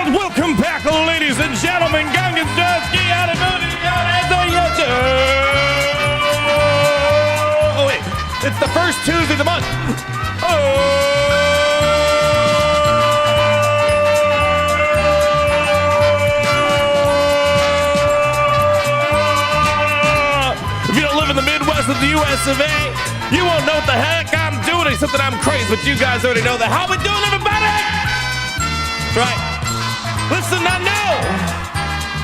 And welcome back, ladies and gentlemen. Gangan Jusky out of Oh, wait. It's the first Tuesday of the month. If you don't live in the Midwest of the US of A, you won't know what the heck I'm doing, except that I'm crazy, but you guys already know that. How we doing, everybody? That's right. Listen, I know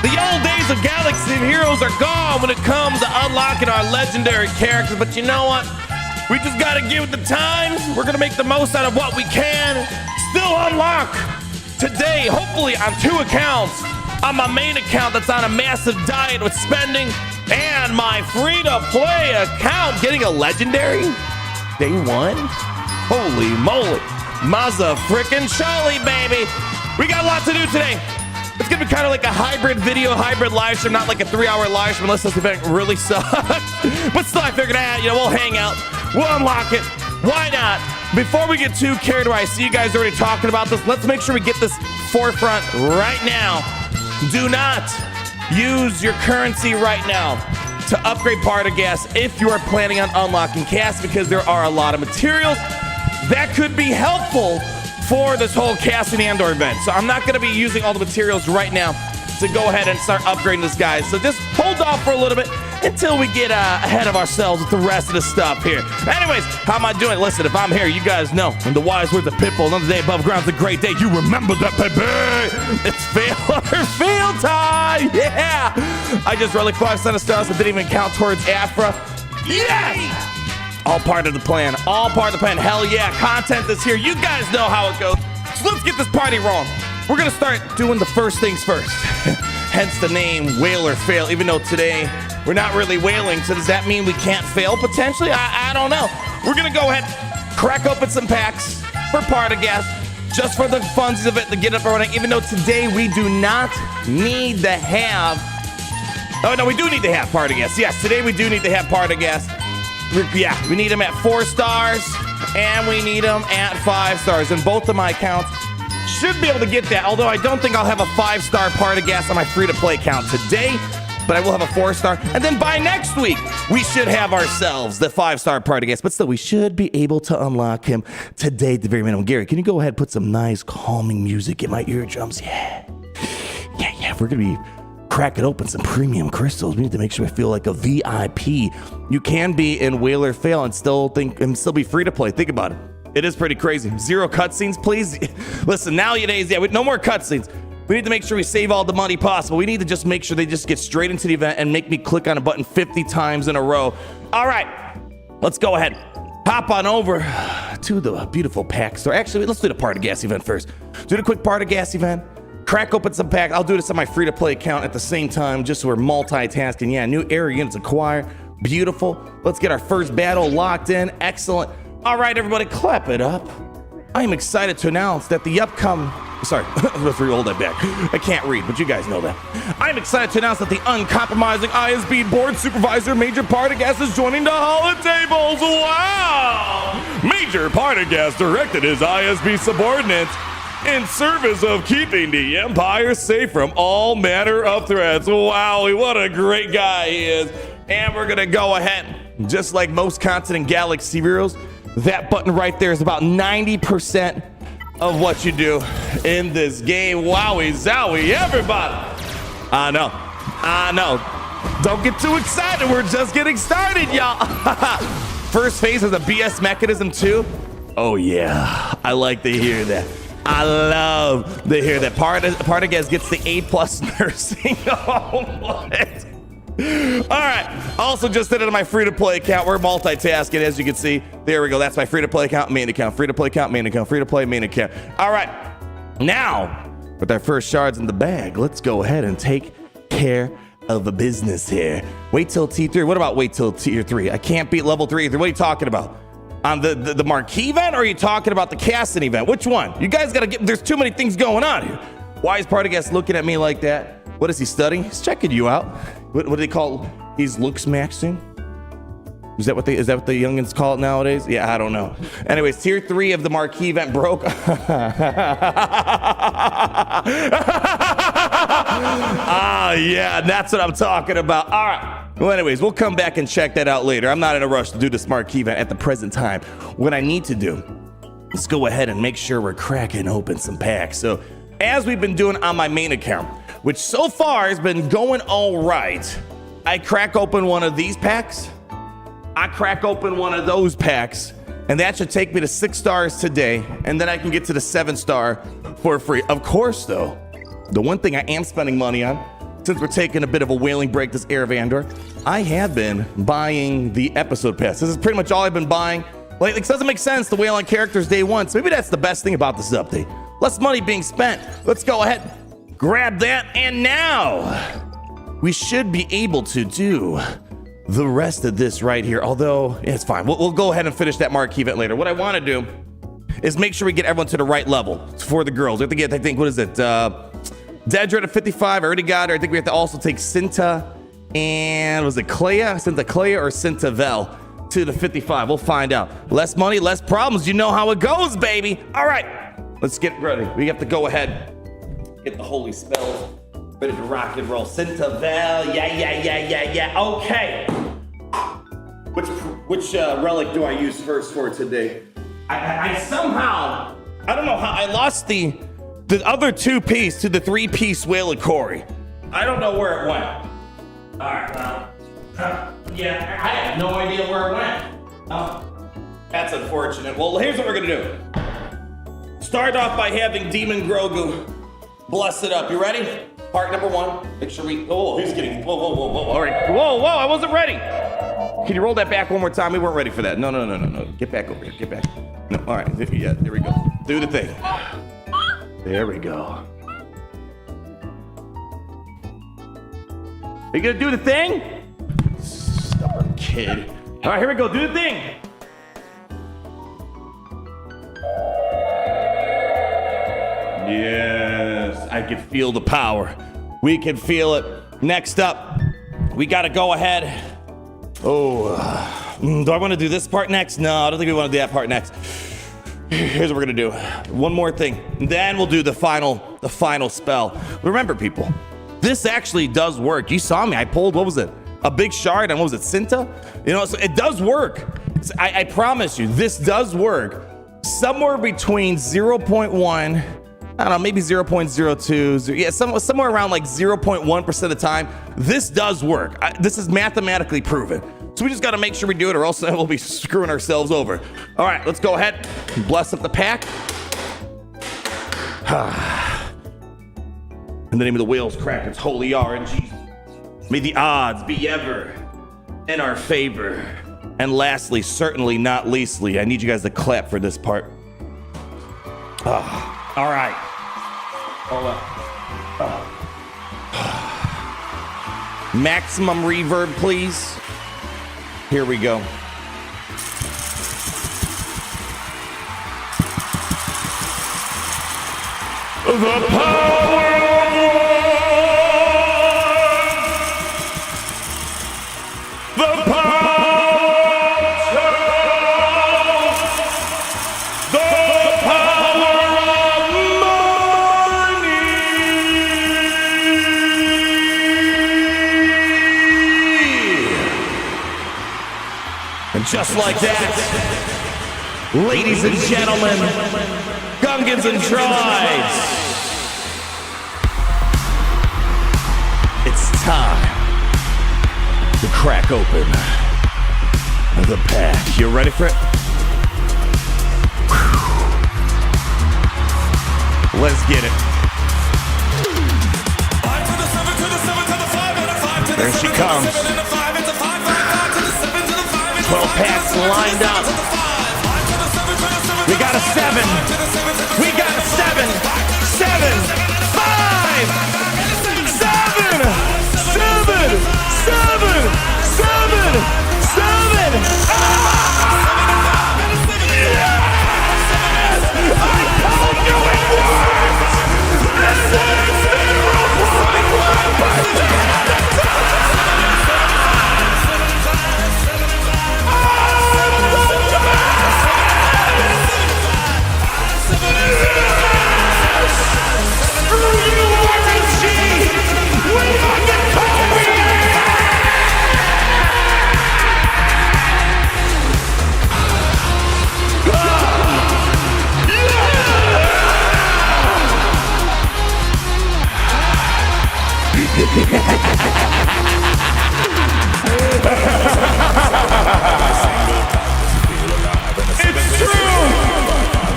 the old days of Galaxy of Heroes are gone when it comes to unlocking our legendary characters, but you know what? We just gotta give it the times. We're gonna make the most out of what we can. Still unlock today, hopefully on 2 accounts. On my main account that's on a massive diet with spending, and my free-to-play account getting a legendary day 1. Holy moly. Mazza frickin' Charlie, baby. We got a lot to do today. It's gonna be kind of like a hybrid video, hybrid live stream, not like a 3-hour live stream unless this event really sucks. But still, I figured, we'll hang out, we'll unlock it. Why not? Before we get too carried away, I see you guys already talking about this. Let's make sure we get this forefront right now. Do not use your currency right now to upgrade Partagaz if you are planning on unlocking Cass, because there are a lot of materials that could be helpful for this whole Cassian Andor event. So I'm not gonna be using all the materials right now to go ahead and start upgrading this guy. So just hold off for a little bit until we get ahead of ourselves with the rest of the stuff here. Anyways, how am I doing? Listen, if I'm here, you guys know, and the wise words of Pitbull, another day above ground's a great day. You remember that, baby. It's fail or fail time. Yeah. I just relic 5 cent of stars that didn't even count towards Afra. Yes. All part of the plan. All part of the plan. Hell yeah. Content is here. You guys know how it goes. So let's get this party rolling. We're going to start doing the first things first. Hence the name Whale or Fail, even though today we're not really whaling. So does that mean we can't fail potentially? I don't know. We're going to go ahead, crack open some packs for Partagaz, just for the funsies of it to get up and running, even though today we do not need to have... Oh, no, we do need to have Partagaz. Yes, today we do need to have Partagaz. Yeah, we need him at 4 stars, and we need him at 5 stars. And both of my accounts should be able to get that, although I don't think I'll have a 5-star Partagaz on my free-to-play account today, but I will have a 4-star. And then by next week, we should have ourselves the 5-star Partagaz. But still, we should be able to unlock him today at the very minimum. Gary, can you go ahead and put some nice, calming music in my eardrums? Yeah. We're going to be cracking open some premium crystals. We need to make sure we feel like a VIP. You can be in Whale or Fail and still be free to play. Think about it. It is pretty crazy. 0 cutscenes, please. Listen, nowadays, no more cutscenes. We need to make sure we save all the money possible. We need to just make sure they just get straight into the event and make me click on a button 50 times in a row. All right, let's go ahead. Hop on over to the beautiful pack store. Actually, let's do the Partagaz event first. Do the quick Partagaz event. Crack open some packs. I'll do this on my free-to-play account at the same time, just so we're multitasking. Yeah, new area units acquired. Beautiful. Let's get our first battle locked in. Excellent. All right, everybody, clap it up. I am excited to announce that the upcoming... Sorry, let's roll that back. I can't read, but you guys know that. I'm excited to announce that the uncompromising ISB board supervisor, Major Partagaz, is joining the holotables. Wow! Major Partagaz directed his ISB subordinates in service of keeping the Empire safe from all manner of threats. Wow, what a great guy he is. And we're gonna go ahead, just like most content in Galaxy Heroes, that button right there is about 90% of what you do in this game. Wowie zowie, everybody. I know. Don't get too excited, we're just getting started, y'all. First phase is a BS mechanism too. Oh yeah, I like to hear that. I love to hear that. Partagaz gets the A+ nursing. Oh, what? All right. Also just did it on my free-to-play account. We're multitasking, as you can see. There we go. That's my free-to-play account, main account, free-to-play account, main account, free-to-play, main account. All right. Now, with our first shards in the bag, let's go ahead and take care of the business here. Wait till T3. What about wait till Tier 3? I can't beat level 3 either. What are you talking about? On the Marquee event, or are you talking about the Cassian event? Which one? You guys gotta get, there's too many things going on here. Why is Partagaz looking at me like that? What is he studying? He's checking you out. What do they call, he's looks maxing? Is that what the youngins call it nowadays? Yeah, I don't know. Anyways, tier 3 of the Marquee event broke. Yeah, that's what I'm talking about. All right. Well, anyways, we'll come back and check that out later. I'm not in a rush to do this Marquee event at the present time. What I need to do is go ahead and make sure we're cracking open some packs. So, as we've been doing on my main account, which so far has been going all right, I crack open one of these packs. I crack open one of those packs, and that should take me to 6 stars today, and then I can get to the 7-star for free. Of course, though, the one thing I am spending money on, since we're taking a bit of a whaling break this Era of Andor, I have been buying the episode pass. This is pretty much all I've been buying. Like, it doesn't make sense to whale on characters day one, so maybe that's the best thing about this update. Less money being spent. Let's go ahead, grab that, and now we should be able to do the rest of this right here. Although, it's fine. We'll go ahead and finish that Marquee event later. What I want to do is make sure we get everyone to the right level for the girls. We have to get, I think, what is it? Dedra at 55. I already got her. I think we have to also take Cinta and, was it Clea? Cinta Clea or Cinta Vel to the 55. We'll find out. Less money, less problems. You know how it goes, baby. All right. Let's get ready. We have to go ahead, get the holy spells ready to rock and roll. Cinta Vel. Yeah. Okay. Which relic do I use first for today? I somehow, I don't know how, I lost the other 2-piece to the 3-piece Whale of Corey. I don't know where it went. All right, yeah, I have no idea where it went. That's unfortunate. Well, here's what we're gonna do. Start off by having Demon Grogu bless it up. You ready? Part number 1. Make sure we, he's getting, whoa. All right, whoa, I wasn't ready. Can you roll that back one more time? We weren't ready for that. No. Get back over here, get back. No, all right, yeah, there we go. Do the thing. There we go. Are you gonna do the thing? Stubborn kid. All right, here we go, do the thing. Yes, I can feel the power. We can feel it. Next up, we gotta go ahead. Do I wanna do this part next? No, I don't think we wanna do that part next. Here's what we're gonna do. One more thing. Then we'll do the final spell. Remember, people, this actually does work. You saw me. I pulled, what was it? A big shard, and what was it? Cinta? You know, so it does work. I promise you, this does work. Somewhere between 0.1, I don't know, maybe 0.02. Yeah, somewhere around like 0.1% of the time, this does work. This is mathematically proven. So we just got to make sure we do it, or else we'll be screwing ourselves over. All right, let's go ahead and bless up the pack. In the name of the whales, krakens, holy RNG, may the odds be ever in our favor. And lastly, certainly not leastly, I need you guys to clap for this part. All right. Hold up. Maximum reverb, please. Here we go. The power of one! The power of two! The power of money! And just like that, ladies and gentlemen, Gungans and Tribes, it's time to crack open the pack. You ready for it? Whew. Let's get it. There she comes. 12 packs lined up. We got a 7. We got a 7. 7. 5. 7. 7. 7. 7. 7. Yes! I told you it works! This is 0.1%! It's true!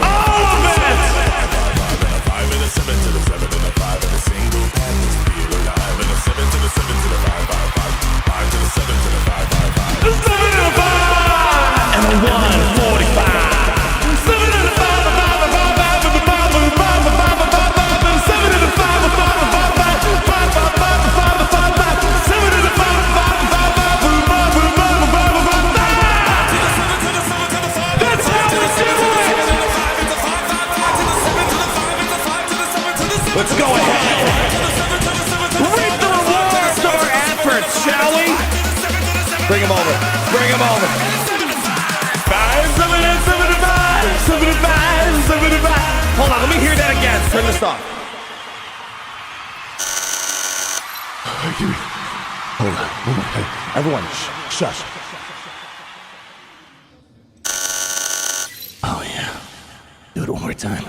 All of it! And a 145. 7 and a 5, That's how we do it! Let's go ahead. Reap the rewards of our efforts, shall we? Bring him over. Bring him over. 75. Hold on, let me hear that again. Turn this off. Hold on. Everyone, shush. Oh, yeah. Do it one more time.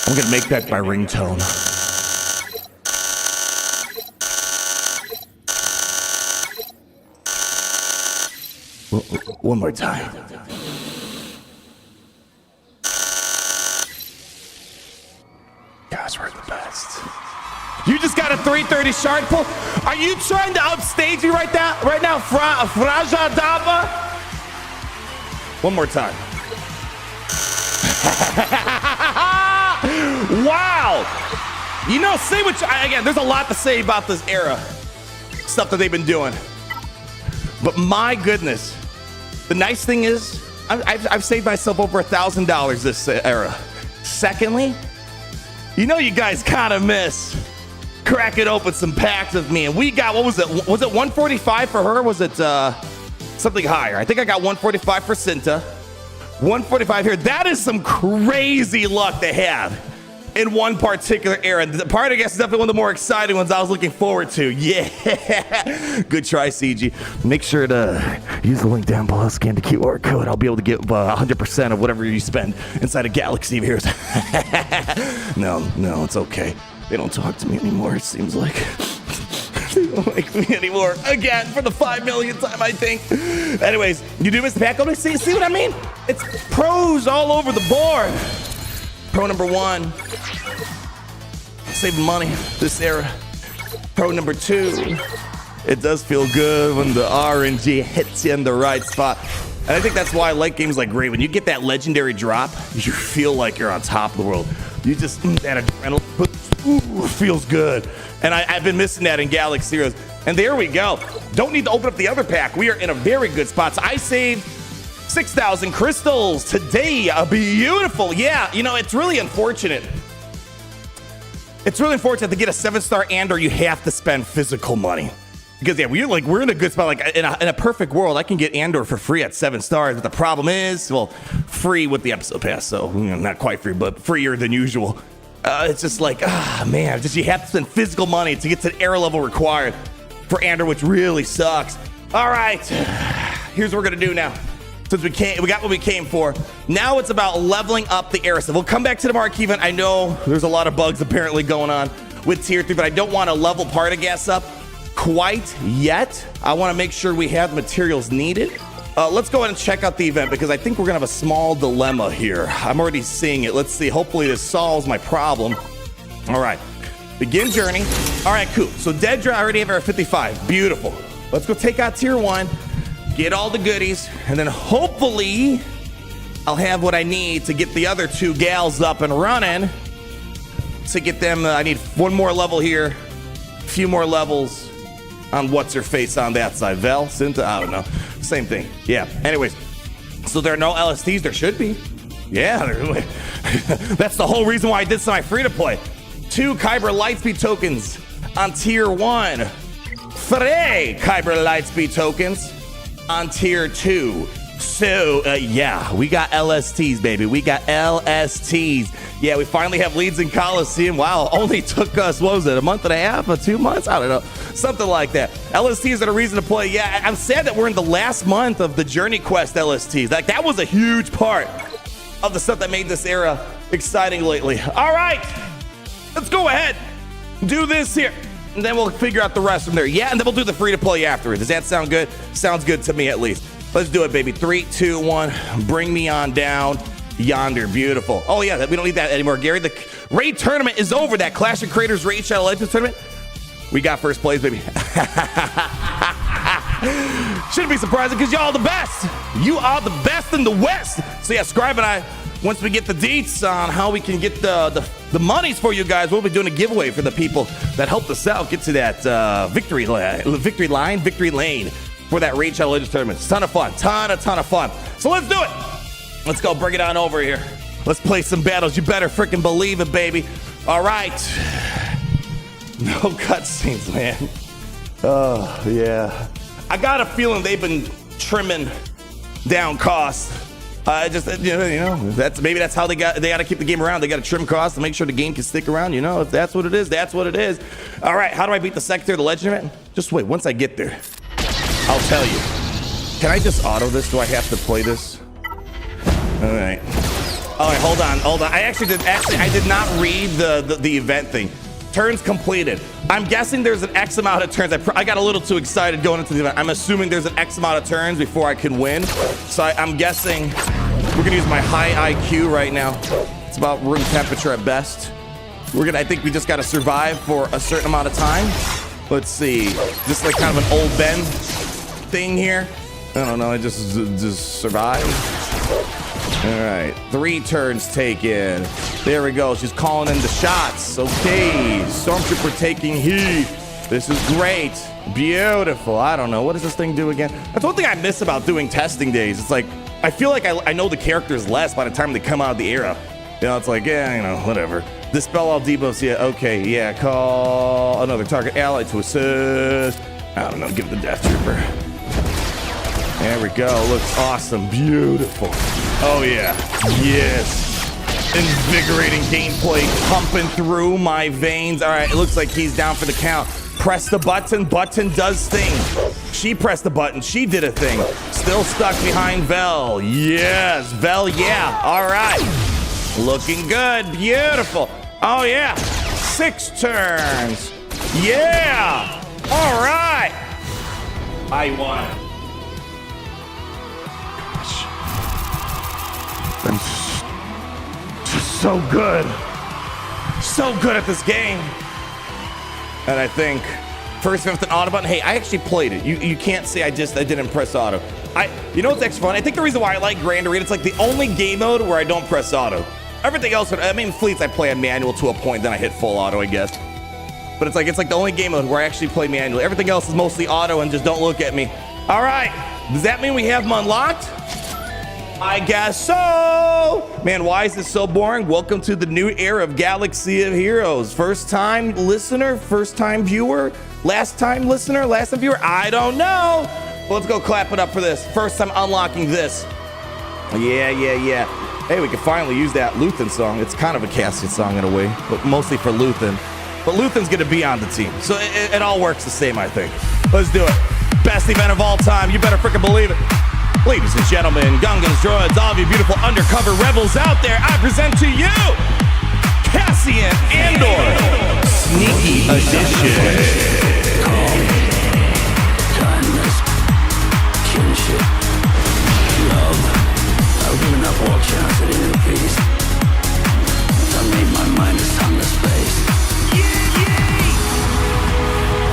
I'm gonna make that my ringtone. One more time. Guys, we're the best. You just got a 330 shark pull? Are you trying to upstage me right now, Fraja Dava? One more time. Wow. You know, again, there's a lot to say about this era. Stuff that they've been doing. But my goodness, the nice thing is, I've saved myself over $1,000 this era. Secondly, you know you guys kind of miss cracking open some packs with me. And we got, what was it? Was it 145 for her? Was it something higher? I think I got 145 for Cinta. 145 here. That is some crazy luck to have in one particular era. The Partagaz is definitely one of the more exciting ones I was looking forward to. Yeah. Good try, CG. Make sure to use the link down below, scan the QR code. I'll be able to get 100% of whatever you spend inside a Galaxy of Heroes. No, it's okay. They don't talk to me anymore, it seems like. They don't like me anymore. Again, for the 5 millionth time, I think. Anyways, you do miss the pack opening? See what I mean? It's pros all over the board. Pro number 1, saving money this era. Pro number 2, it does feel good when the RNG hits you in the right spot. And I think that's why I like games like Great. When you get that legendary drop, you feel like you're on top of the world. You just, that adrenaline feels good. And I've been missing that in Galaxy Heroes. And there we go. Don't need to open up the other pack. We are in a very good spot. So I saved 6,000 crystals today. Beautiful. Yeah, you know, it's really unfortunate. It's really unfortunate to get a 7-star Andor, you have to spend physical money. Because yeah, we're in a good spot. Like in a perfect world, I can get Andor for free at 7 stars. But the problem is, well, free with the episode pass. So not quite free, but freer than usual. It's just like, man, you have to spend physical money to get to the era level required for Andor, which really sucks. All right, here's what we're gonna do now. Since we got what we came for. Now it's about leveling up the era. So we'll come back to the Marquee event. I know there's a lot of bugs apparently going on with Tier 3, but I don't want to level Partagaz up quite yet. I want to make sure we have the materials needed. Let's go ahead and check out the event because I think we're gonna have a small dilemma here. I'm already seeing it. Let's see. Hopefully this solves my problem. All right. Begin journey. All right, cool. So Dedra, I already have her at 55. Beautiful. Let's go take out Tier 1, get all the goodies, and then hopefully I'll have what I need to get the other 2 gals up and running. To get them, I need 1 more level here, a few more levels on what's her face on that side. Vel, Cinta, I don't know. Same thing. Yeah. Anyways, so there are no LSTs. There should be. Yeah. That's the whole reason why I did semi-free-to-play. 2 Kyber Lightspeed tokens on Tier 1. 3 Kyber Lightspeed tokens on Tier 2. So, yeah, we got LSTs, baby. We got LSTs. Yeah, we finally have leads in Coliseum. Wow, only took us, what was it, a month and a half or 2 months? I don't know. Something like that. LSTs are a reason to play. Yeah, I'm sad that we're in the last month of the Journey Quest LSTs. Like, that was a huge part of the stuff that made this era exciting lately. All right, let's go ahead, do this here, and then we'll figure out the rest from there. Yeah, and then we'll do the free-to-play afterwards. Does that sound good? Sounds good to me, at least. Let's do it, baby. 3, 2, 1. Bring me on down yonder. Beautiful. Oh, yeah, we don't need that anymore, Gary. The raid tournament is over. That Clash of Creators Raid Shadow Legends tournament. We got first place, baby. Shouldn't be surprising because y'all the best. You are the best in the West. So, yeah, Scribe and I, once we get the deets on how we can get the monies for you guys, we'll be doing a giveaway for the people that helped us out get to that victory lane for that Raid Shadow Legends tournament. It's a ton of fun. Ton of fun. So let's do it. Let's go. Bring it on over here. Let's play some battles. You better freaking believe it, baby. All right. No cutscenes, man. Oh, yeah. I got a feeling they've been trimming down costs. That's how they got to keep the game around. They got to trim costs to make sure the game can stick around. You know, if that's what it is, that's what it is. All right, how do I beat the Secretary of the Legend event? Just wait. Once I get there, I'll tell you. Can I just auto this? Do I have to play this? All right. All right, hold on. I did not read the event thing. Turns completed. I'm guessing there's an X amount of turns. I got a little too excited going into the event. I'm assuming there's an X amount of turns before I can win. So I'm guessing we're gonna use my high IQ right now. It's about room temperature at best. I think we just gotta survive for a certain amount of time. Let's see. Just like kind of an old Ben thing here. I don't know. I just survive. All right, 3 turns taken. There we go. She's calling in the shots. Okay, Stormtrooper taking heat. This is great. Beautiful. I don't know. What does this thing do again? That's one thing I miss about doing testing days. It's like, I feel like I know the characters less by the time they come out of the era. You know, it's like, yeah, you know, whatever. Dispel all debuffs. Yeah, okay. Yeah, call another target ally to assist. I don't know. Give it the Death Trooper. There we go. Looks awesome. Beautiful. Oh, yeah. Yes. Invigorating gameplay pumping through my veins. All right. It looks like he's down for the count. Press the button. Button does thing. She pressed the button. She did a thing. Still stuck behind Vel. Yes. Vel, yeah. All right. Looking good. Beautiful. Oh, yeah. 6 turns. Yeah. All right. I won. I'm just so good at this game. And I think first, 5th, and auto button. Hey, I actually played it. You can't say I didn't press auto. You know what's extra fun? I think the reason why I like Grand Arena, it's like the only game mode where I don't press auto. Everything else, I mean, Fleets I play on manual to a point, then I hit full auto, I guess. But it's like the only game mode where I actually play manually. Everything else is mostly auto and just don't look at me. All right, does that mean we have them unlocked? I guess so. Man, why is this so boring? Welcome to the new era of Galaxy of Heroes. First time listener, first time viewer, last time listener, last time viewer. I don't know. Well, let's go clap it up for this. First time unlocking this. Yeah. Hey, we can finally use that Luthen song. It's kind of a Cassian song in a way, but mostly for Luthen. But Luthen's gonna be on the team, so it all works the same, I think. Let's do it. Best event of all time. You better freaking believe it. Ladies and gentlemen, Gungans, droids, all of you beautiful undercover rebels out there, I present to you Cassian Andor, Sneaky Edition. Kindness, kinship, love. I've given up all chance at inner peace. I made my mind a sunless space.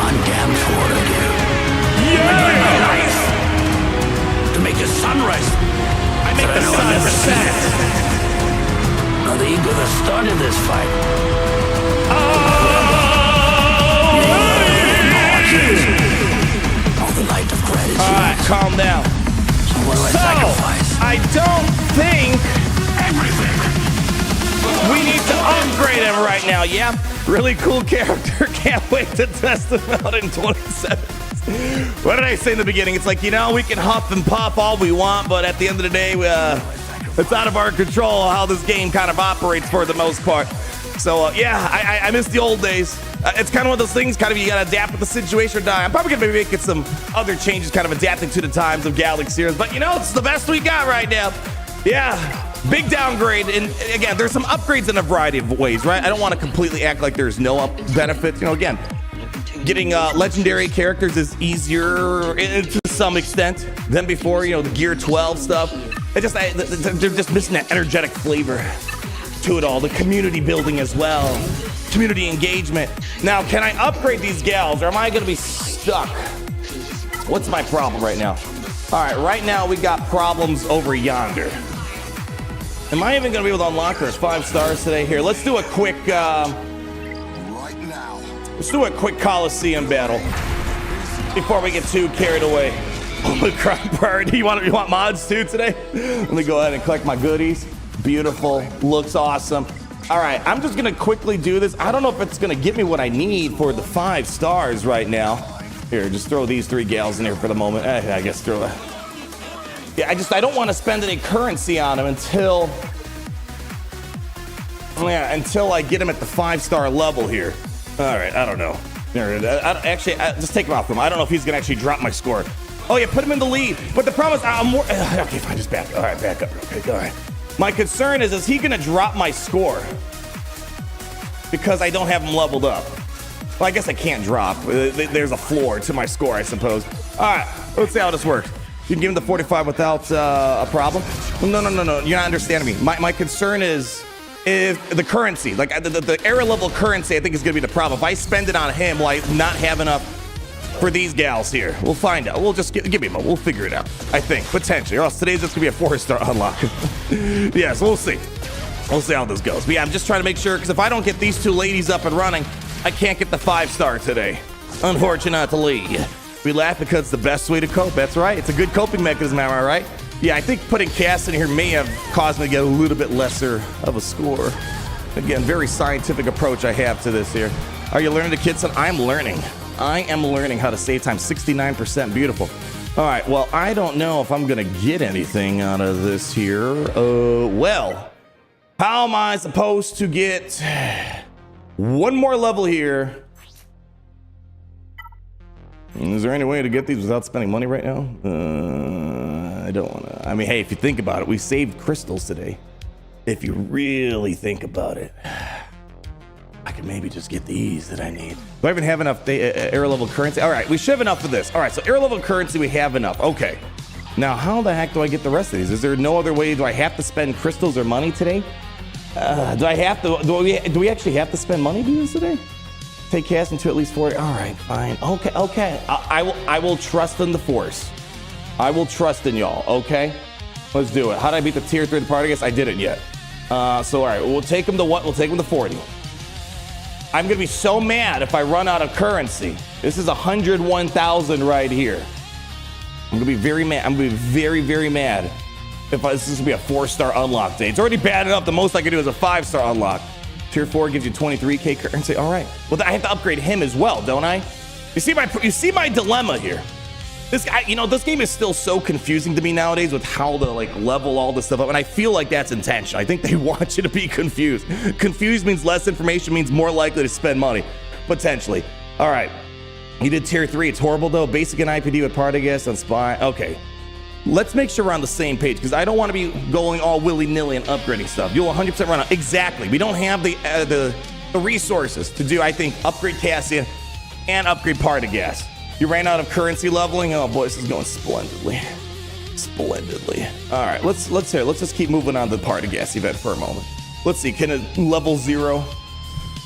I'm damned for what I do. My life to make the sunrise. I make the sun set. Now the ego that started this fight. All the light of gratitude. All right, calm down. So what do I sacrifice? I don't think Everything. we need to upgrade him right now. Yeah, really cool character. Can't wait to test him out in 27. What did I say in the beginning? It's like, you know, we can huff and puff all we want, but at the end of the day, it's out of our control how this game kind of operates for the most part. So, yeah, I miss the old days. It's kind of one of those things, kind of you got to adapt with the situation or die. I'm probably going to be making some other changes, kind of adapting to the times of Galaxy Heroes. But, you know, it's the best we got right now. Yeah, Big downgrade, and again, there's some upgrades in a variety of ways, right? I don't want to completely act like there's no benefits. You know, again, getting legendary characters is easier to some extent than before. You know, the Gear 12 stuff. They're just missing that energetic flavor to it all. The community building as well. Community engagement. Now, can I upgrade these gals, or am I going to be stuck? What's my problem right now? All right, right now we got problems over yonder. Am I even going to be able to unlock her as 5 stars today? Here, let's do a quick, let's do a quick Coliseum battle before we get too carried away. Holy crap, priority. You want mods too today? Let me go ahead and collect my goodies. Beautiful, looks awesome. All right, I'm just going to quickly do this. I don't know if it's going to get me what I need for the 5 stars right now. Here, just throw these 3 gals in here for the moment. I guess throw that. Yeah, I don't want to spend any currency on them until I get him at the 5-star level here. All right, I don't know. Actually, just take him off him. I don't know if he's gonna actually drop my score. Oh yeah, put him in the lead. But the problem is, I'm more. Okay, fine, just back. All right, back up real quick. All right. My concern is he gonna drop my score because I don't have him leveled up? Well, I guess I can't drop. There's a floor to my score, I suppose. All right, let's see how this works. You can give him the 45 without a problem? No. You're not understanding me. My concern is the currency. Like the era level currency, I think is going to be the problem. If I spend it on him, will I not have enough for these gals here? We'll find out. We'll just give me a moment. We'll figure it out. I think potentially. Or else today's just going to be a 4-star unlock. Yes, we'll see. We'll see how this goes. But yeah, I'm just trying to make sure because if I don't get these 2 ladies up and running, I can't get the 5-star today. Unfortunately. We laugh because it's the best way to cope. That's right. It's a good coping mechanism, am I right? Yeah, I think putting Cass in here may have caused me to get a little bit lesser of a score. Again, very scientific approach I have to this here. Are you learning the kid son? I'm learning. I am learning how to save time. 69%. Beautiful. All right. Well, I don't know if I'm going to get anything out of this here. Well, how am I supposed to get one more level here? Is there any way to get these without spending money right now? I don't want to. I mean, hey, if you think about it, we saved crystals today. If you really think about it, I could maybe just get these that I need. Do I even have enough air level currency? All right, we should have enough for this. All right, so air level currency, we have enough. Okay. Now, how the heck do I get the rest of these? Is there no other way? Do I have to spend crystals or money today? Do I have to? Do we actually have to spend money to do this today? Take Cassian to at least 40. All right, fine. Okay. I will trust in the Force. I will trust in y'all. Okay, let's do it. How did I beat the tier 3 of the Partagaz? I didn't yet. So all right, we'll take him to what? We'll take him to 40. I'm gonna be so mad if I run out of currency. This is 101,000 right here. I'm gonna be very mad. I'm gonna be very, very mad if this is gonna be a 4-star unlock day. It's already bad enough. The most I can do is a 5-star unlock. Tier 4 gives you 23k currency. All right. Well, I have to upgrade him as well, don't I? You see my dilemma here. This guy, this game is still so confusing to me nowadays with how to level all this stuff up, and I feel like that's intentional. I think they want you to be confused. Confused means less information, means more likely to spend money, potentially. All right. You did tier 3. It's horrible though. Basic and IPD with Partagaz on Spy. Okay. Let's make sure we're on the same page because I don't want to be going all willy-nilly and upgrading stuff. You'll 100% run out. Exactly. We don't have the resources to do, I think, upgrade Cassian and upgrade Partagaz. You ran out of currency leveling. Oh boy, this is going splendidly. All right, let's just keep moving on to the Partagaz event for a moment. Let's see. Can a level 0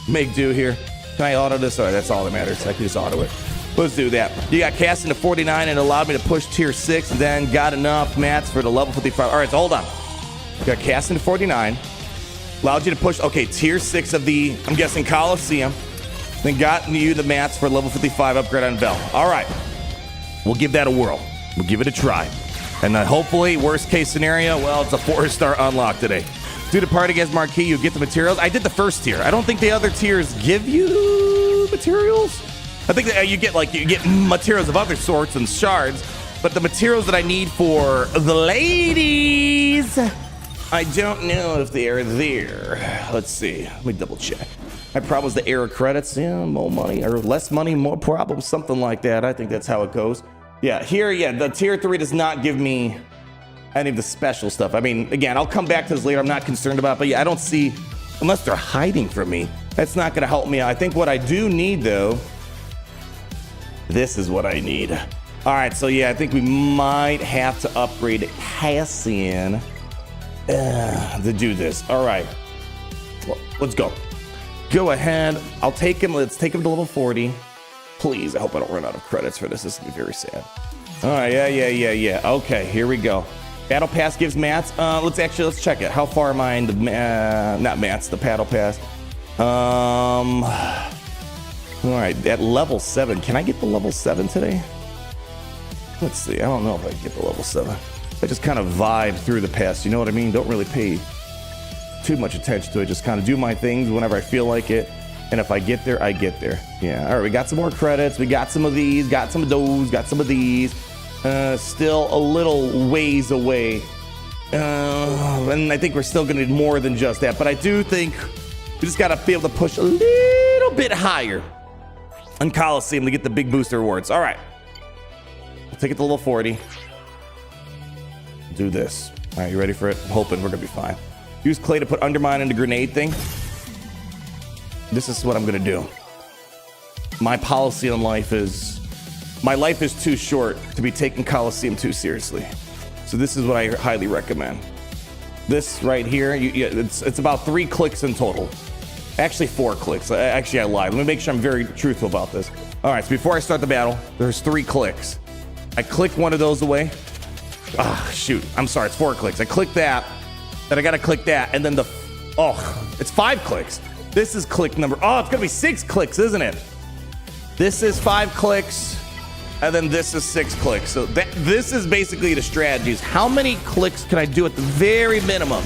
make do here? Can I auto this? All right, that's all that matters. I can just auto it. Let's do that. You got Cassian to 49 and allowed me to push tier 6 and then got enough mats for the level 55. All right, so hold on. You got Cassian to 49. Allowed you to push, okay, tier 6 of the, I'm guessing, Coliseum. Then got you the mats for level 55 upgrade on Bell. All right. We'll give that a whirl. We'll give it a try. And then hopefully, worst case scenario, well, it's a 4-star unlock today. Due to Partagaz Marquee, you get the materials. I did the first tier. I don't think the other tiers give you materials. I think that you get materials of other sorts and shards, but the materials that I need for the ladies, I don't know if they are there. Let's see. Let me double check. My problem was the era credits. Yeah, more money or less money, more problems, something like that. I think that's how it goes. Yeah, here, yeah, the tier 3 does not give me any of the special stuff. I mean, again, I'll come back to this later. I'm not concerned about it, but yeah, I don't see, unless they're hiding from me, that's not going to help me out. I think what I do need, though, this is what I need. All right, so yeah, I think we might have to upgrade Cassian to do this. All right, well, let's go. Go ahead. I'll take him. Let's take him to level 40. Please, I hope I don't run out of credits for this. This is going to be very sad. All right, yeah. Okay, here we go. Battle Pass gives mats. Let's check it. How far am I in the, not mats, the Battle Pass. All right, at level 7. Can I get the level 7 today? Let's see. I don't know if I can get the level 7. I just kind of vibe through the pass. You know what I mean? Don't really pay too much attention to it. Just kind of do my things whenever I feel like it. And if I get there, I get there. Yeah. All right. We got some more credits. We got some of these. Got some of those. Got some of these. Still a little ways away. And I think we're still going to need more than just that. But I do think we just got to be able to push a little bit higher on Coliseum to get the big booster rewards. All right. We'll take it to level 40. Do this. All right. You ready for it? I'm hoping we're going to be fine. Use clay to put undermine in the grenade thing. This is what I'm going to do. My policy in life is, my life is too short to be taking Coliseum too seriously. So this is what I highly recommend. This right here, it's about 3 clicks in total. Actually 4 clicks. Actually, I lied. Let me make sure I'm very truthful about this. All right, so before I start the battle, there's 3 clicks. I click one of those away. Ah, shoot. I'm sorry, it's 4 clicks. I click that, then I gotta click that, and then it's 5 clicks. This is click number, it's gonna be 6 clicks, isn't it? This is 5 clicks, and then this is 6 clicks. So this is basically the strategies. How many clicks can I do at the very minimum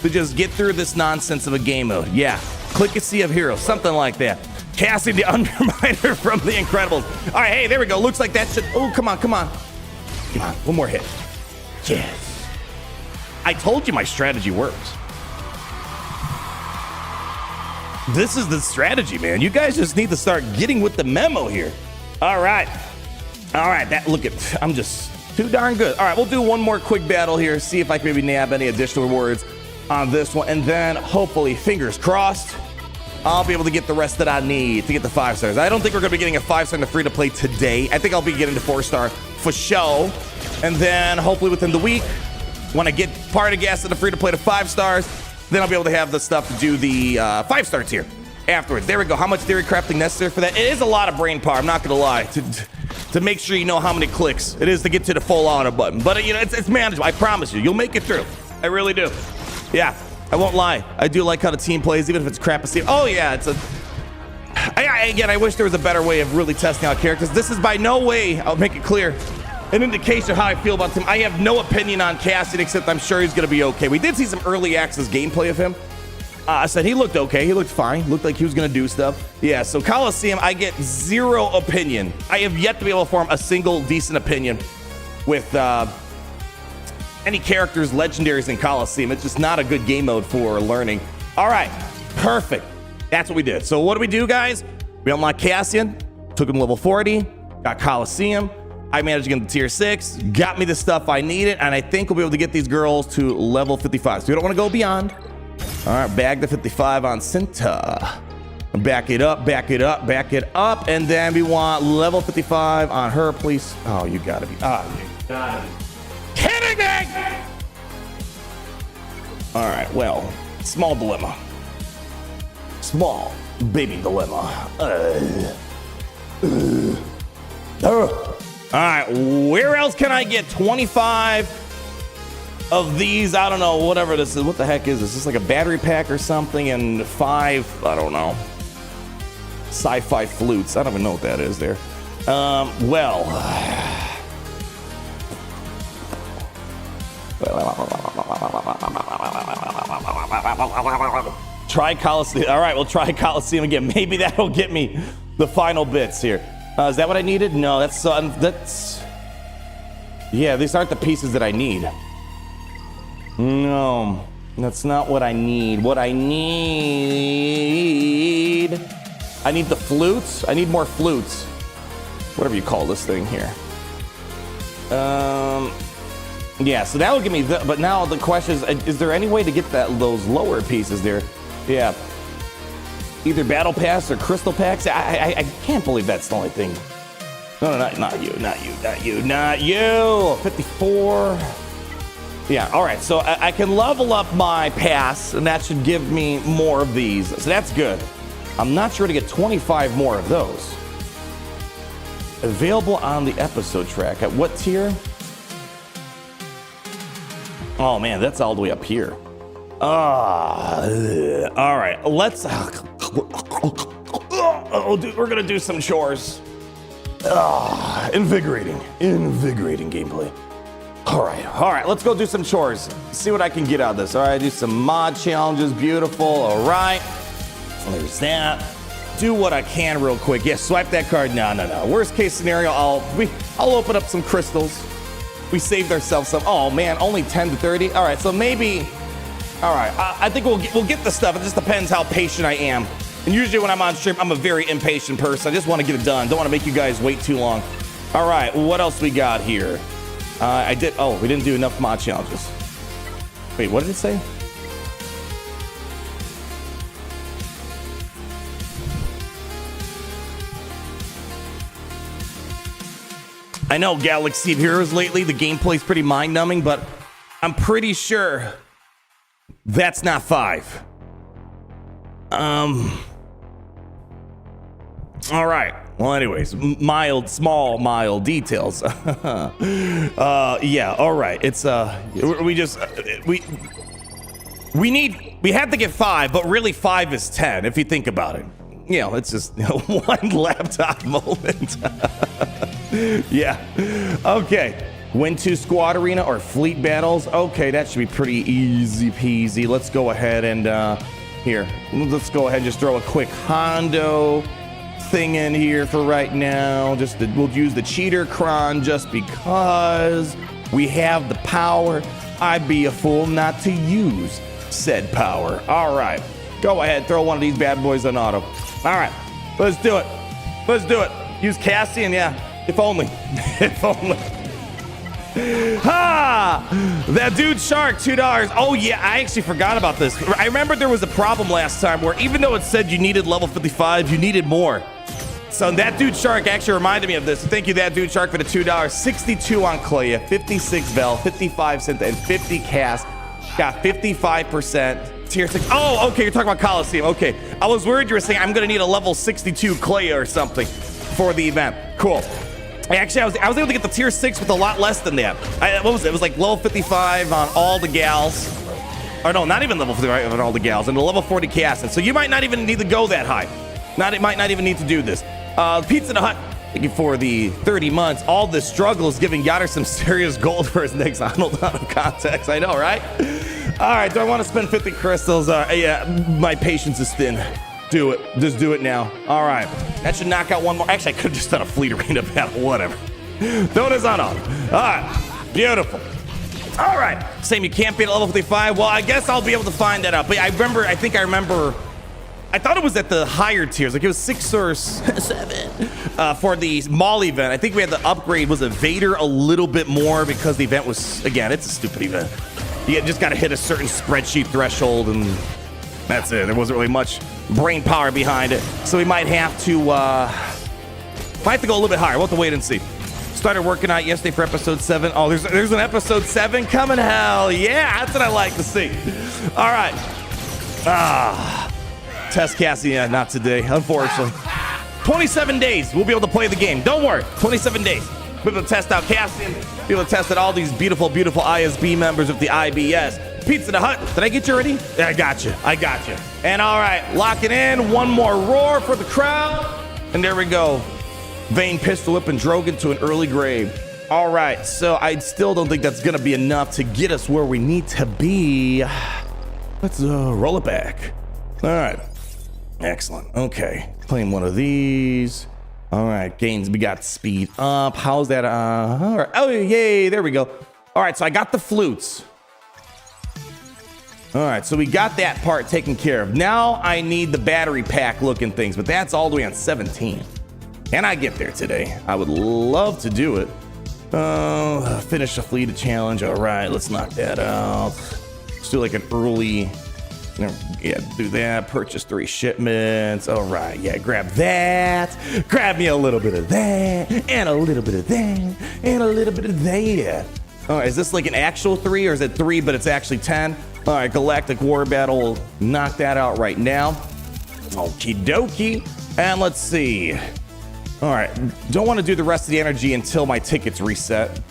to just get through this nonsense of a game mode? Yeah, click a Sea of Heroes, something like that. Cassie the Underminer from The Incredibles. All right, hey, there we go. Looks like that should, come on. Come on, one more hit. Yes. I told you my strategy works. This is the strategy, man. You guys just need to start getting with the memo here. All right. I'm just too darn good. All right, we'll do one more quick battle here. See if I can maybe nab any additional rewards on this one. And then hopefully, fingers crossed, I'll be able to get the rest that I need to get the 5 stars. I don't think we're going to be getting a 5-star in the free-to-play today. I think I'll be getting the 4-star for show. And then hopefully within the week, when I get Partagaz in the free-to-play to 5 stars, then I'll be able to have the stuff to do the 5-star tier afterwards. There we go. How much theory crafting necessary for that? It is a lot of brain power. I'm not going to lie. To make sure you know how many clicks it is to get to the full auto button. But, it's manageable. I promise you. You'll make it through. I really do. Yeah, I won't lie. I do like how the team plays, even if it's crap. Oh, yeah, again, I wish there was a better way of really testing out characters. This is by no way, I'll make it clear, an indication of how I feel about him. I have no opinion on Cassian, except I'm sure he's going to be okay. We did see some early access gameplay of him. I said he looked okay. He looked fine. Looked like he was going to do stuff. Yeah, so Coliseum, I get 0 opinion. I have yet to be able to form a single decent opinion with any characters, legendaries in Coliseum. It's just not a good game mode for learning. All right, perfect. That's what we did. So what do we do, guys? We unlocked Cassian, took him to level 40, got Coliseum. I managed to get him to tier 6, got me the stuff I needed, and I think we'll be able to get these girls to level 55. So we don't want to go beyond. All right, bag the 55 on Cinta. Back it up, and then we want level 55 on her, please. Oh, you gotta be, kidding me! All right, well, small dilemma. Small baby dilemma. All right, where else can I get 25 of these? I don't know, whatever this is. What the heck is this? Is this like a battery pack or something? And 5, I don't know, sci-fi flutes. I don't even know what that is there. Well, try Coliseum. All right, we'll try Coliseum again. Maybe that'll get me the final bits here. Is that what I needed? No, that's yeah, these aren't the pieces that I need. No, that's not what I need. What I need the flutes. I need more flutes. Whatever you call this thing here. Yeah, so that'll give me but now the question is there any way to get those lower pieces there? Yeah. Either battle pass or crystal packs. I can't believe that's the only thing. No, not you. 54. Yeah, all right, so I can level up my pass, and that should give me more of these. So that's good. I'm not sure to get 25 more of those. Available on the episode track. At what tier? Oh man, that's all the way up here. All right, let's. Oh, dude, we're gonna do some chores. Invigorating gameplay. All right, let's go do some chores. See what I can get out of this. All right, do some mod challenges. Beautiful. All right, there's that. Do what I can real quick. Yeah, swipe that card. No. Worst case scenario, I'll open up some crystals. We saved ourselves some. Oh man, only 10 to 30. All right, so maybe. All right, I think we'll get the stuff. It just depends how patient I am. And usually when I'm on stream, I'm a very impatient person. I just want to get it done. Don't want to make you guys wait too long. All right, what else we got here? We didn't do enough mod challenges. Wait, what did it say? I know Galaxy of Heroes lately, the gameplay's pretty mind-numbing, but I'm pretty sure that's not 5. All right. Well, anyways, mild details. Yeah. All right. It's we have to get 5, but really 5 is 10 if you think about it. You know, it's just one laptop moment. Yeah. Okay. Win 2 squad arena or fleet battles. Okay, that should be pretty easy peasy. Let's go ahead and let's go ahead and just throw a quick Hondo thing in here for right now. We'll use the cheater cron just because we have the power. I'd be a fool not to use said power. All right, go ahead, throw one of these bad boys on auto. All right, let's do it. Use Cassian, yeah, if only. If only. That dude shark, $2. Oh yeah, I actually forgot about this. I remember there was a problem last time where even though it said you needed level 55, you needed more. So that dude shark actually reminded me of this. Thank you, that dude shark, for the $2. 62 on Clea, 56 Vel, 55 Synth, and 50 Cast. Got 55% tier 6. Oh, okay, you're talking about Coliseum. Okay, I was worried you were saying I'm gonna need a level 62 Clea or something for the event. Cool. Actually, I was able to get the tier 6 with a lot less than that. What was it? It was like level 55 on all the gals. Or no, not even level 55 on all the gals. And a level 40 Cassian. So you might not even need to go that high. It might not even need to do this. Pizza the Hut, thank you for the 30 months. All the struggle is giving Yotter some serious gold for his next Arnold out of context. I know, right? All right, do I want to spend 50 crystals? Yeah, my patience is thin. Do it. Just do it now. All right. That should knock out one more. Actually, I could have just done a fleet arena battle. Whatever. Throw this on. All right. Beautiful. All right. Same, you can't beat at level 55. Well, I guess I'll be able to find that out. But I remember. I thought it was at the higher tiers. Like it was 6 or 7 for the mall event. I think we had the upgrade. Was a Vader a little bit more because the event was, again, it's a stupid event. You just got to hit a certain spreadsheet threshold and that's it. There wasn't really much brain power behind it. So we might have to go a little bit higher. We'll have to wait and see. Started working on it yesterday for episode 7. Oh, there's an episode 7 coming. Hell yeah, that's what I like to see. All right. Test Cassian, yeah, not today, unfortunately. 27 days, we'll be able to play the game. Don't worry, 27 days. We'll be able to test out Cassian. Be able to test out all these beautiful, beautiful ISB members of the IBS. Pizza the Hut, did I get you already? Yeah, I got you. And all right, lock it in. One more roar for the crowd. And there we go. Vane pistol whip and Drogon to an early grave. All right, so I still don't think that's gonna be enough to get us where we need to be. Let's roll it back. All right. Excellent. Okay. Claim one of these. All right. Gains. We got speed up. How's that? All right. Oh, yay. There we go. All right. So I got the flutes. All right. So we got that part taken care of. Now I need the battery pack looking things, but that's all the way on 17. Can I get there today? I would love to do it. Finish the fleet challenge. All right, let's knock that out. Let's do like an early, yeah, do that. Purchase 3 shipments. All right, yeah, grab that. Grab me a little bit of that, and a little bit of that, and a little bit of that. All right, is this like an actual 3, or is it 3, but it's actually 10? All right, Galactic War Battle. We'll knock that out right now. Okie dokie. And let's see. All right, don't want to do the rest of the energy until my tickets reset.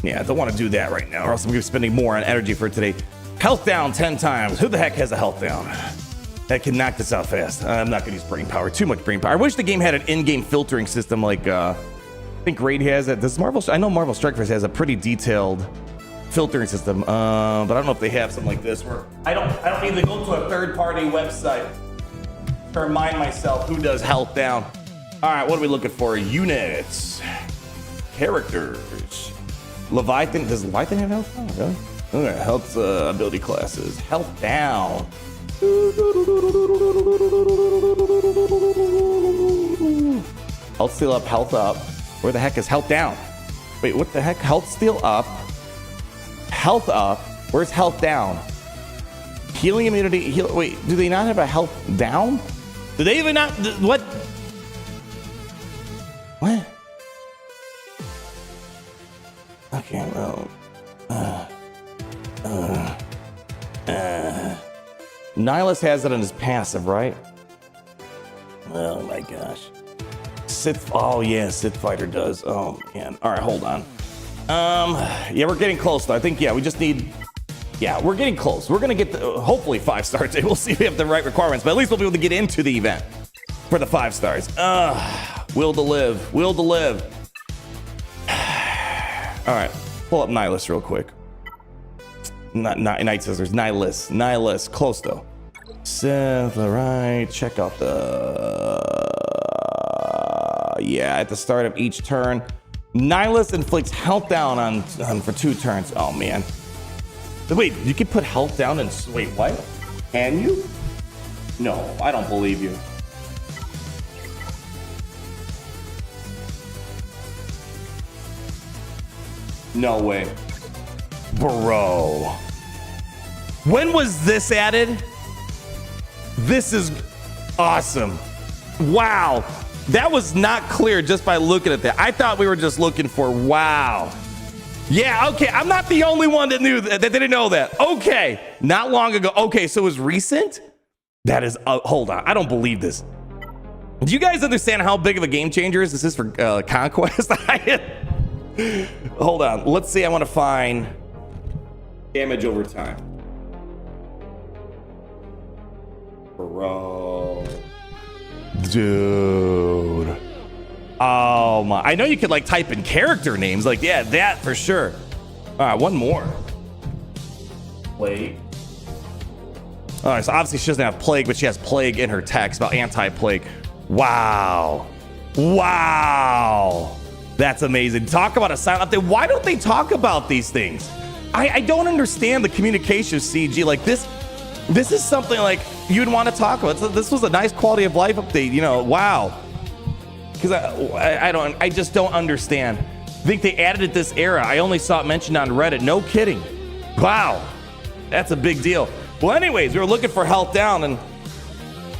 Yeah, don't want to do that right now, or else I'm going to be spending more on energy for today. Health down 10 times. Who the heck has a health down? That can knock this out fast. I'm not going to use brain power. Too much brain power. I wish the game had an in-game filtering system like, I think Raid has it. Does Marvel? I know Marvel Strike Force has a pretty detailed filtering system, but I don't know if they have something like this where I don't need to go to a third-party website to remind myself who does health down. All right, what are we looking for? Units, characters. Leviathan, does Leviathan have health down? Really? Okay, health ability classes. Health down. Health steal up, health up. Where the heck is health down? Wait, what the heck? Health steal up, health up. Where's health down? Healing immunity. Wait, do they not have a health down? Do they even not? What? What? Okay, well, Nihilus has it on his passive, right? Oh my gosh. Sith, oh yeah, Sith Fighter does. Oh man. All right, hold on. Yeah, we're getting close though. I think, yeah, we just need, yeah, we're getting close. We're gonna get hopefully 5 stars. We'll see if we have the right requirements, but at least we'll be able to get into the event for the 5 stars. Will to live, will to live. All right, pull up Nihilus real quick. Not Night Scissors, Nihilus, close though. Sith, all right, check out yeah, at the start of each turn. Nihilus inflicts health down on for 2 turns. Oh man. Wait, you can put health down and wait, what? Can you? No, I don't believe you. No way. Bro. When was this added? This is awesome. Wow. That was not clear just by looking at that. I thought we were just looking for wow. Yeah, okay. I'm not the only one that knew that didn't know that. Okay. Not long ago. Okay, so it was recent? That is, hold on. I don't believe this. Do you guys understand how big of a game changer is this for Conquest? Hold on. Let's see. I want to find damage over time. Bro. Dude. Oh my. I know you could like type in character names. Like, yeah, that for sure. All right, one more. Plague. All right, so obviously she doesn't have plague, but she has plague in her text about anti-plague. Wow. Wow. That's amazing. Talk about a silent update. Why don't they talk about these things? I don't understand the communication CG. Like this is something like you'd want to talk about. This was a nice quality of life update, you know. Wow. Because I just don't understand. I think they added it this era. I only saw it mentioned on Reddit. No kidding. Wow. That's a big deal. Well, anyways, we were looking for health down, and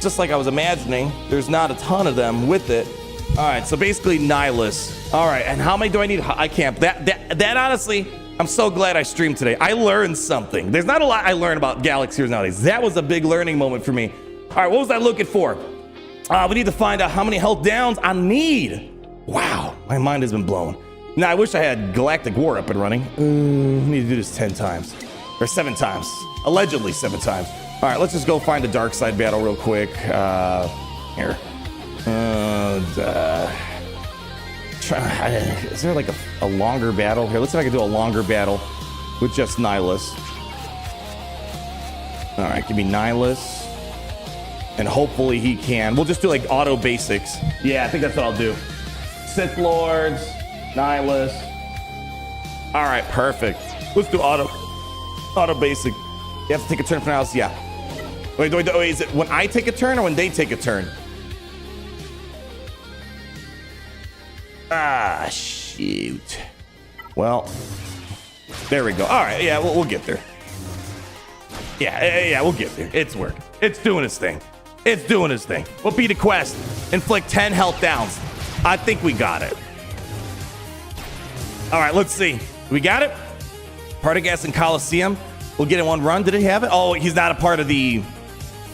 just like I was imagining, there's not a ton of them with it. All right, so basically Nihilus. All right, and how many do I need? I can't. That honestly, I'm so glad I streamed today. I learned something. There's not a lot I learned about Galaxy nowadays. That was a big learning moment for me. All right, what was I looking for? We need to find out how many health downs I need. Wow, my mind has been blown. Now, I wish I had Galactic War up and running. I need to do this 10 times. Or 7 times. Allegedly 7 times. All right, let's just go find a dark side battle real quick. Here. Is there like a longer battle? Here, let's see if I can do a longer battle with just Nihilus. All right, give me Nihilus. And hopefully he can. We'll just do like auto basics. Yeah, I think that's what I'll do. Sith Lords, Nihilus. All right, perfect. Let's do auto basic. You have to take a turn for Nihilus. Yeah. Wait, is it when I take a turn or when they take a turn? Ah, shoot. Well, there we go. All right, yeah, we'll get there. Yeah, we'll get there. It's working. It's doing its thing. It's doing its thing. We'll beat a quest. Inflict 10 health downs. I think we got it. All right, let's see. We got it? Partagaz and Coliseum. We'll get in one run. Did he have it? Oh, he's not a part of the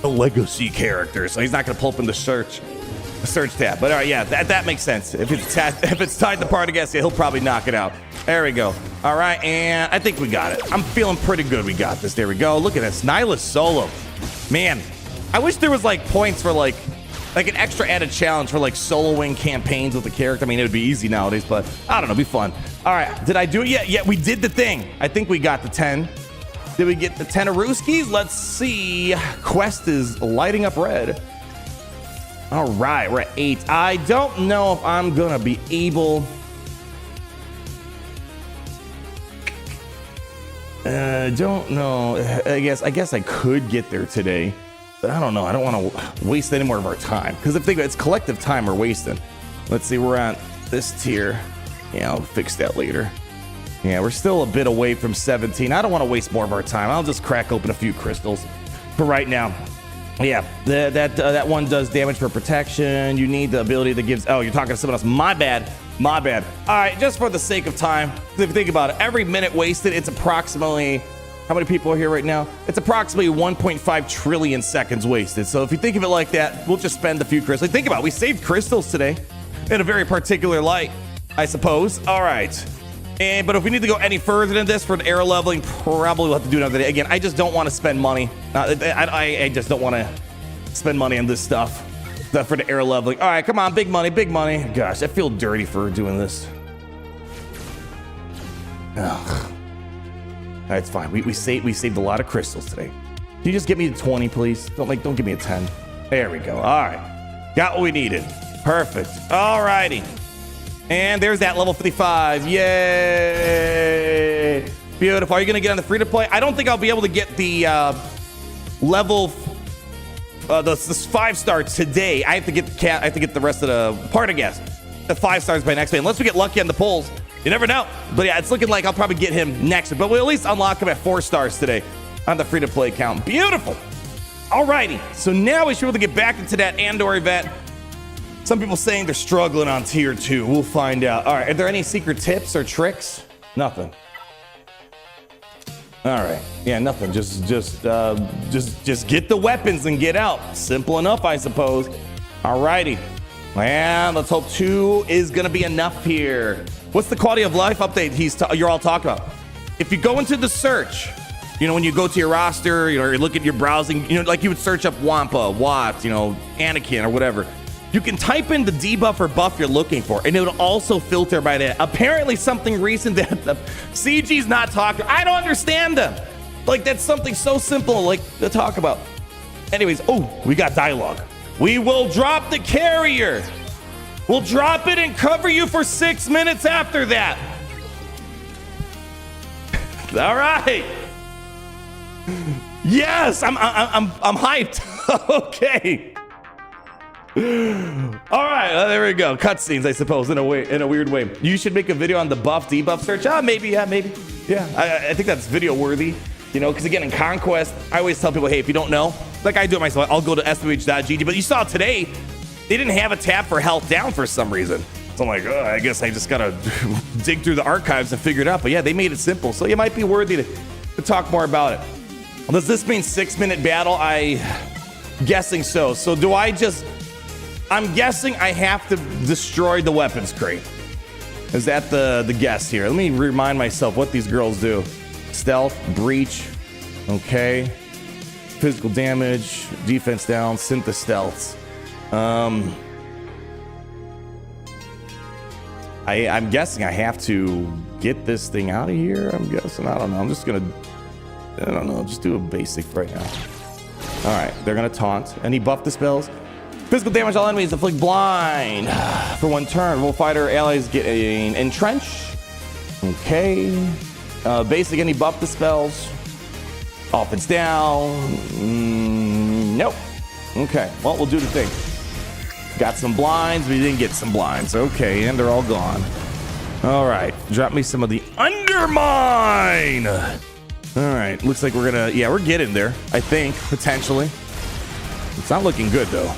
legacy character, so he's not going to pull up in the search tab. But all right, yeah, that makes sense. If it's tied to Partagaz, yeah, he'll probably knock it out. There we go. All right, and I think we got it. I'm feeling pretty good we got this. There we go. Look at this. Nyla's solo. Man, I wish there was like points for like an extra added challenge for like soloing campaigns with the character. I mean, it would be easy nowadays, but I don't know, it'd be fun. All right, did I do it yet? Yeah, we did the thing. I think we got the 10. Did we get the 10 Aruskis? Let's see. Quest is lighting up red. All right, we're at 8. I don't know if I'm gonna be able. Don't know. I guess I could get there today, but I don't know. I don't want to waste any more of our time because if it's collective time we're wasting. Let's see. We're on this tier. Yeah, I'll fix that later. Yeah, we're still a bit away from 17. I don't want to waste more of our time. I'll just crack open a few crystals for right now. Yeah, that one does damage for protection. You need the ability that gives. Oh, you're talking to someone else. My bad. All right, just for the sake of time, if you think about it, every minute wasted, it's approximately. How many people are here right now? It's approximately 1.5 trillion seconds wasted. So if you think of it like that, we'll just spend a few crystals. Think about it. We saved crystals today in a very particular light, I suppose. All right. But if we need to go any further than this for the arrow leveling, probably we'll have to do another day. Again, I just don't want to spend money. I just don't want to spend money on this stuff for the arrow leveling. All right, come on, big money. Gosh, I feel dirty for doing this. Ugh. All right, it's fine. We saved a lot of crystals today. Can you just get me to 20, please? Don't give me a 10. There we go. All right, got what we needed. Perfect. All righty. And there's that level 55. Yay! Beautiful. Are you going to get on the free to play? I don't think I'll be able to get the level the 5-star today. I have to get the rest of the Partagaz, the 5 stars by next week. Unless we get lucky on the polls. You never know. But yeah, it's looking like I'll probably get him next week. But we'll at least unlock him at 4 stars today on the free to play account. Beautiful. Alrighty. So now we should be able to get back into that Andor event. Some people saying they're struggling on tier 2. We'll find out. All right. Are there any secret tips or tricks? Nothing. All right. Yeah, nothing. Just get the weapons and get out. Simple enough, I suppose. All righty. And let's hope 2 is going to be enough here. What's the quality of life update you're all talking about? If you go into the search, when you go to your roster, you look at your browsing, like you would search up Wampa, Watt, Anakin or whatever. You can type in the debuff or buff you're looking for, and it will also filter by that. Apparently something recent that the CG's not talking. I don't understand them. Like, that's something so simple, like, to talk about. Anyways, we got dialogue. We will drop the carrier. We'll drop it and cover you for 6 minutes after that. All right. Yes, I'm hyped. Okay. All right, there we go. Cutscenes, I suppose, in a weird way. You should make a video on the buff debuff search. Maybe. Yeah. I think that's video worthy. Because again, in Conquest, I always tell people, hey, if you don't know, like I do it myself, I'll go to swh.gg. But you saw today, they didn't have a tab for health down for some reason. So I'm like, I guess I just gotta dig through the archives and figure it out. But yeah, they made it simple, so it might be worthy to talk more about it. Does this mean 6-minute battle? I guessing so. So do I just? I'm guessing I have to destroy the weapons crate. Is that the guess here? Let me remind myself what these girls do. Stealth, breach, okay. Physical damage, defense down, synth the stealths. I'm guessing I have to get this thing out of here. I'm guessing. I don't know. I'm just gonna. I don't know. Just do a basic right now. All right. They're gonna taunt. Any buff dispels? Physical damage. All enemies inflict blind for 1 turn. Will fighter allies get an entrench? Okay. Basic. Any buff dispels? Offense down. Nope. Okay. Well, we'll do the thing. Got some blinds. We didn't get some blinds. Okay, and they're all gone. All right, drop me some of the undermine. All right, looks like we're gonna, yeah, we're getting there, I think, potentially. It's not looking good, though.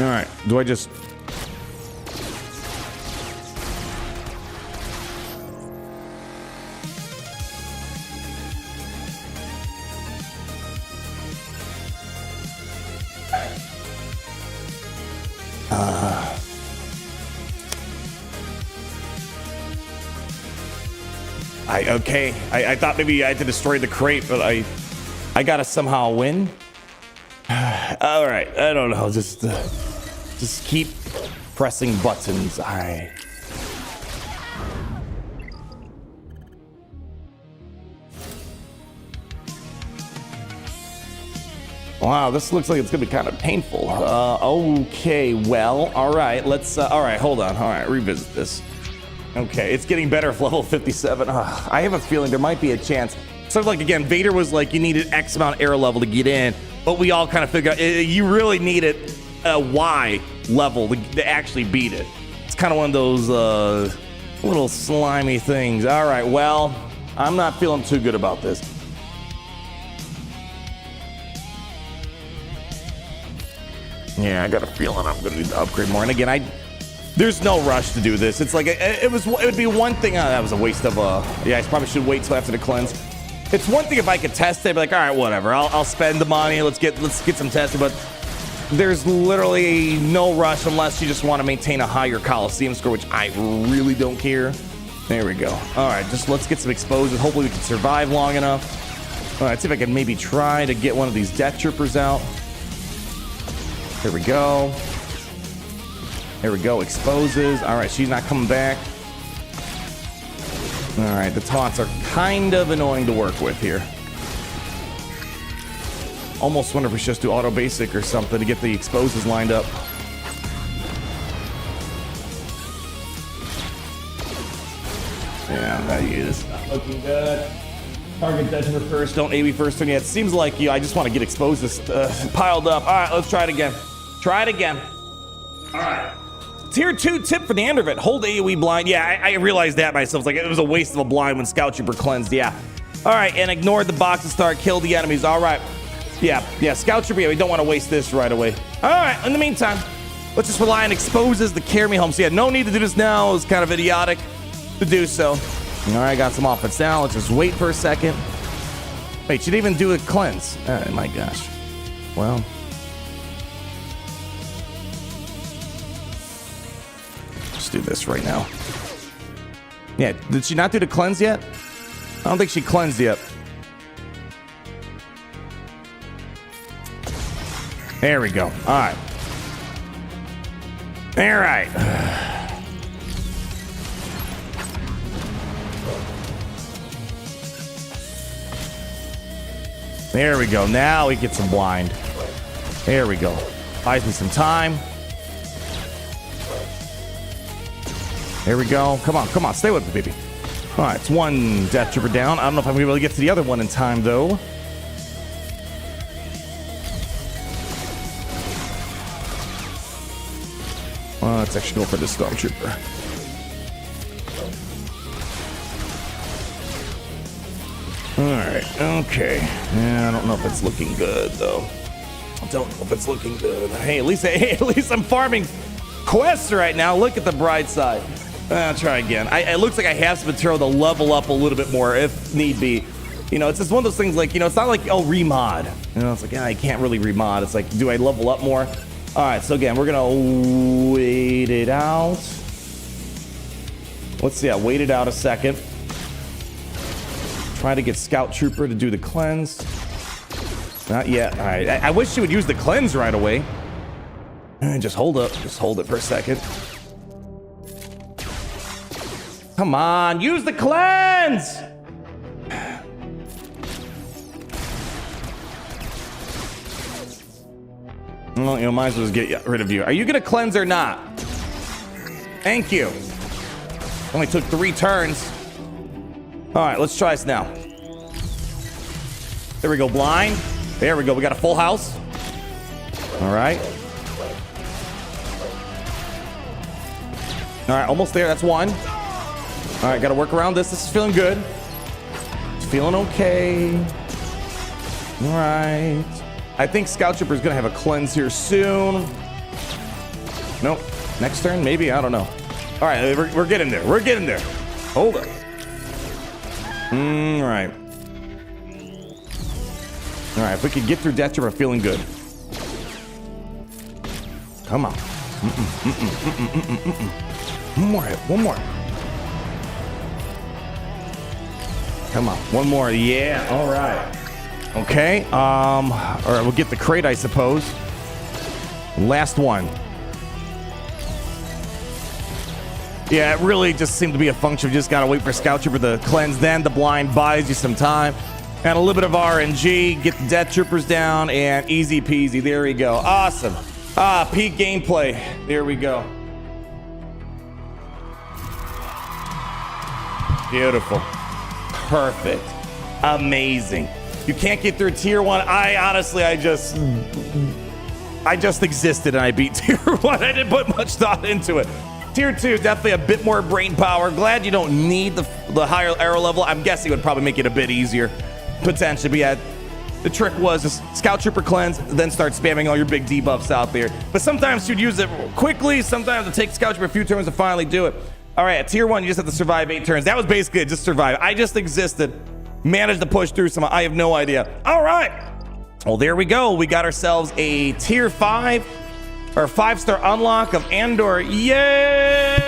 All right, do I just... I thought maybe I had to destroy the crate, but I gotta somehow win. All right, I don't know. Just keep pressing buttons. Wow, this looks like it's gonna be kind of painful. Okay, well, all right. Let's. All right, hold on. All right, revisit this. Okay, it's getting better for level 57. I have a feeling there might be a chance. Sort of like, again, Vader was like, you needed X amount air level to get in, but we all kind of figured out you really needed a Y level to actually beat it. It's kind of one of those little slimy things. All right, well, I'm not feeling too good about this. Yeah, I got a feeling I'm going to need to upgrade more. And again, there's no rush to do this. It's like it would be one thing. That was a waste of yeah, I probably should wait till after the cleanse. It's one thing if I could test it, be like, all right, whatever. I'll spend the money. Let's get some testing. But there's literally no rush unless you just want to maintain a higher Coliseum score, which I really don't care. There we go. All right, just let's get some exposures. Hopefully we can survive long enough. All right, see if I can maybe try to get one of these Death Troopers out. There we go. There we go, exposes. All right, she's not coming back. All right, the taunts are kind of annoying to work with here. Almost wonder if we should just do auto basic or something to get the exposes lined up. Yeah, that is not looking good. Target Death first, don't AoE first turn yet. It seems like I just want to get exposes piled up. All right, let's try it again. Try it again. All right. Tier 2 tip for the Andor, hold AoE blind. Yeah, I realized that myself. It's like it was a waste of a blind when Scout Trooper cleansed. Yeah. All right, and ignore the box and start. Kill the enemies. All right. Yeah, Scout Trooper. Yeah, we don't want to waste this right away. All right, in the meantime, let's just rely on exposes to carry me home. So yeah, no need to do this now. It's kind of idiotic to do so. All right, got some offense now. Let's just wait for a second. Wait, she didn't even do a cleanse. Oh my gosh. Well. Do this right now. Yeah, did she not do the cleanse yet? I don't think she cleansed yet. There we go. All right. All right. There we go. Now we get some blind. There we go. Buys me some time. There we go. Come on, stay with me, baby. All right, it's one Death Trooper down. I don't know if I'm going to be able to get to the other one in time, though. Well, let's actually go for the Stormtrooper. All right, okay. Yeah, I don't know if it's looking good, though. I don't know if it's looking good. Hey, at least I'm farming quests right now. Look at the bright side. I'll try again. It looks like I have some material to level up a little bit more if need be. You know, it's just one of those things like, it's not like, remod. It's like, I can't really remod. It's like, do I level up more? All right, so again, we're going to wait it out. Let's see, I wait it out a second. Try to get Scout Trooper to do the cleanse. Not yet. All right, I wish she would use the cleanse right away. Just hold up. Just hold it for a second. Come on, use the cleanse! Well, might as well just get rid of you. Are you gonna cleanse or not? Thank you. Only took 3 turns. All right, let's try this now. There we go, blind. There we go, we got a full house. All right. All right, almost there, that's one. All right, gotta work around this. This is feeling good. It's feeling okay. All right. I think Scout Trooper's gonna have a cleanse here soon. Nope. Next turn, maybe, I don't know. All right, we're getting there. We're getting there. Hold up. All right. All right, if we could get through Death Trooper, feeling good. Come on. One more hit, one more. Come on, one more, yeah, all right. Okay, all right, we'll get the crate, I suppose. Last one. Yeah, it really just seemed to be a function of just gotta wait for Scout Trooper to cleanse, then the blind buys you some time. And a little bit of RNG, get the Death Troopers down, and easy peasy, there we go. Awesome. Peak gameplay, there we go. Beautiful. Perfect. Amazing. You can't get through tier 1. I just existed and I beat tier 1. I didn't put much thought into it. Tier 2, definitely a bit more brain power. Glad you don't need the higher arrow level. I'm guessing it would probably make it a bit easier. Potentially, but yeah, the trick was just Scout Trooper cleanse, then start spamming all your big debuffs out there. But sometimes you'd use it quickly. Sometimes it takes Scout Trooper a few turns to finally do it. All right, at tier 1, you just have to survive 8 turns. That was basically it, just survive. I just existed, managed to push through some. I have no idea. All right, well, there we go. We got ourselves a tier 5 or 5-star unlock of Andor. Yay!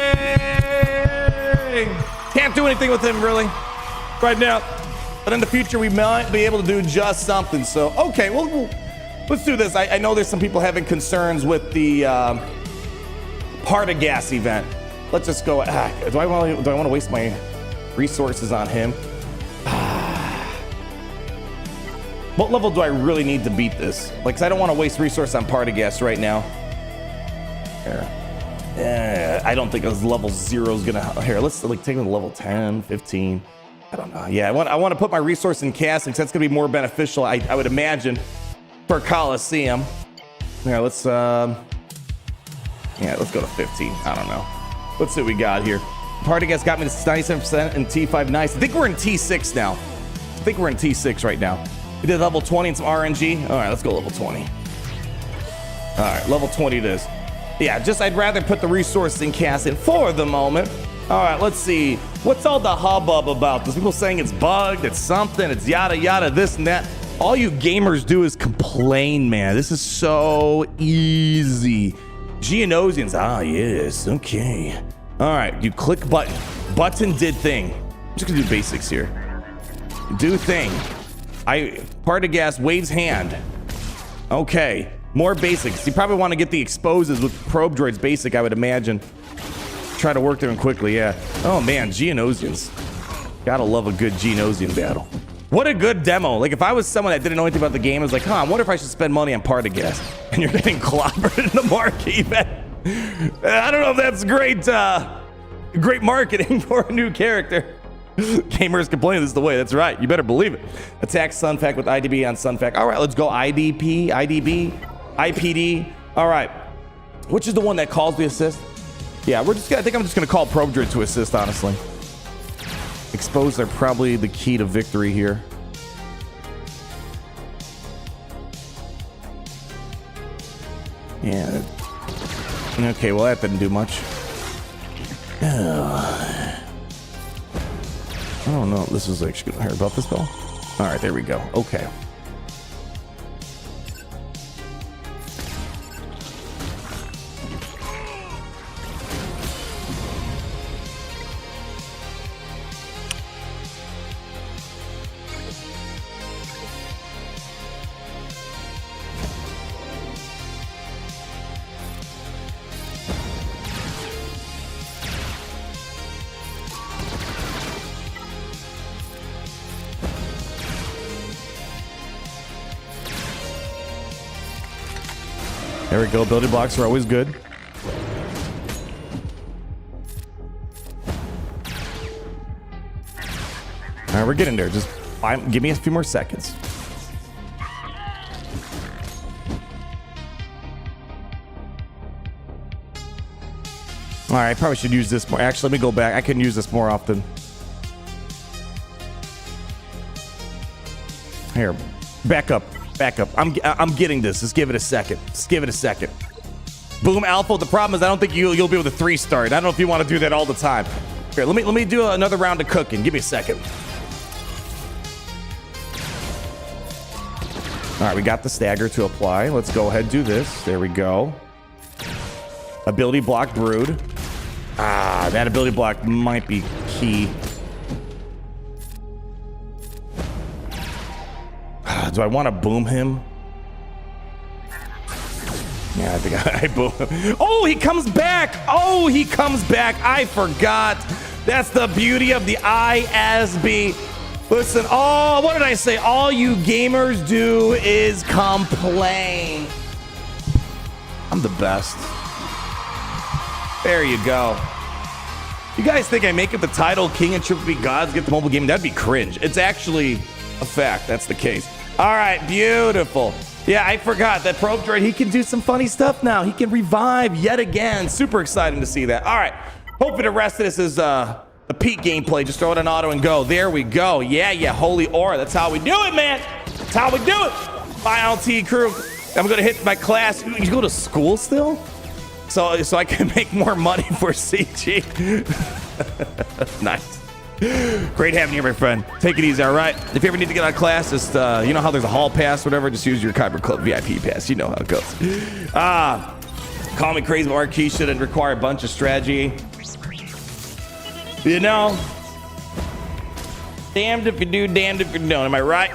Can't do anything with him really right now, but in the future we might be able to do just something. So okay, well, let's do this. I know there's some people having concerns with the Partagaz event. Let's just go. Do I want to waste my resources on him? What level do I really need to beat this? Like, 'cause I don't want to waste resources on Partagaz right now. Here. I don't think this level 0 is gonna. Here, let's like take him to level 10, 15. I don't know. Yeah, I want to put my resource in casting, because that's gonna be more beneficial, I would imagine, for Coliseum. Yeah, let's go to 15. I don't know. Let's see what we got here. Partagaz got me to 97% in T5. Nice. I think we're in T6 now. I think we're in T6 right now. We did level 20 and some RNG. All right, let's go level 20. All right, level 20 it is. Yeah, I'd rather put the resources in casting for the moment. All right, let's see. What's all the hubbub about this? People saying it's bugged, it's something, it's yada yada, this and that. All you gamers do is complain, man. This is so easy. Geonosians, yes, okay. All right, you click button. Button did thing. I'm just gonna do basics here. Do thing. Partagaz waves hand. Okay, more basics. You probably want to get the exposes with probe droids basic, I would imagine. Try to work them quickly, yeah. Oh man, Geonosians. Gotta love a good Geonosian battle. What a good demo. Like, if I was someone that didn't know anything about the game, I was like, I wonder if I should spend money on Partagaz. And you're getting clobbered in the Marquee event. I don't know if that's great marketing for a new character. Gamers complain this is the way. That's right. You better believe it. Attack Sunfac with IDB on Sunfac. All right, let's go IDP, IDB, IPD. All right. Which is the one that calls the assist? Yeah, I think I'm just going to call Probe Droid to assist, honestly. Exposed are probably the key to victory here. Yeah. Okay, well, that didn't do much. I don't know if this is actually going to hear about this bell. All right, there we go. Okay. There we go. Building blocks are always good. All right, we're getting there. Just give me a few more seconds. All right, I probably should use this more. Actually, let me go back. I can use this more often. Here, back up. I'm getting this. Just give it a second. Boom, Alpha. The problem is I don't think you'll be able to 3-star it. I don't know if you want to do that all the time. Here, let me do another round of cooking. Give me a second. All right, we got the stagger to apply. Let's go ahead and do this. There we go. Ability block Brood. That ability block might be key. Do I want to boom him? Yeah, I think I boom him. Oh, he comes back. I forgot. That's the beauty of the ISB. Listen, what did I say? All you gamers do is complain. I'm the best. There you go. You guys think I make up the title King and Triple B Gods get the mobile game? That'd be cringe. It's actually a fact. That's the case. All right, beautiful. Yeah, I forgot that Probe Droid, he can do some funny stuff now. He can revive yet again. Super exciting to see that. All right, hoping the rest of this is the peak gameplay. Just throw it on auto and go. There we go. Yeah, Holy Aura. That's how we do it, man. That's how we do it. Bye, LT crew. I'm going to hit my class. You go to school still? So I can make more money for CG. Nice. Great having you, my friend. Take it easy, all right? If you ever need to get out of class, just, you know how there's a hall pass, whatever, just use your Kyber Club VIP pass. You know how it goes. Call me crazy, but Marquee shouldn't require a bunch of strategy. You know, damned if you do, damned if you don't. Am I right?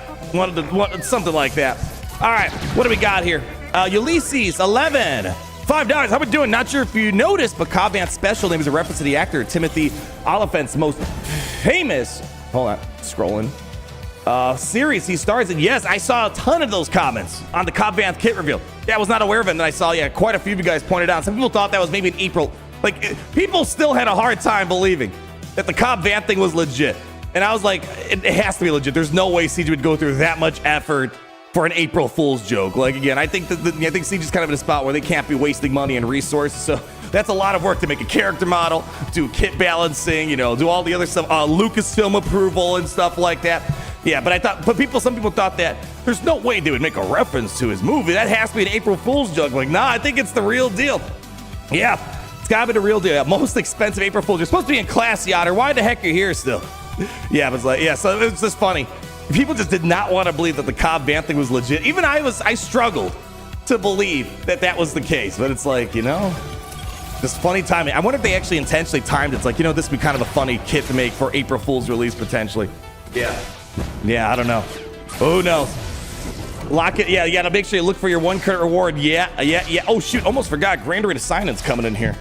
Something like that. All right, what do we got here? Ulysses, 11. $5. How we doing? Not sure if you noticed, but Cobb's special name is a reference to the actor Timothy Oliphant's most famous, hold on, scrolling, series he stars in. Yes, I saw a ton of those comments on the Cobb Vanth kit reveal. Yeah, I was not aware of it, and I saw, quite a few of you guys pointed out. Some people thought that was maybe in April. Like, people still had a hard time believing that the Cobb Vanth thing was legit. And I was like, it has to be legit. There's no way CG would go through that much effort for an April Fool's joke. Like, again, I think CG is kind of in a spot where they can't be wasting money and resources. So that's a lot of work to make a character model, do kit balancing, do all the other stuff, Lucasfilm approval and stuff like that. Yeah, but some people thought that there's no way they would make a reference to his movie. That has to be an April Fool's joke. Like, nah, I think it's the real deal. Yeah, it's gotta be the real deal. Most expensive April Fool's. You're supposed to be in class, Yotter. Why the heck are you here still? Yeah, but it's like, so it's just funny. People just did not want to believe that the Cobb Vanth thing was legit. Even I struggled to believe that was the case. But it's like, just funny timing. I wonder if they actually intentionally timed it. It's like, this would be kind of a funny kit to make for April Fool's release potentially. Yeah, I don't know. Who knows? Lock it. Yeah, you got to make sure you look for your 1 credit reward. Yeah. Oh, shoot. Almost forgot. Grand Rate of Silence coming in here.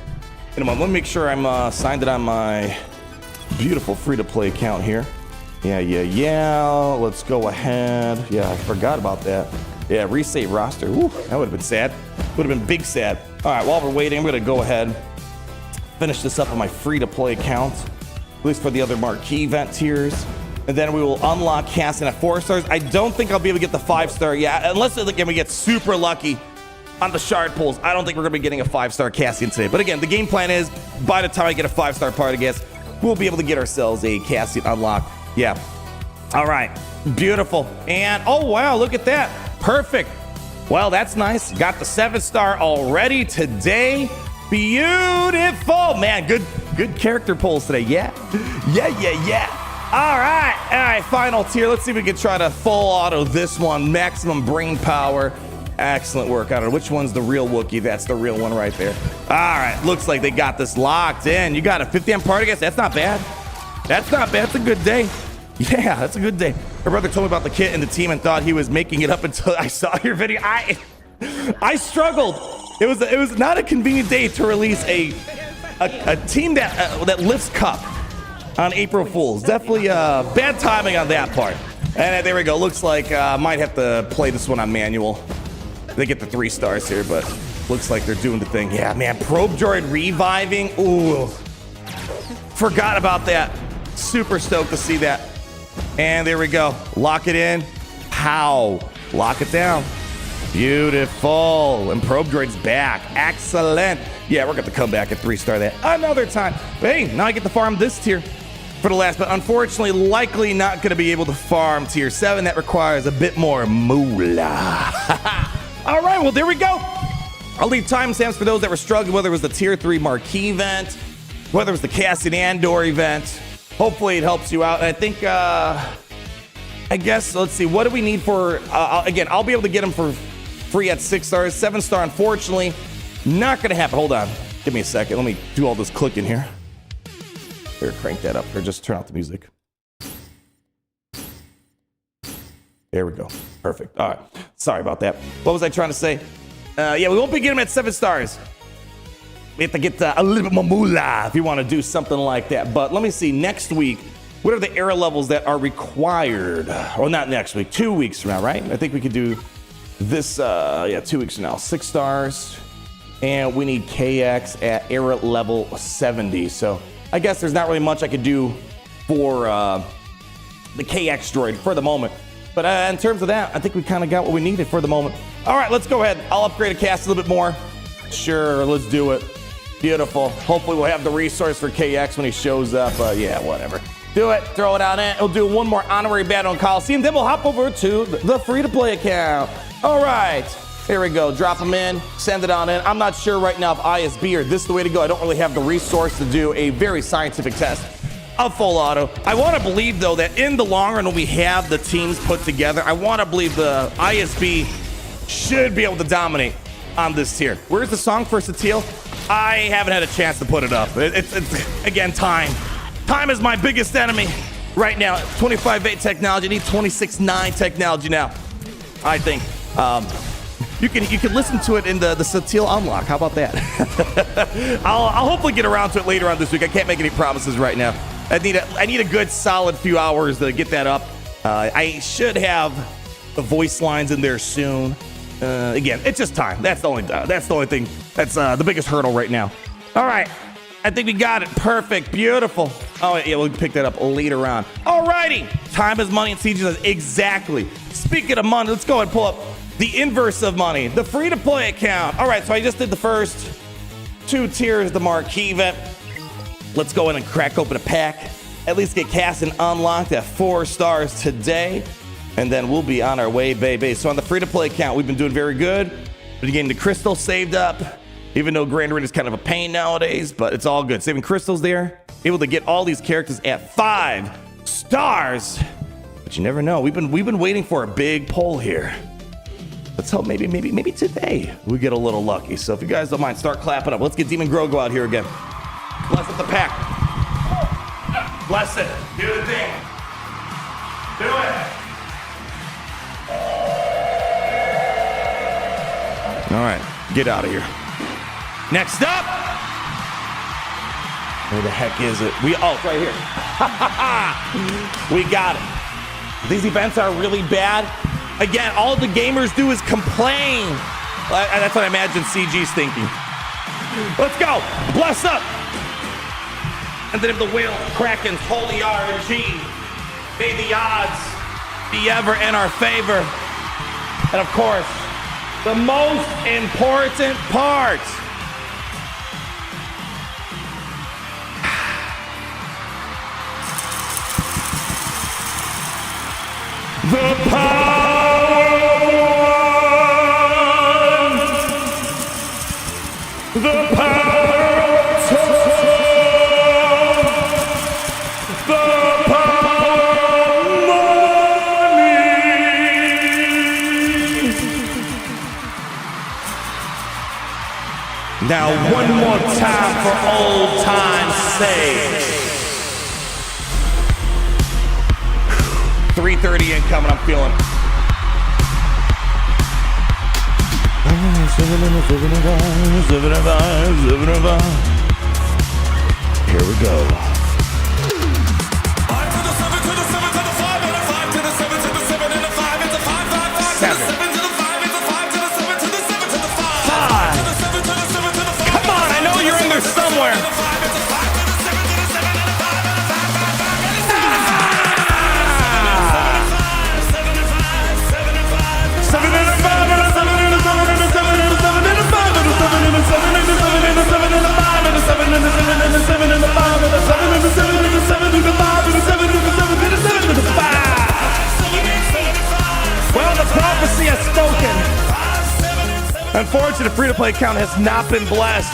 Let me make sure I'm signed in on my beautiful free-to-play account here. Yeah. Let's go ahead. Yeah, I forgot about that. Yeah, resave roster. Ooh, that would have been sad. Would have been big sad. All right, while we're waiting, I'm going to go ahead, finish this up on my free-to-play account, at least for the other Marquee event tiers. And then we will unlock Cassian at 4 stars. I don't think I'll be able to get the 5-star. Yeah, unless again, we get super lucky on the shard pulls. I don't think we're going to be getting a 5-star Cassian today. But again, the game plan is by the time I get a 5-star Partagaz, we'll be able to get ourselves a Cassian unlock. Yeah. All right. Beautiful. And oh, wow, look at that. Perfect. Well, that's nice. Got the 7-star already today. Beautiful. Man, good character pulls today. Yeah. All right. Final tier. Let's see if we can try to full auto this one. Maximum brain power. Excellent work. I don't know which one's the real Wookiee. That's the real one right there. All right. Looks like they got this locked in. You got a 50 on Partagaz. That's not bad. That's a good day. Yeah, that's a good day. My brother told me about the kit and the team and thought he was making it up until I saw your video. I struggled. It was not a convenient day to release a team that lifts cup on April Fools. Definitely bad timing on that part. And there we go. Looks like I might have to play this one on manual. They get the 3 stars here, but looks like they're doing the thing. Yeah, man. Probe Droid reviving. Ooh. Forgot about that. Super stoked to see that. And there we go. Lock it in. How? Lock it down. Beautiful. And Probe Droid's back. Excellent. Yeah, we're going to come back and 3-star that another time. But hey, now I get to farm this tier for the last, but unfortunately, likely not going to be able to farm tier 7. That requires a bit more moolah. All right, well, there we go. I'll leave timestamps for those that were struggling, whether it was the tier 3 Marquee event, whether it was the Cassian Andor event. Hopefully it helps you out. And I think, I guess, let's see, what do we need for, again, I'll be able to get them for free at 6 stars. 7-star, unfortunately, not going to happen. Hold on. Give me a second. Let me do all this clicking here. Here, crank that up, or just turn out the music. There we go. Perfect. All right. Sorry about that. What was I trying to say? Yeah, we won't be getting them at 7 stars. We have to get a little bit more moolah if you want to do something like that. But let me see. Next week, what are the era levels that are required? Well, not next week. 2 weeks from now, right? I think we could do this, 2 weeks from now. 6 stars. And we need KX at era level 70. So I guess there's not really much I could do for the KX droid for the moment. But in terms of that, I think we kind of got what we needed for the moment. All right, let's go ahead. I'll upgrade a cast a little bit more. Sure, let's do it. Beautiful. Hopefully we'll have the resource for KX when he shows up. Yeah, whatever. Do it. Throw it on in. We'll do one more honorary battle in Coliseum. Then we'll hop over to the free-to-play account. All right. Here we go. Drop them in. Send it on in. I'm not sure right now if ISB or this is the way to go. I don't really have the resource to do a very scientific test of full auto. I want to believe, though, that in the long run, when we have the teams put together, I want to believe the ISB should be able to dominate on this tier. Where's the song for Satil? I haven't had a chance to put it up. It's again, time. Time is my biggest enemy right now. 25.8 technology. I need 26.9 technology now, I think. You can listen to it in the Satil unlock. How about that? I'll hopefully get around to it later on this week. I can't make any promises right now. I need a good solid few hours to get that up. I should have the voice lines in there soon. Again, it's just time. That's the only thing. That's the biggest hurdle right now. All right. I think we got it. Perfect. Beautiful. Oh, yeah, we'll pick that up later on. All righty. Time is money and Siege is exactly. Speaking of money, let's go ahead and pull up the inverse of money, the free-to-play account. All right, so I just did the first 2 tiers, the Marquee event. Let's go in and crack open a pack. At least get Cassian unlocked at 4 stars today. And then we'll be on our way, baby. So on the free-to-play account, we've been doing very good. Been getting the crystal saved up. Even though Grand Ring is kind of a pain nowadays, but it's all good. Saving crystals there. Able to get all these characters at 5 stars. But you never know. We've been waiting for a big pull here. Let's hope maybe today we get a little lucky. So if you guys don't mind, start clapping up. Let's get Demon Grogu out here again. Bless up the pack. Bless it. Do the thing. Do it. All right, get out of here. Next up. Where the heck is it? It's right here. We got it. These events are really bad. Again, all the gamers do is complain. That's what I imagine CG's thinking. Let's go. Bless up. And then if the whale Kraken's holy RNG, may the odds be ever in our favor. And of course, the most important part. The power of the power of the power of money. Now one more time for old time's sake. 3:30 incoming, I'm feeling. Here we go. 5 to the 7 to the 7 to the 5 and a 5 to the 7 to the 7 and a 5. It's a 5, 5, 5 to the 7 to the 5. It's a 5 to the 7 to the 7 to the 5. 5 to the 7 to the 7 to the 5. Come on, I know you're in there somewhere. free-to-play account has not been blessed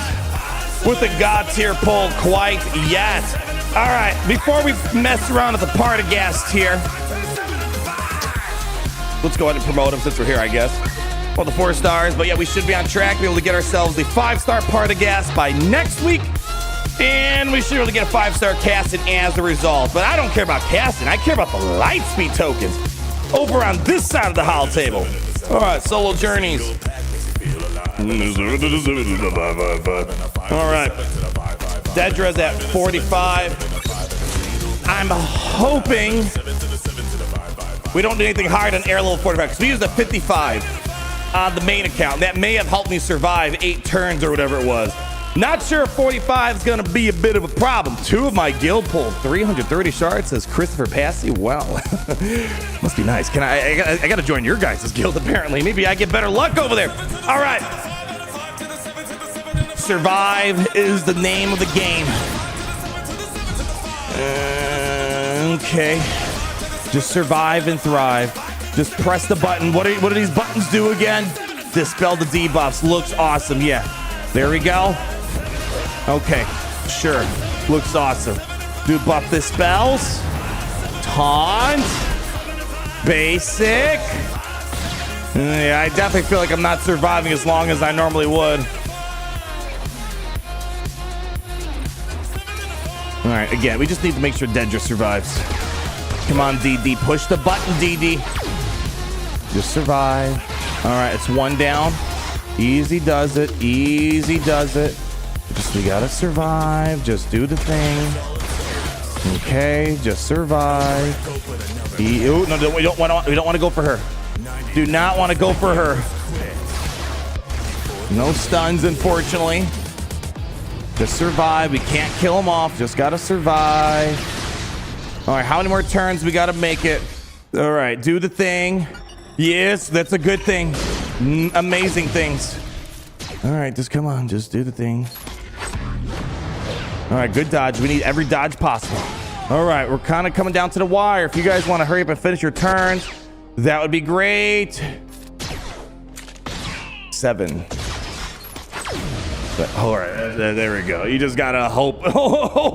with a God tier pull quite yet. All right, before we mess around with the Partagaz tier, let's go ahead and promote him since we're here, I guess. Well, the 4 stars, but yeah, we should be on track to be able to get ourselves the 5-star Partagaz by next week. And we should be able to get a 5-star Cassian as a result. But I don't care about Cassian. I care about the Lightspeed tokens over on this side of the hall table. All right, solo journeys. All right. Dedra's at 45. I'm hoping we don't do anything hard on air level 45 because we used a 55 on the main account. That may have helped me survive 8 turns or whatever it was. Not sure if 45 is going to be a bit of a problem. 2 of my guild pulled 330 shards, says Christopher Passy. Well, must be nice. Can I got to join your guys' guild, apparently. Maybe I get better luck over there. All right. Survive is the name of the game. Okay. Just survive and thrive. Just press the button. What do these buttons do again? Dispel the debuffs. Looks awesome. Yeah. There we go. Okay, sure. Looks awesome. Do buff the spells. Taunt. Basic. Yeah, I definitely feel like I'm not surviving as long as I normally would. All right, again, we just need to make sure Dedra survives. Come on, DD. Push the button, DD. Just survive. All right, it's 1 down. Easy does it. Easy does it. We gotta survive. Just do the thing. Okay, just survive. No, we don't want to go for her. Do not want to go for her. No stuns, unfortunately. Just survive. We can't kill him off. Just gotta survive. All right, how many more turns? We gotta make it. All right, do the thing. Yes, that's a good thing. Amazing things. All right, just come on. Just do the thing. All right, good dodge. We need every dodge possible. All right, we're kind of coming down to the wire. If you guys want to hurry up and finish your turns, that would be great. 7. But, all right, there we go. You just gotta hope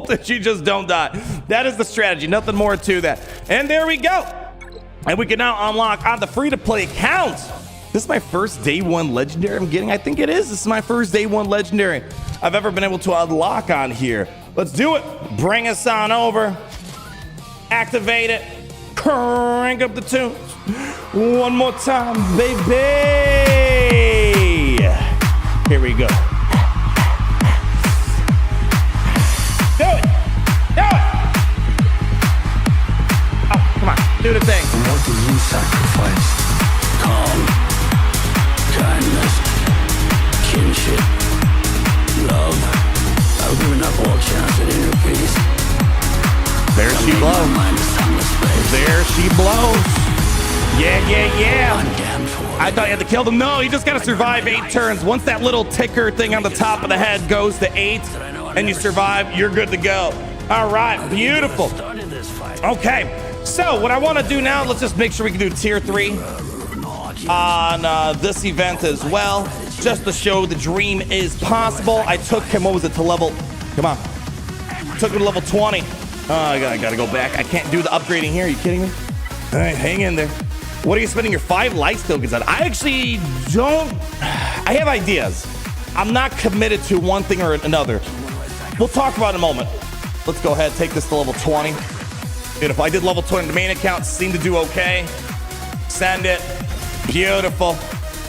that you just don't die. That is the strategy. Nothing more to that. And there we go. And we can now unlock on the free-to-play account. This is my first day 1 legendary I'm getting. I think it is. This is my first day 1 legendary I've ever been able to unlock on here. Let's do it. Bring us on over. Activate it. Crank up the tunes. One more time, baby. Here we go. Do it. Do it. Oh, come on. Do the thing. What do you sacrifice? Calm, kindness, kinship, love. I've given up all chance at inner peace. There she blows. There she blows. Yeah, yeah, yeah. I thought you had to kill them. No, you just got to survive 8 turns. Once that little ticker thing on the top of the head goes to 8 and you survive, you're good to go. All right, beautiful. Okay, so what I want to do now, let's just make sure we can do tier 3 on this event as well, just to show the dream is possible. I took him, what was it, to level, come on, took him to level 20. I gotta go back. I can't do the upgrading here. Are you kidding me? All right, hang in there. What are you spending your 5 lights tokens on? I actually don't, I have ideas. I'm not committed to one thing or another. We'll talk about it in a moment. Let's go ahead, take this to level 20. Beautiful. I did level 20 in the main account, seemed to do okay. Send it. Beautiful.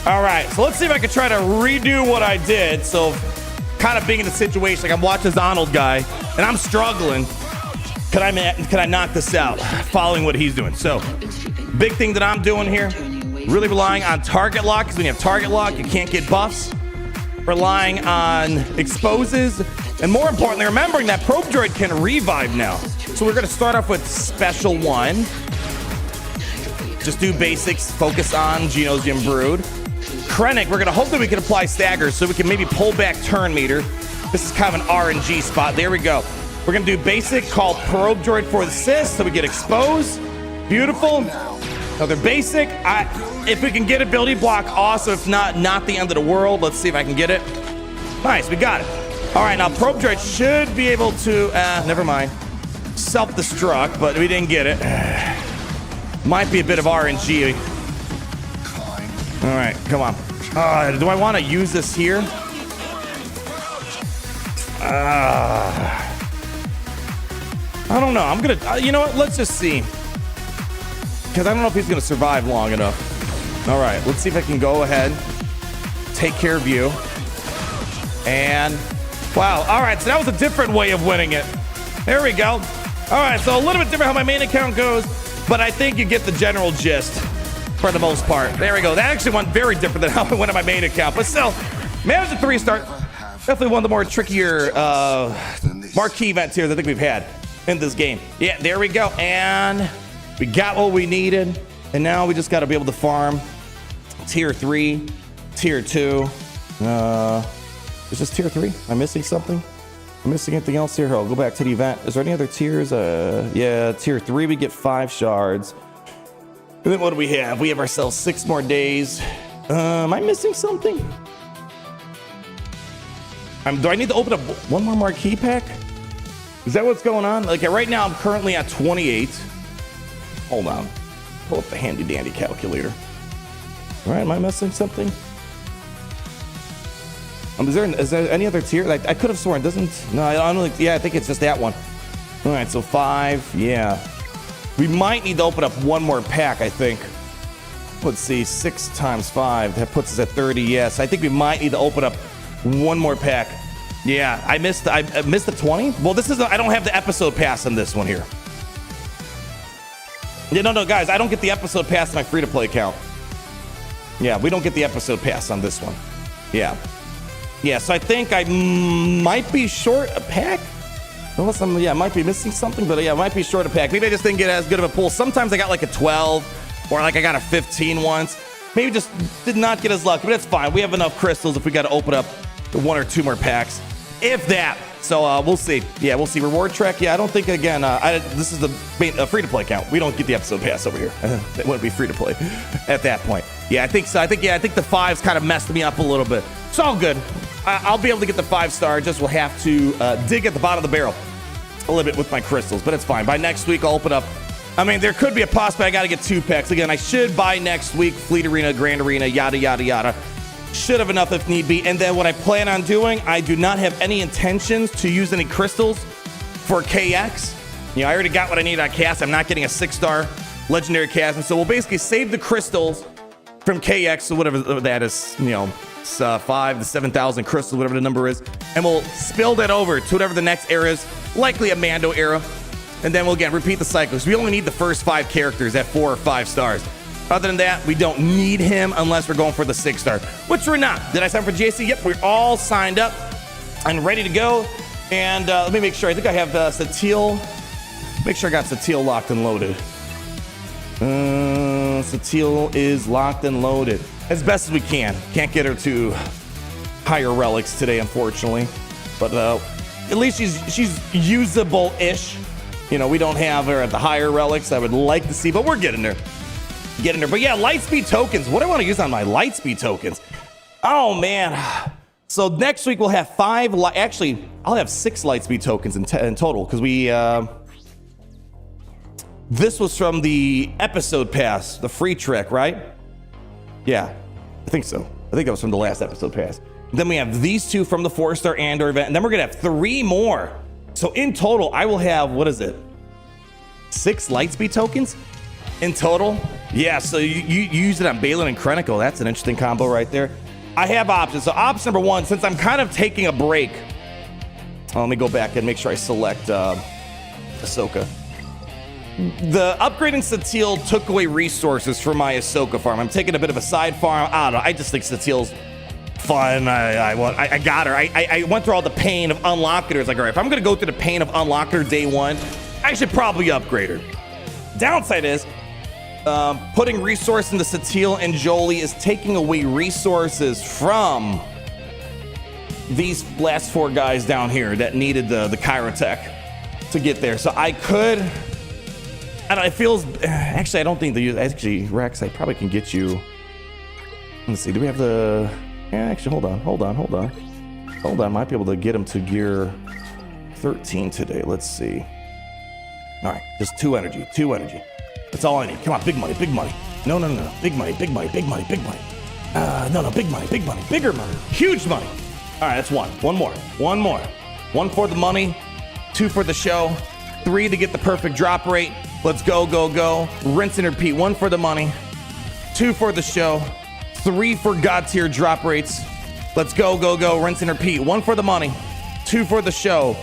All right, so let's see if I can try to redo what I did. So kind of being in the situation, like I'm watching this Arnold guy, and I'm struggling. Can I knock this out following what he's doing? So big thing that I'm doing here, really relying on target lock, because when you have target lock, you can't get buffs. Relying on exposes, and more importantly, remembering that Probe Droid can revive now. So we're gonna start off with Special 1. Just do basics, focus on Genosium Brood. Krennic, we're gonna hope that we can apply staggers so we can maybe pull back turn meter. This is kind of an RNG spot. There we go. We're gonna do basic, called Probe Droid for the assist, so we get exposed. Beautiful. Now they're basic. If we can get ability block, awesome. If not, not the end of the world. Let's see if I can get it. Nice, we got it. All right, now Probe Droid should be able to, never mind. Self-destruct, but we didn't get it. Might be a bit of RNG. All right, come on. Do I want to use this here? I don't know. I'm going to, you know what? Let's just see. Because I don't know if he's going to survive long enough. All right, let's see if I can go ahead. Take care of you. And, wow. All right, so that was a different way of winning it. There we go. All right, so a little bit different how my main account goes, but I think you get the general gist for the most part. There we go. That actually went very different than how I went on my main account, but still, managed a 3-star. Definitely one of the more trickier marquee events here that I think we've had in this game. Yeah, there we go. And we got what we needed, and now we just got to be able to farm tier 3, tier 2. Is this tier 3? Am I missing something? I'm missing anything else here? I'll go back to the event. Is there any other tiers? Yeah, tier 3, we get 5 shards. And then what do we have? We have ourselves 6 more days. Am I missing something? Do I need to open up one more marquee pack? Is that what's going on? Like right now, I'm currently at 28. Hold on. Pull up the handy dandy calculator. All right, am I missing something? Is there any other tier? Like, I could have sworn, no, I don't think, yeah, I think it's just that one. All right, so 5, yeah. We might need to open up one more pack, I think. Let's see, 6 times 5, that puts us at 30, yes. I think we might need to open up one more pack. Yeah, I missed the 20? Well, I don't have the episode pass on this one here. Yeah, no, guys, I don't get the episode pass on my free-to-play account. Yeah, we don't get the episode pass on this one. Yeah. Yeah, so I think I might be short a pack. Unless I might be missing something, but yeah, I might be short a pack. Maybe I just didn't get as good of a pull. Sometimes I got like a 12, or like I got a 15 once. Maybe just did not get as lucky, but that's fine. We have enough crystals if we got to open up 1 or 2 more packs, if that. So we'll see. Yeah, we'll see. Reward track. Yeah, I don't think, again, this is the free-to-play account. We don't get the episode pass over here. It wouldn't be free-to-play at that point. Yeah, I think so. I think the 5s kind of messed me up a little bit. It's all good. I'll be able to get the 5-star. Just will have to dig at the bottom of the barrel a little bit with my crystals, but it's fine. By next week, I'll open up. I mean, there could be a possibility I got to get 2 packs. Again, I should buy next week, Fleet Arena, Grand Arena, yada, yada, yada. Should have enough if need be. And then what I plan on doing, I do not have any intentions to use any crystals for KX. You know, I already got what I need on Cass. I'm not getting a 6-star legendary Cass. And so we'll basically save the crystals from KX, so whatever that is, you know, it's 5 to 7,000 crystals, whatever the number is. And we'll spill that over to whatever the next era is, likely a Mando era. And then we'll, again, repeat the cycle. So we only need the first 5 characters at 4 or 5 stars. Other than that, we don't need him unless we're going for the 6-star, which we're not. Did I sign for JC? Yep, we're all signed up and ready to go. And let me make sure. I think I have Satil. Make sure I got Satil locked and loaded. Satil is locked and loaded as best as we can. Can't get her to higher relics today, unfortunately. But at least she's usable-ish. You know, we don't have her at the higher relics I would like to see, but we're getting there. But yeah, Lightspeed tokens. What do I want to use on my Lightspeed tokens? Oh, man. So next week we'll have 5. Actually, I'll have 6 Lightspeed tokens in total because we... This was from the episode pass, the free trick, right? Yeah, I think so. I think that was from the last episode pass. Then we have these 2 from the 4-star Andor event, and then we're gonna have 3 more. So in total, I will have, what is it? 6 Lightspeed tokens in total? Yeah, so you use it on Balin and Krennico. That's an interesting combo right there. I have options. So option number 1, since I'm kind of taking a break, let me go back and make sure I select Ahsoka. The upgrading Satil took away resources from my Ahsoka farm. I'm taking a bit of a side farm. I don't know. I just think Satil's fun. I got her. I went through all the pain of unlocking her. It's like, all right, if I'm going to go through the pain of unlocking her day 1, I should probably upgrade her. Downside is putting resource into Satil and Jolie is taking away resources from these last 4 guys down here that needed the Chirotech to get there. So I could I don't. It feels. Actually, I don't think actually Rex. I probably can get you. Let's see. Do we have the? Yeah. Actually, hold on. Might be able to get him to gear 13 today. Let's see. All right. Just 2 energy. That's all I need. Come on. Big money. No. Big money. No. Big money. Bigger money. Huge money. All right. That's one. One more. 1 for the money. 2 for the show. 3 to get the perfect drop rate. Let's go. Rinse and repeat. 1 for the money. 2 for the show. 3 for God tier drop rates. Let's go. Rinse and repeat. 1 for the money. 2 for the show.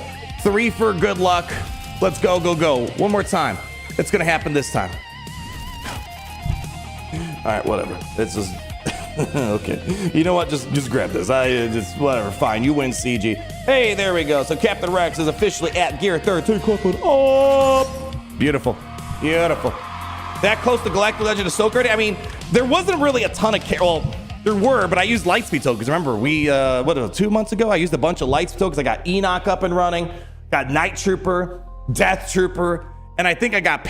3 for good luck. Let's go. One more time. It's going to happen this time. All right, whatever. It's just... okay. You know what? Just grab this. Whatever. Fine. You win, CG. Hey, there we go. So Captain Rex is officially at gear 13. Oh, beautiful. That close to Galactic Legend of Soak already? I mean, there wasn't really a ton of well, there were, but I used Lightspeed tokens. Remember, we 2 months ago, I used a bunch of Lightspeed tokens. I got Enoch up and running, got Night Trooper, Death Trooper, and I think I got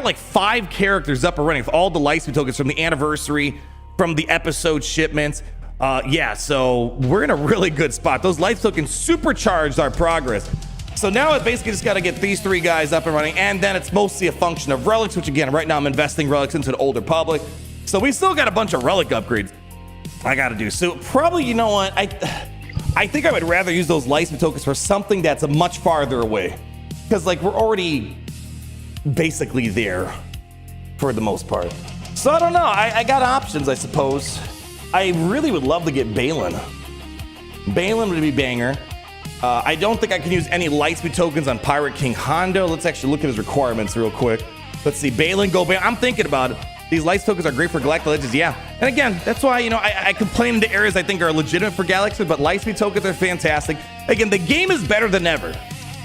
like 5 characters up and running with all the Lightspeed tokens from the anniversary, from the episode shipments. So we're in a really good spot. Those Light tokens supercharged our progress. So now I basically just got to get these 3 guys up and running, and then it's mostly a function of relics, which again, right now I'm investing relics into the Old Republic. So we still got a bunch of relic upgrades I got to do. So probably, you know what? I think I would rather use those Lightspeed tokens for something that's much farther away. Because like we're already basically there for the most part. So I don't know. I got options, I suppose. I really would love to get Balin. Balin would be banger. I don't think I can use any Lightspeed tokens on Pirate King Hondo. Let's actually look at his requirements real quick. Let's see. Balin, go Balin. I'm thinking about it. These Lights tokens are great for Galactic Legends, yeah. And again, that's why, I complain into areas I think are legitimate for Galaxy, but Lightspeed tokens are fantastic. Again, the game is better than ever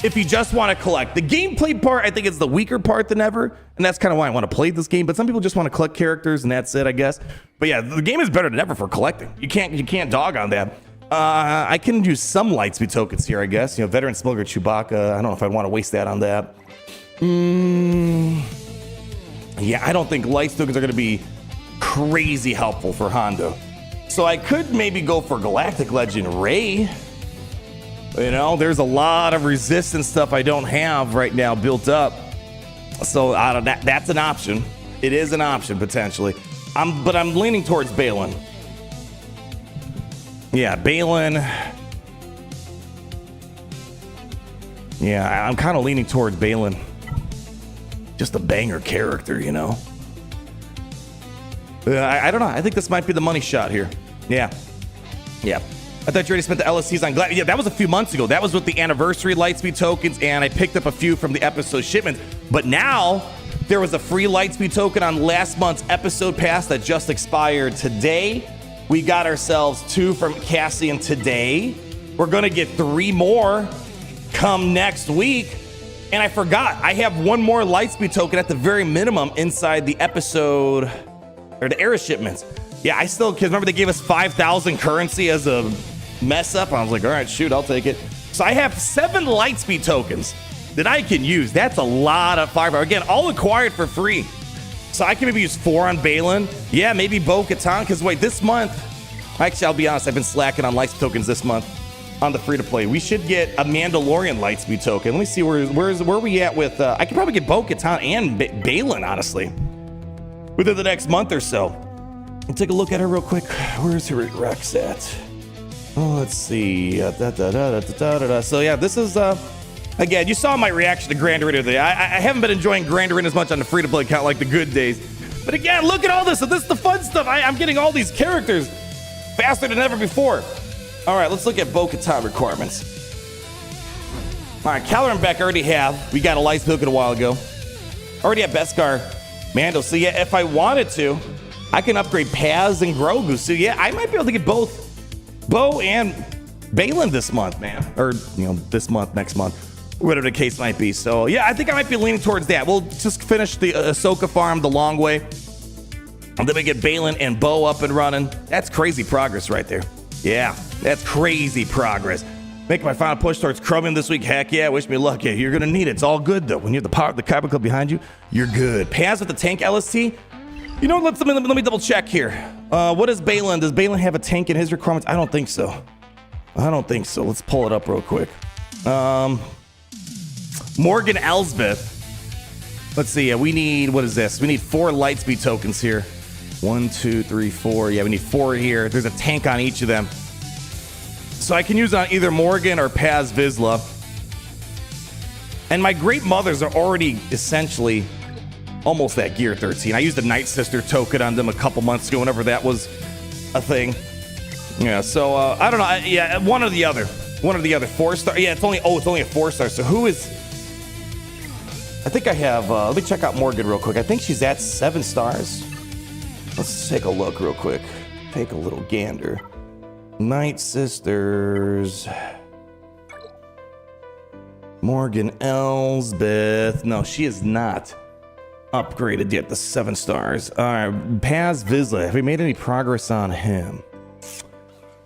if you just want to collect. The gameplay part, I think, is the weaker part than ever, and that's kind of why I want to play this game. But some people just want to collect characters, and that's it, I guess. But yeah, the game is better than ever for collecting. You can't dog on that. I can use some Lightspeed tokens here, I guess. Veteran Smuggler Chewbacca. I don't know if I'd want to waste that on that. Yeah, I don't think Light tokens are going to be crazy helpful for Hondo. So I could maybe go for Galactic Legend Rey. There's a lot of resistance stuff I don't have right now built up. So that's an option. It is an option potentially. But I'm leaning towards Balin. Yeah, Balin. Yeah, I'm kind of leaning towards Balin. Just a banger character, I don't know. I think this might be the money shot here. Yeah. I thought you already spent the LSTs on Glad. Yeah, that was a few months ago. That was with the anniversary Lightspeed tokens, and I picked up a few from the episode shipments. But now there was a free Lightspeed token on last month's episode pass that just expired today. We got ourselves 2 from Cassian today. We're going to get 3 more come next week. And I forgot, I have 1 more Lightspeed token at the very minimum inside the episode, or the era shipments. Yeah, because remember they gave us 5,000 currency as a mess up? I was like, all right, shoot, I'll take it. So I have 7 Lightspeed tokens that I can use. That's a lot of firepower. Again, all acquired for free. So I can maybe use 4 on Balin. Yeah, maybe Bo-Katan, because wait, this month, actually, I'll be honest, I've been slacking on Lightspeed tokens this month. On the free-to-play, we should get a Mandalorian Lightspeed token. Let me see where we at with. I could probably get Bo-Katan and Balin, honestly, within the next month or so. I'll take a look at her real quick. Where's her Rex at? Oh, let's see. So yeah, this is again. You saw my reaction to Grand Arena today. I haven't been enjoying Grand Arena as much on the free-to-play account like the good days. But again, look at all this. So this is the fun stuff. I'm getting all these characters faster than ever before. All right, let's look at Bo-Katan requirements. All right, Calor and Beck already have. We got a Lightspeed token a while ago. Already have Beskar, Mando. So yeah, if I wanted to, I can upgrade Paz and Grogu. So yeah, I might be able to get both Bo and Balin this month, man. Or, this month, next month, whatever the case might be. So yeah, I think I might be leaning towards that. We'll just finish the Ahsoka farm the long way. And then we get Balin and Bo up and running. That's crazy progress right there. Yeah, that's crazy progress. Make my final push towards Chromium this week. Heck yeah, wish me luck. Yeah, you're gonna need it. It's all good though. When you have the power of the Kyber Club behind you, you're good. Paz with the tank LST. You know, let me double check here. What is Balin? Does Balin have a tank in his requirements? I don't think so. Let's pull it up real quick. Morgan Elsbeth. Let's see. We need, what is this? We need 4 Lightspeed tokens here. 1, 2, 3, 4. Yeah, we need 4 here. There's a tank on each of them. So I can use on either Morgan or Paz Vizsla. And my Great Mothers are already essentially almost at gear 13. I used the Night Sister token on them a couple months ago, whenever that was a thing. Yeah, so I don't know. Yeah, one or the other. 4-star. Yeah, it's only a 4-star. So who is... I think I have... let me check out Morgan real quick. I think she's at 7 stars. Let's take a look real quick. Take a little gander. Night Sisters. Morgan Elsbeth. No, she is not upgraded yet. The 7 stars. All right, Paz Vizsla. Have we made any progress on him?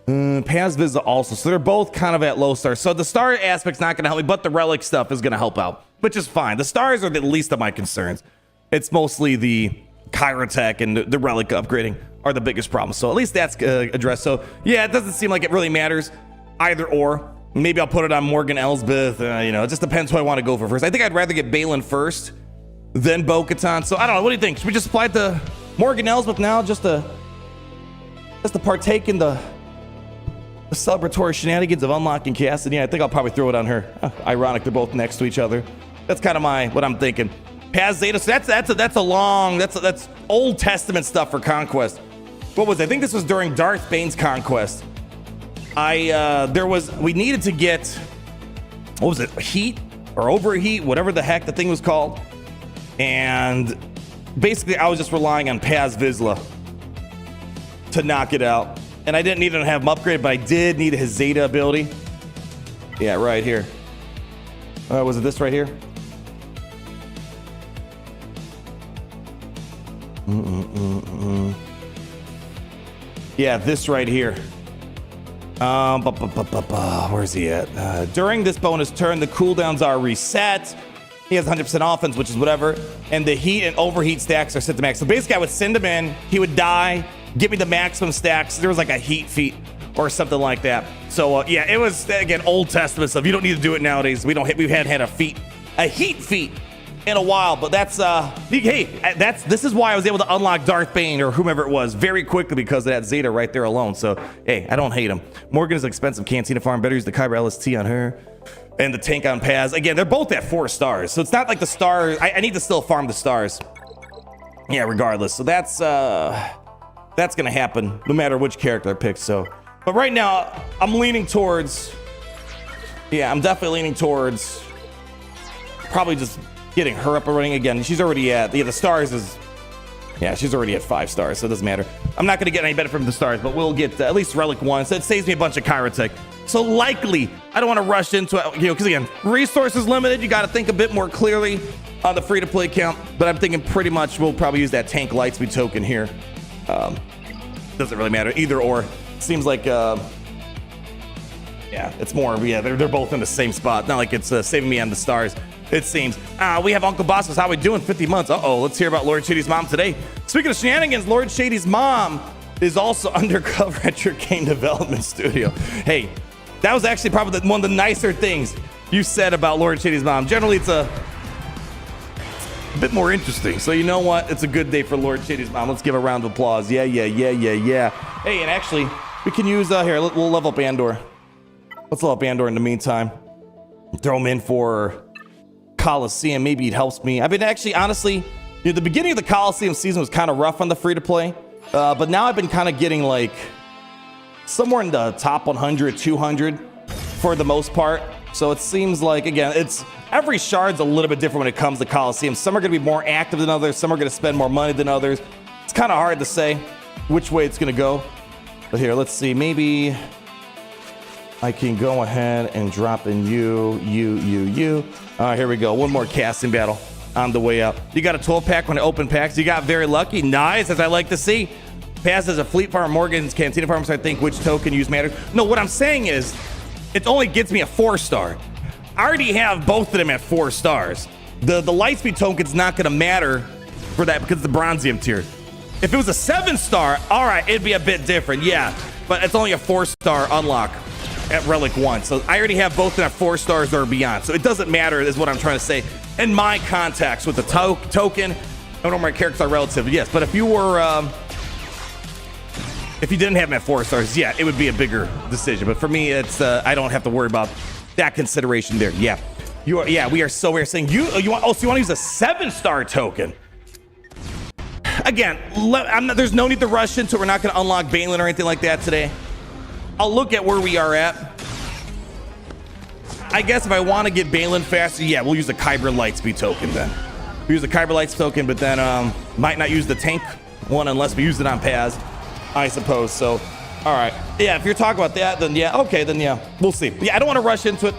Paz Vizsla also. So they're both kind of at low stars. So the star aspect's not going to help me, but the relic stuff is going to help out, which is fine. The stars are the least of my concerns. It's mostly the Kyrotech and the relic upgrading are the biggest problem. So at least that's addressed. So yeah, it doesn't seem like it really matters either or. Maybe I'll put it on Morgan Elsbeth. You know, it just depends who I want to go for first. I think I'd rather get Balin first than Bo-Katan. So I don't know. What do you think? Should we just apply it to Morgan Elsbeth now just to partake in the celebratory shenanigans of unlocking Cassian? Yeah, I think I'll probably throw it on her. Ironic, they're both next to each other. That's kind of what I'm thinking. Paz Zeta. So that's Old Testament stuff for Conquest. What was it? I think this was during Darth Bane's Conquest. We needed to get, what was it? Heat or overheat, whatever the heck the thing was called. And basically I was just relying on Paz Vizsla to knock it out. And I didn't need to have him upgraded, but I did need his Zeta ability. Yeah, right here. Was it this right here? Yeah, this right here. Where's he at? During this bonus turn, the cooldowns are reset. He has 100% offense, which is whatever. And the heat and overheat stacks are set to max. So basically, I would send him in. He would die. Give me the maximum stacks. There was like a heat feat or something like that. So yeah, it was, again, Old Testament stuff. You don't need to do it nowadays. We haven't had a heat feat in a while. But that's this is why I was able to unlock Darth Bane or whomever it was very quickly, because of that Zeta right there alone. So hey, I don't hate him. Morgan is expensive. Cantina farm. Better use the Kyber LST on her. And the tank on Paz. Again, they're both at 4 stars. So it's not like the stars. I need to still farm the stars. Yeah, regardless. So that's going to happen no matter which character I pick. So, but right now, I'm leaning towards... Yeah, I'm definitely leaning towards probably just getting her up and running again. She's already at... Yeah, the stars is... Yeah, she's already at 5 stars, so it doesn't matter. I'm not going to get any better from the stars, but we'll get at least Relic 1. So it saves me a bunch of Kyrotech. So likely, I don't want to rush into it, because again, resources limited. You got to think a bit more clearly on the free-to-play count. But I'm thinking pretty much we'll probably use that tank Lightspeed token here. Doesn't really matter either or. Seems like, yeah, it's more. Yeah, they're both in the same spot. Not like it's saving me on the stars. It seems. We have Uncle Bossos. How we doing? 50 months. Let's hear about Lord Shady's mom today. Speaking of shenanigans, Lord Shady's mom is also undercover at your game development studio. Hey, that was actually probably one of the nicer things you said about Lord Shady's mom. Generally, it's a bit more interesting. So you know what? It's a good day for Lord Shady's mom. Let's give a round of applause. Yeah. Hey, and actually, we can use, we'll level up Andor. Let's level up Andor in the meantime. Throw him in for Coliseum. Maybe it helps me. I've been actually, honestly, the beginning of the Coliseum season was kind of rough on the free-to-play. But now I've been kind of getting like somewhere in the top 100, 200 for the most part. So it seems like, again, it's every shard's a little bit different when it comes to Coliseum. Some are going to be more active than others. Some are going to spend more money than others. It's kind of hard to say which way it's going to go. But here, let's see. Maybe I can go ahead and drop in you. Here we go. One more casting battle on the way up. You got a 12 pack when it open packs. You got very lucky. Nice, as I like to see. Paz as a fleet farm. Morgan's Cantina farm, so I think which token use matters. No, what I'm saying is it only gets me a 4-star. I already have both of them at 4 stars. The Lightspeed token's not gonna matter for that because it's the Bronzium tier. If it was a 7-star, all right, it'd be a bit different, yeah. But it's only a 4-star unlock at Relic 1. So I already have both of them at 4 stars or beyond. So it doesn't matter is what I'm trying to say. In my contacts with the token, I don't know my characters are relative, yes. But if you were, if you didn't have them at 4 stars, yeah, it would be a bigger decision. But for me, it's I don't have to worry about that consideration there. Yeah, you are. Yeah, we are saying you want. Oh, so you want to use a 7-star token? Again, there's no need to rush into it. We're not going to unlock Balin or anything like that today. I'll look at where we are at. I guess if I want to get Balin faster, yeah, we'll use a Kyber Lightspeed token then. We use the Kyber Lightspeed token, but then might not use the tank one unless we use it on Paz, I suppose. So, all right. Yeah, if you're talking about that, then yeah, okay, then yeah, we'll see. Yeah, I don't want to rush into it.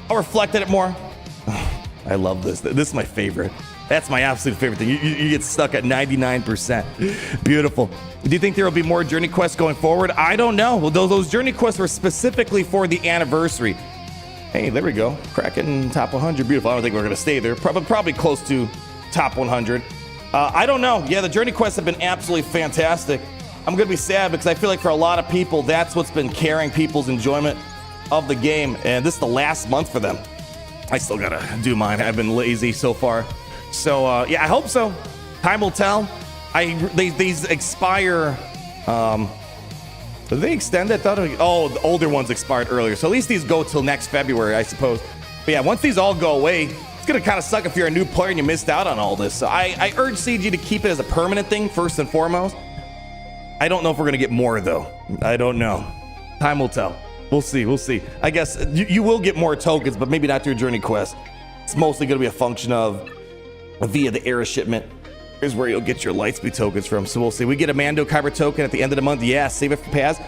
I'll reflect on it more. I love this. This is my favorite. That's my absolute favorite thing. You get stuck at 99%. Beautiful. Do you think there will be more journey quests going forward? I don't know. Well, those journey quests were specifically for the anniversary. Hey, there we go. Cracking top 100. Beautiful. I don't think we're going to stay there. Probably close to top 100. I don't know. Yeah, the journey quests have been absolutely fantastic. I'm going to be sad because I feel like for a lot of people, that's what's been carrying people's enjoyment of the game. And this is the last month for them. I still got to do mine. I've been lazy so far. So, yeah, I hope so. Time will tell. These expire. Did they extend it? Oh, the older ones expired earlier. So at least these go till next February, I suppose. But yeah, once these all go away, it's going to kind of suck if you're a new player and you missed out on all this. So I urge CG to keep it as a permanent thing, first and foremost. I don't know if we're going to get more, though. I don't know. Time will tell. We'll see. We'll see. I guess you will get more tokens, but maybe not through Journey Quest. It's mostly going to be a function of via the era shipment. Here's where you'll get your Lightspeed tokens from. So we'll see. We get a Mando Kyber token at the end of the month. Yeah, save it for Paz.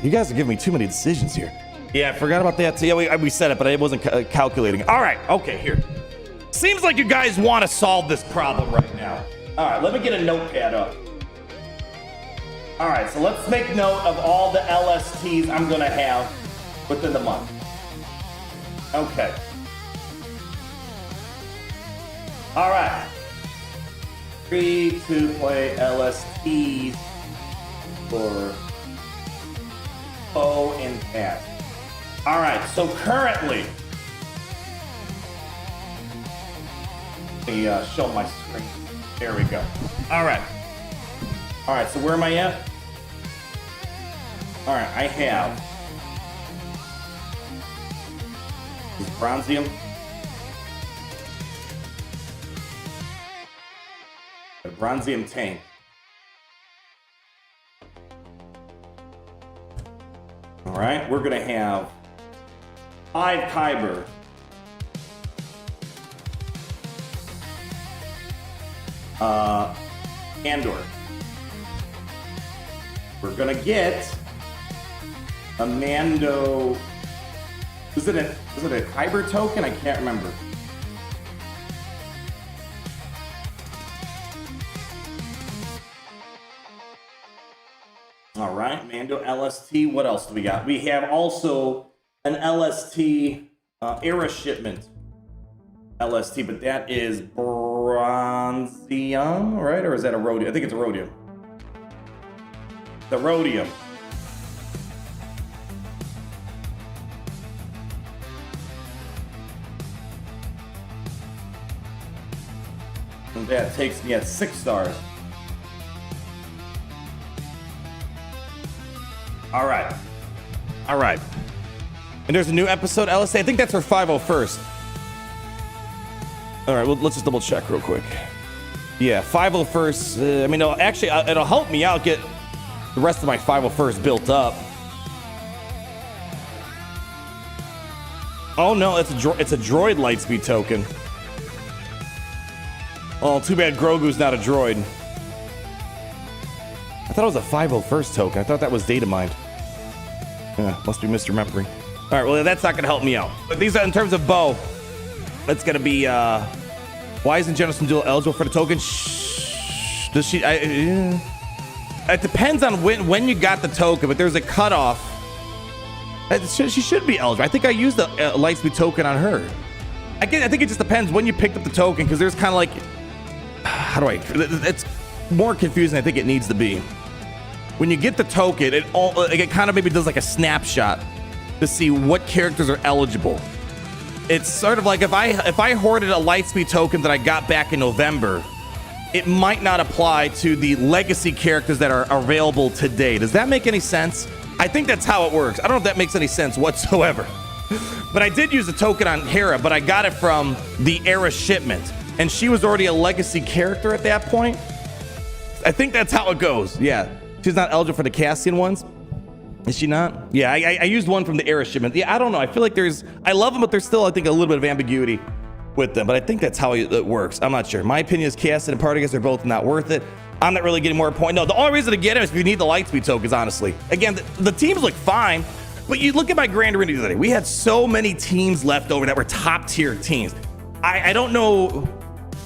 You guys are giving me too many decisions here. Yeah, I forgot about that. So yeah, we said it, but I wasn't calculating. All right. Okay, here. Seems like you guys want to solve this problem right now. All right, let me get a notepad up. All right, so let's make note of all the LSTs I'm going to have within the month. Okay. All right. Free to play LSTs for Poe and Cat. All right, so currently, let me show my screen. There we go. All right. All right, so where am I at? All right, I have this Bronzium. A Bronzium tank. All right, we're gonna have 5 Kyber. Andor. We're gonna get a Mando. Was it a Kyber token? I can't remember. All right, Mando LST. What else do we got? We have also an LST era shipment LST, but that is Bronzium, right? Or is that a Rhodium? I think it's a Rhodium. The Rhodium. And that takes me at 6 stars. All right. All right. And there's a new episode, LSA. I think that's her 501st. All right, well, let's just double check real quick. Yeah, 501st. I mean, it'll help me out get the rest of my 501st built up. Oh no, it's a droid Lightspeed token. Oh, too bad Grogu's not a droid. I thought it was a 501st token. I thought that was data mined. Yeah, must be misremembering. All right, well, that's not going to help me out. But these are, in terms of bow, it's going to be, why isn't Genesis Duel eligible for the token? Shh. Does she, it depends on when you got the token, but there's a cutoff. She should be eligible. I think I used the Lightspeed token on her. I think it just depends when you picked up the token, because there's kind of like, how do I? It's more confusing than I think it needs to be. When you get the token, it kind of maybe does like a snapshot to see what characters are eligible. It's sort of like if I hoarded a Lightspeed token that I got back in November, it might not apply to the legacy characters that are available today. Does that make any sense? I think that's how it works. I don't know if that makes any sense whatsoever. But I did use a token on Hera, but I got it from the Era shipment, and she was already a legacy character at that point. I think that's how it goes. Yeah, she's not eligible for the Cassian ones. Is she not? Yeah, I used one from the Era shipment. Yeah, I don't know. I feel like I love them, but there's still, I think, a little bit of ambiguity with them. But I think that's how it works. I'm not sure. My opinion is Cassian and Partagaz are both not worth it. I'm not really getting more point. No, the only reason to get him is if you need the Lightspeed tokens, honestly. Again, the teams look fine. But you look at my Grand Arena the other day, we had so many teams left over that were top tier teams. I don't know,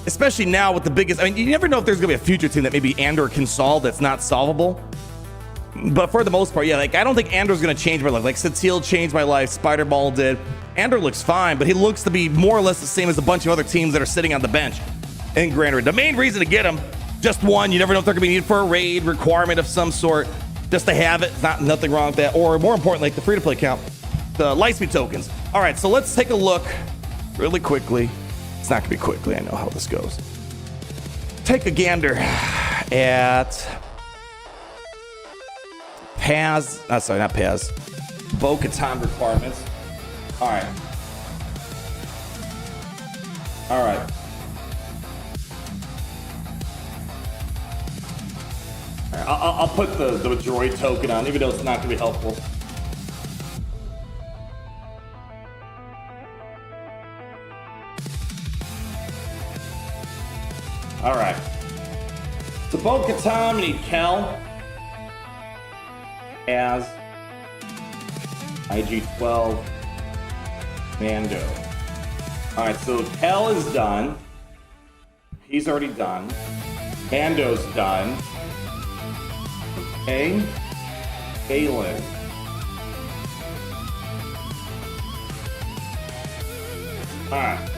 especially now with the biggest, I mean, you never know if there's gonna be a future team that maybe Andor can solve that's not solvable. But for the most part, yeah, like I don't think Andor's gonna change my life. Like Satil changed my life, Spider Ball did. Andor looks fine, but he looks to be more or less the same as a bunch of other teams that are sitting on the bench in Grand Arena. The main reason to get him, just one, you never know if they're gonna be needed for a raid requirement of some sort. Just to have it, nothing wrong with that. Or more importantly, like the free-to-play account, the Lightspeed tokens. All right, so let's take a look really quickly. It's not gonna be quickly, I know how this goes. Take a gander at Paz, sorry, not Paz, Bo-Katan requirements. All right. All right. I'll put the droid token on, even though it's not going to be helpful. All right. So Bo-Katan, we need Kel as IG-12 Mando. All right, so Kel is done. He's already done. Mando's done. Okay. Galen. Alright.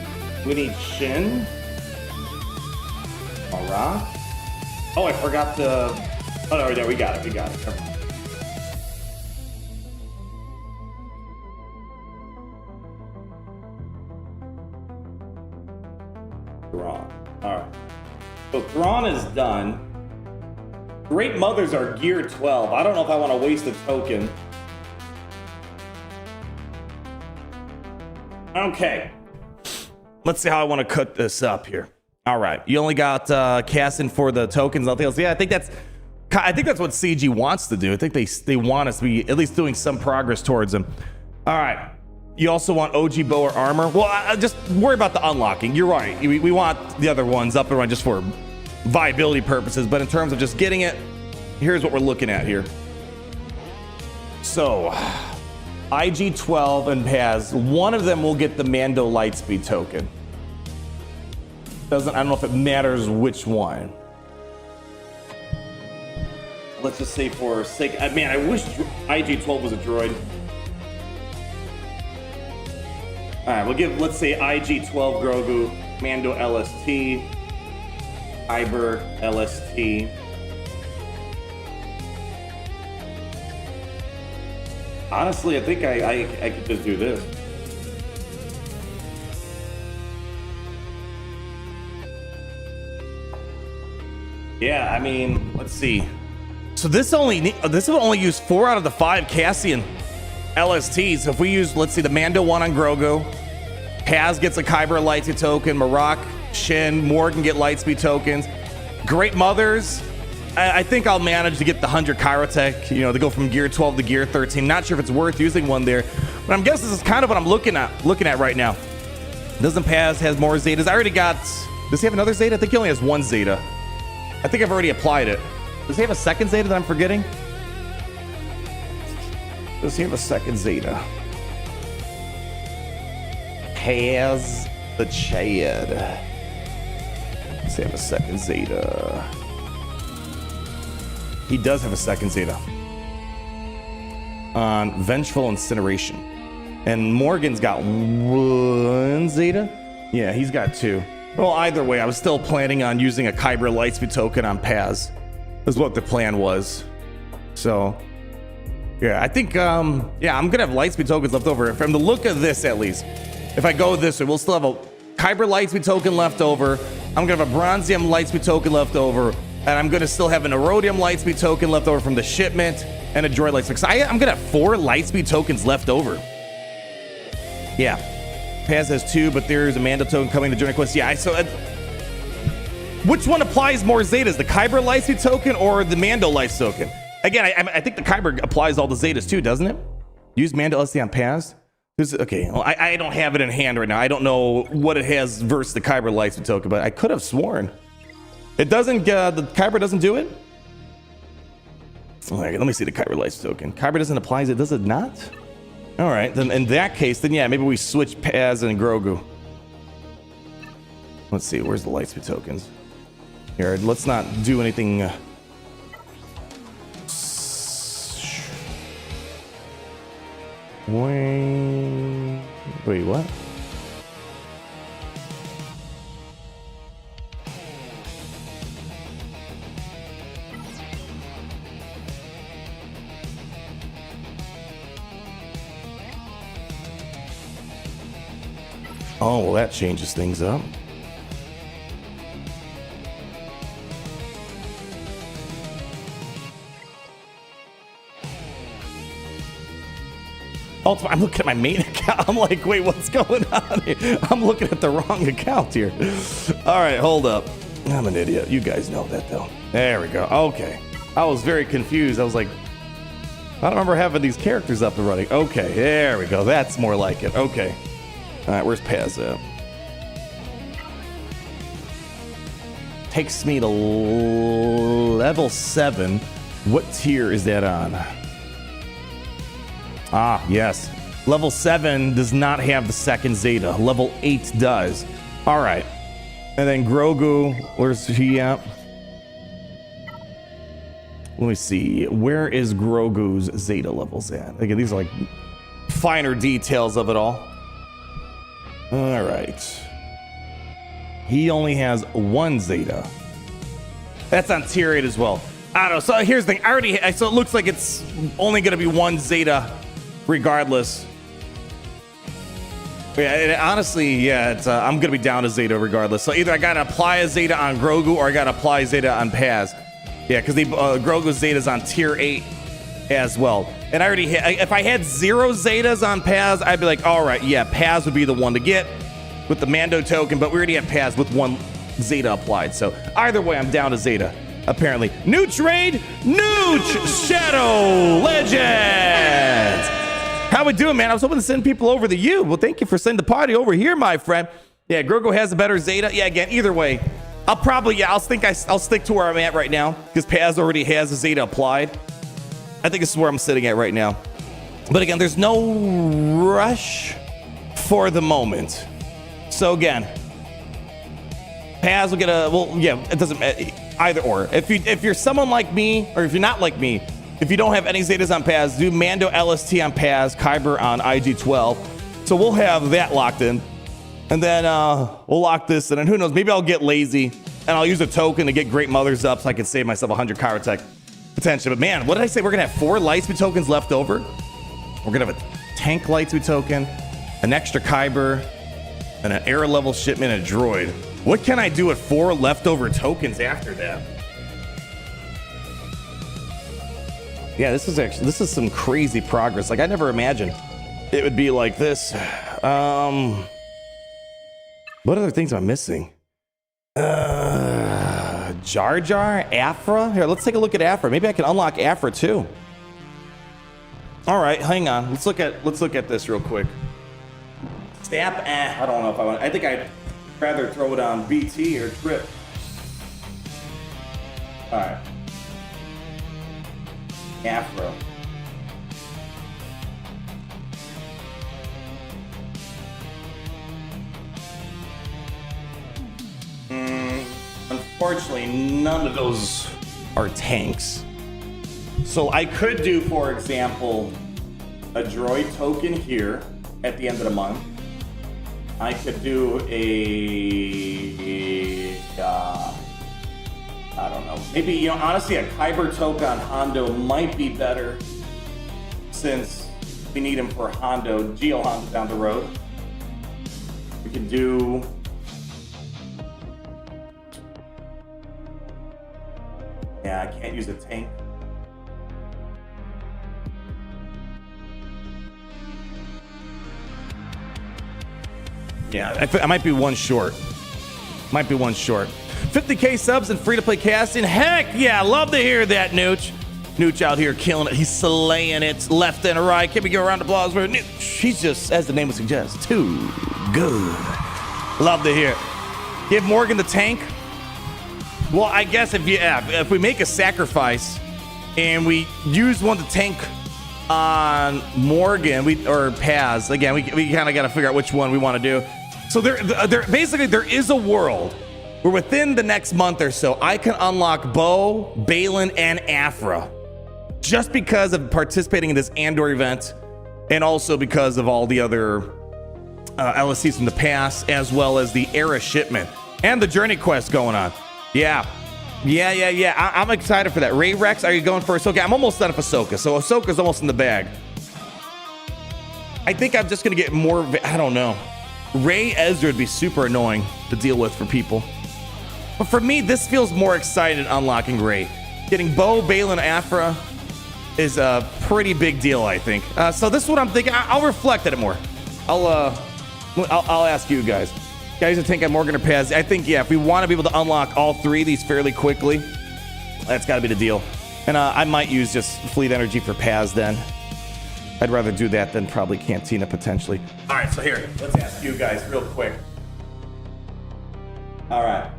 We need Shin. Alright. Oh, I forgot to. Oh, no, yeah, we got it. Never mind. Thrawn. Alright. So Thrawn is done. Great Mothers are gear 12. I don't know if I want to waste a token. Okay. Let's see how I want to cut this up here. All right. You only got Cassian for the tokens. Nothing else. Yeah, I think that's what CG wants to do. I think they want us to be at least doing some progress towards them. All right. You also want OG bow or armor. Well, I just worry about the unlocking. You're right. We want the other ones up and running just for viability purposes, but in terms of just getting it, here's what we're looking at here. So IG-12 and Paz, one of them will get the Mando Lightspeed token. I don't know if it matters which one. Let's just say for sake, man, I wish IG-12 was a droid. All right, let's say IG-12 Grogu, Mando LST, Kyber LST. Honestly, I think I could just do this. Yeah, I mean, let's see. So this will only use 4 out of the 5 Cassian LSTs. So if we use, let's see, the Mando one on Grogu, Paz gets a Kyber Lightspeed token, Marak, Shin, Morgan get Lightspeed tokens. Great Mothers, I think I'll manage to get the 100 Kyrotech, to go from gear 12 to gear 13. Not sure if it's worth using one there, but I'm guessing this is kind of what I'm looking at right now. Doesn't Paz has more Zetas? I already got, does he have another Zeta? I think he only has 1 Zeta. I think I've already applied it. Does he have a second Zeta that I'm forgetting? Does he have a second Zeta? Paz the Chad. Does he have a second Zeta? He does have a second Zeta. on Vengeful Incineration. And Morgan's got 1 Zeta. Yeah, he's got 2. Well, either way, I was still planning on using a Kyber Lightspeed token on Paz. Is what the plan was. So, yeah, I think, yeah, I'm gonna have Lightspeed tokens left over. From the look of this, at least. If I go this way, we'll still have a Kyber Lightspeed token left over. I'm gonna have a Bronzium Lightspeed token left over. And I'm gonna still have an Erodium Lightspeed token left over from the shipment. And a Droid Lightspeed. So I'm gonna have 4 Lightspeed tokens left over. Yeah. Paz has 2, but there's a Mando token coming to join quest. Yeah, which one applies more Zetas? The Kyber Lightspeed token or the Mando Lights token? Again, I think the Kyber applies all the Zetas too, doesn't it? Use Mando LST on Paz? Okay, well, I don't have it in hand right now. I don't know what it has versus the Kyber Lightspeed token, but I could have sworn. It doesn't, the Kyber doesn't do it? Let me see the Kyber Lightspeed token. Kyber doesn't apply it, does it not? All right, then in that case, then yeah, maybe we switch Paz and Grogu. Let's see, where's the Lightspeed tokens? Here, let's not do anything. Wait, what? Oh, well, that changes things up. Ultimately, I'm looking at my main account. I'm like, wait, what's going on here? I'm looking at the wrong account here. All right, hold up. I'm an idiot. You guys know that, though. There we go. Okay. I was very confused. I was like, I don't remember having these characters up and running. Okay, there we go. That's more like it. Okay. All right, where's Paz at? Takes me to level 7. What tier is that on? Ah, yes. Level 7 does not have the second Zeta. Level 8 does. All right. And then Grogu, where's he at? Let me see. Where is Grogu's Zeta levels at? Again, these are like finer details of it all. All right. He only has 1 Zeta. That's on tier 8 as well. I don't know. So here's the thing. So it looks like it's only going to be 1 Zeta regardless. Yeah, and honestly, yeah, it's, I'm going to be down to Zeta regardless. So either I got to apply a Zeta on Grogu or I got to apply Zeta on Paz. Yeah, because Grogu's Zeta is on tier 8 as well. And I already if I had 0 Zetas on Paz, I'd be like, all right, yeah, Paz would be the one to get with the Mando token, but we already have Paz with 1 Zeta applied. So either way, I'm down to Zeta, apparently. Nooch raid, Nooch Shadow Legends. How we doing, man? I was hoping to send people over to you. Well, thank you for sending the party over here, my friend. Yeah, Grogu has a better Zeta. Yeah, again, either way, I'll probably, I'll stick to where I'm at right now because Paz already has a Zeta applied. I think this is where I'm sitting at right now. But again, there's no rush for the moment. So again, Paz will get a, well, yeah, it doesn't matter, either or. If you're someone like me, or if you're not like me, if you don't have any Zetas on Paz, do Mando LST on Paz, Kyber on IG-12. So we'll have that locked in. And then we'll lock this in. And who knows, maybe I'll get lazy and I'll use a token to get Great Mothers up so I can save myself 100 Kyrotech potential. But man, what did I say? We're going to have 4 Lightspeed tokens left over. We're going to have a tank Lightspeed token, an extra Kyber, and an air level shipment and a droid. What can I do with 4 leftover tokens after that? Yeah, this is some crazy progress. Like I never imagined it would be like this. What other things am I missing? Jar Jar, Afra. Here, let's take a look at Afra. Maybe I can unlock Afra too. All right, hang on. Let's look at this real quick. Snap. I don't know if I want. I think I'd rather throw it on BT or Trip. All right. Afro. Unfortunately, none of those are tanks. So I could do, for example, a droid token here at the end of the month. I could do a, I don't know. Maybe, you know, honestly, a Kyber token on Hondo might be better since we need him for Hondo, Geo Hondo down the road. We could do... Yeah, I can't use a tank. Yeah, I might be one short. Might be one short. 50K subs and free-to-play casting. Heck yeah, love to hear that, Nooch. Nooch out here killing it. He's slaying it left and right. Can we give a round of applause for Nooch? He's just, as the name would suggest, too good. Love to hear it. Give Morgan the tank. Well, I guess if we make a sacrifice and we use one to tank on Morgan, or Paz, again, we kind of got to figure out which one we want to do. So basically there is a world where within the next month or so, I can unlock Bo, Balin, and Afra just because of participating in this Andor event, and also because of all the other LSTs from the past, as well as the Era shipment and the Journey quest going on. Yeah. I'm excited for that. Ray Rex, are you going for Ahsoka? I'm almost done with Ahsoka, so Ahsoka's almost in the bag. I think I'm just gonna get more. I don't know. Ray Ezra would be super annoying to deal with for people, but for me, this feels more exciting. Unlocking Ray, getting Bo, Balin, Afra is a pretty big deal, I think. So this is what I'm thinking. I'll reflect on it more. I'll ask you guys. Guys, I think I'm Morgan or Paz. I think, yeah, if we want to be able to unlock all three of these fairly quickly, that's got to be the deal. And I might use just Fleet Energy for Paz then. I'd rather do that than probably Cantina potentially. All right, so here, let's ask you guys real quick. All right.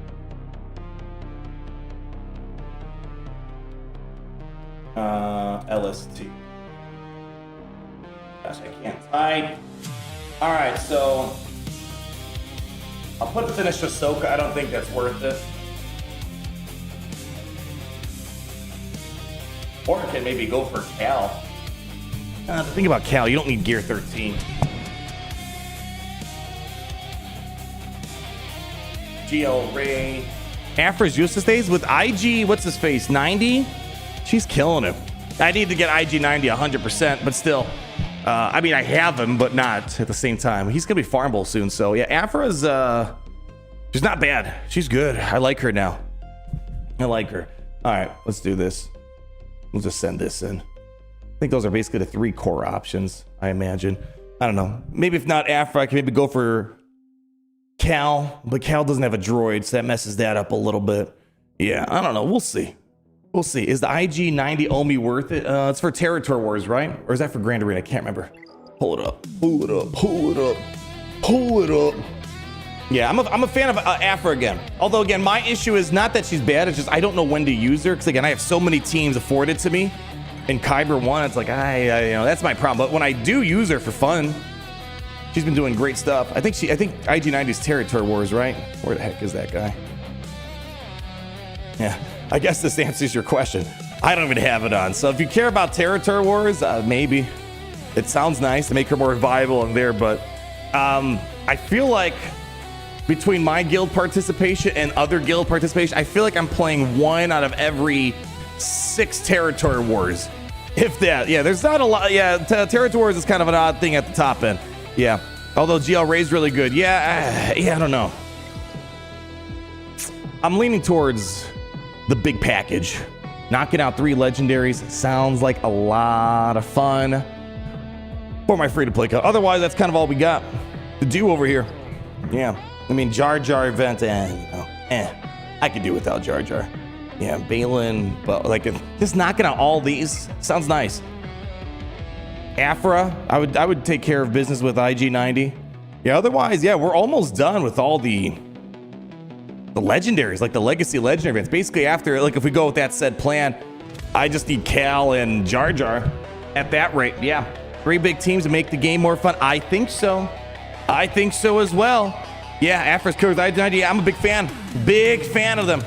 LST. Gosh, I can't type. All right, so I'll put the finish Ahsoka. I don't think that's worth it. Or I can maybe go for Cal. The thing about Cal, you don't need gear 13. GL Ray. Afra's useless days with IG, what's his face, 90? She's killing him. I need to get IG 90 100%, but still. I mean, I have him, but not at the same time. He's going to be farmable soon, so yeah, Afra's, she's not bad. She's good. I like her now. I like her. All right, let's do this. We'll just send this in. I think those are basically the three core options, I imagine. I don't know. Maybe if not Afra, I can maybe go for Cal, but Cal doesn't have a droid, so that messes that up a little bit. Yeah, I don't know. We'll see. We'll see. Is the IG 90 Omi worth it? It's for Territory Wars, right? Or is that for Grand Arena? I can't remember. Pull it up. Pull it up. Pull it up. Pull it up. Yeah, I'm a fan of Afra again. Although, again, my issue is not that she's bad. It's just I don't know when to use her. Because, again, I have so many teams afforded to me. In Kyber 1, it's like, you know, that's my problem. But when I do use her for fun, she's been doing great stuff. I think IG90 is Territory Wars, right? Where the heck is that guy? Yeah, I guess this answers your question. I don't even have it on. So if you care about Territory Wars, maybe. It sounds nice to make her more viable in there, but I feel like between my guild participation and other guild participation, I feel like I'm playing one out of every 6 Territory Wars. If that. Yeah, there's not a lot. Yeah, Territory Wars is kind of an odd thing at the top end. Yeah. Although GL Ray's really good. Yeah, I don't know. I'm leaning towards the big package. Knocking out 3 legendaries sounds like a lot of fun for my free-to-play code. Otherwise, that's kind of all we got to do over here. Yeah. I mean, Jar Jar event, I could do without Jar Jar. Yeah, Balin, but like just knocking out all these sounds nice. Afra, I would take care of business with IG90. Yeah, otherwise, yeah, we're almost done with all the legendaries, like the legacy legendary events. Basically, after, like, if we go with that said plan, I just need Cal and Jar Jar at that rate. Yeah, 3 big teams to make the game more fun. I think so. I think so as well. Yeah, Afra's cool with IG90. I'm a big fan of them.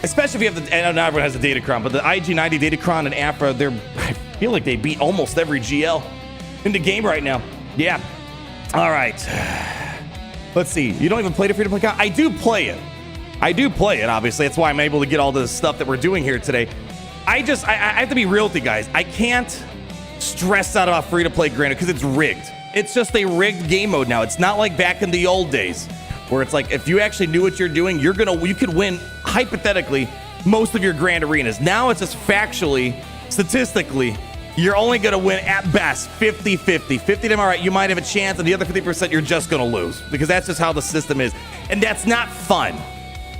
Especially if you have and not everyone has the Datacron, but the IG90 Datacron and Afra, I feel like they beat almost every GL. into game right now. Yeah. All right. Let's see. You don't even play the free-to-play account? I do play it. Obviously. That's why I'm able to get all the stuff that we're doing here today. I have to be real with you guys. I can't stress out about free-to-play granted because it's rigged. It's just a rigged game mode now. It's not like back in the old days where it's like if you actually knew what you're doing, you could win hypothetically most of your grand arenas. Now it's just factually, statistically, you're only going to win at best 50-50. 50 to them, all right, you might have a chance, and the other 50% you're just going to lose because that's just how the system is. And that's not fun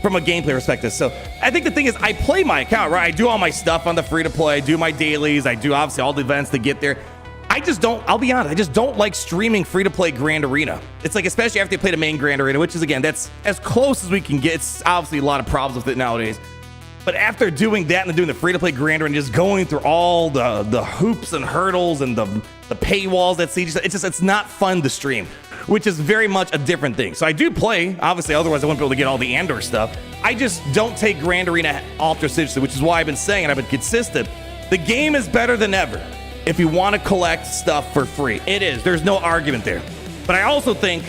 from a gameplay perspective. So I think the thing is I play my account, right? I do all my stuff on the free-to-play. I do my dailies. I do obviously all the events to get there. I'll be honest, I just don't like streaming free-to-play Grand Arena. It's like, especially after you play the main Grand Arena, which is, again, that's as close as we can get. It's obviously a lot of problems with it nowadays. But after doing that and doing the free-to-play Grand Arena, just going through all the hoops and hurdles and the paywalls that it's not fun to stream, which is very much a different thing. So I do play, obviously, otherwise I wouldn't be able to get all the Andor stuff. I just don't take Grand Arena ultra seriously, which is why I've been saying, and I've been consistent, the game is better than ever if you want to collect stuff for free. It is. There's no argument there. But I also think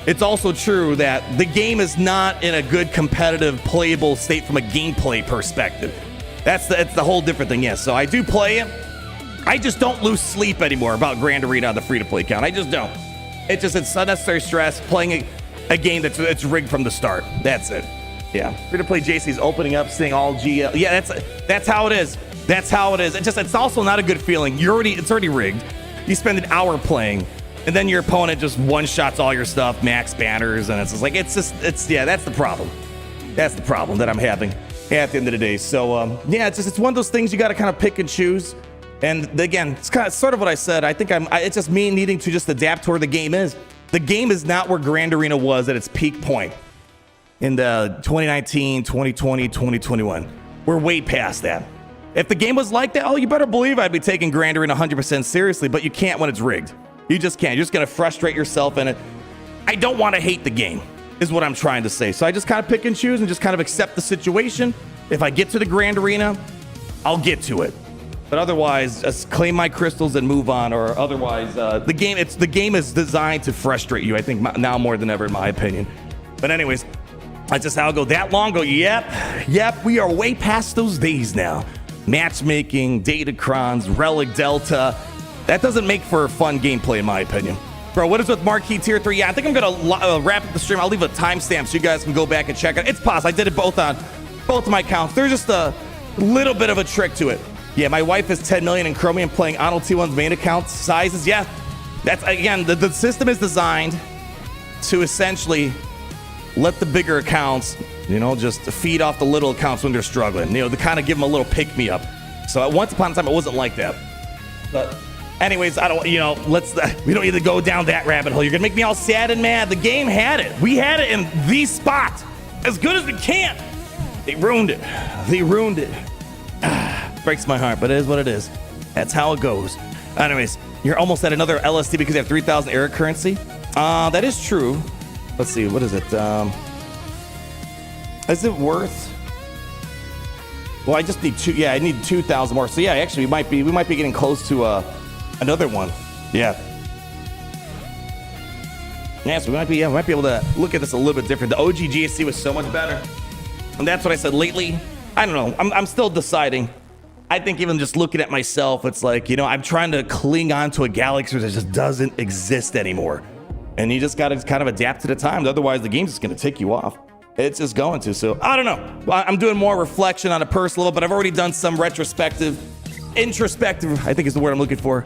it's also true that the game is not in a good competitive playable state from a gameplay perspective. That's the whole different thing. Yes, so I do play it. I just don't lose sleep anymore about Grand Arena on the free-to-play account. I just don't. It's unnecessary stress playing a game that's rigged from the start. That's it. Yeah, free-to-play JC's opening up, seeing all GL. Yeah, that's how it is. That's how it is. It's also not a good feeling. It's already rigged. You spend an hour playing, and then your opponent just one-shots all your stuff, max banners, and it's just like, that's the problem. That's the problem that I'm having at the end of the day. So, it's one of those things you got to kind of pick and choose. And again, it's sort of what I said. I think it's just me needing to just adapt to where the game is. The game is not where Grand Arena was at its peak point in the 2019, 2020, 2021. We're way past that. If the game was like that, you better believe I'd be taking Grand Arena 100% seriously, but you can't when it's rigged. You just can't. You're just going to frustrate yourself in it. I don't want to hate the game, is what I'm trying to say. So I just kind of pick and choose and just kind of accept the situation. If I get to the Grand Arena, I'll get to it. But otherwise, just claim my crystals and move on, or otherwise, the game is designed to frustrate you, I think, now more than ever, in my opinion. But anyways, that's just how it goes. That long ago, yep, we are way past those days now. Matchmaking, datacrons, relic delta. That doesn't make for fun gameplay, in my opinion. Bro, what is with Marquee Tier 3? Yeah, I think I'm going to wrap up the stream. I'll leave a timestamp so you guys can go back and check it. It's possible. I did it both on both of my accounts. There's just a little bit of a trick to it. Yeah, my wife is 10 million in Chromium playing Arnold T1's main account sizes. Yeah, that's, again, the system is designed to essentially let the bigger accounts, just feed off the little accounts when they're struggling, to kind of give them a little pick-me-up. So at once upon a time, it wasn't like that. But anyways, we don't need to go down that rabbit hole. You're going to make me all sad and mad. The game had it. We had it in the spot. As good as we can. They ruined it. Breaks my heart, but it is what it is. That's how it goes. Anyways, you're almost at another LST because you have 3,000 air currency. That is true. Let's see, what is it? Is it worth? Well, I just need two. Yeah, I need 2,000 more. So yeah, actually, we might be getting close to another one. Yeah. Yeah, so we might be able to look at this a little bit different. The OG GSC was so much better, and that's what I said lately. I don't know. I'm still deciding. I think even just looking at myself, it's like, I'm trying to cling on to a galaxy that just doesn't exist anymore. And you just got to kind of adapt to the times. Otherwise, the game's just going to take you off. It's just going to. So, I don't know. I'm doing more reflection on a personal level, but I've already done some introspective, I think is the word I'm looking for,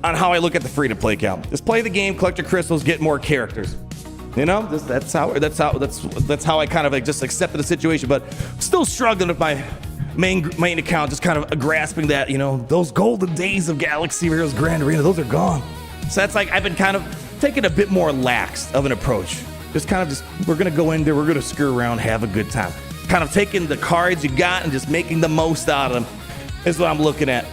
on how I look at the free-to-play account. Just play the game, collect your crystals, get more characters. That's how I kind of just accepted the situation, but still struggling with my main account, just kind of grasping that, those golden days of Galaxy Heroes Grand Arena, those are gone. So that's like, I've been kind of taking a bit more lax of an approach. We're going to go in there, we're going to screw around, have a good time. Kind of taking the cards you got and just making the most out of them is what I'm looking at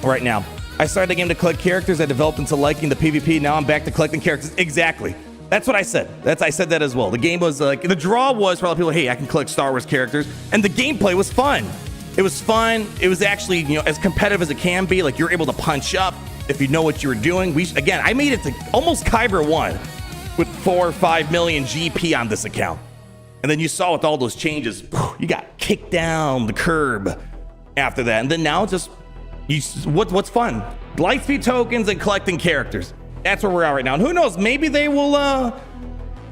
right now. I started the game to collect characters. I developed into liking the PvP. Now I'm back to collecting characters. Exactly. That's what I said. I said that as well. The game was like, the draw was for a lot of people, hey, I can collect Star Wars characters. And the gameplay was fun. It was fun. It was actually, as competitive as it can be. Like, you're able to punch up. if you know what you were doing. Again, I made it to almost Kyber 1 with 4 or 5 million GP on this account. And then you saw with all those changes, you got kicked down the curb after that. And then now just, what's fun? Lightspeed tokens and collecting characters. That's where we're at right now. And who knows, maybe they will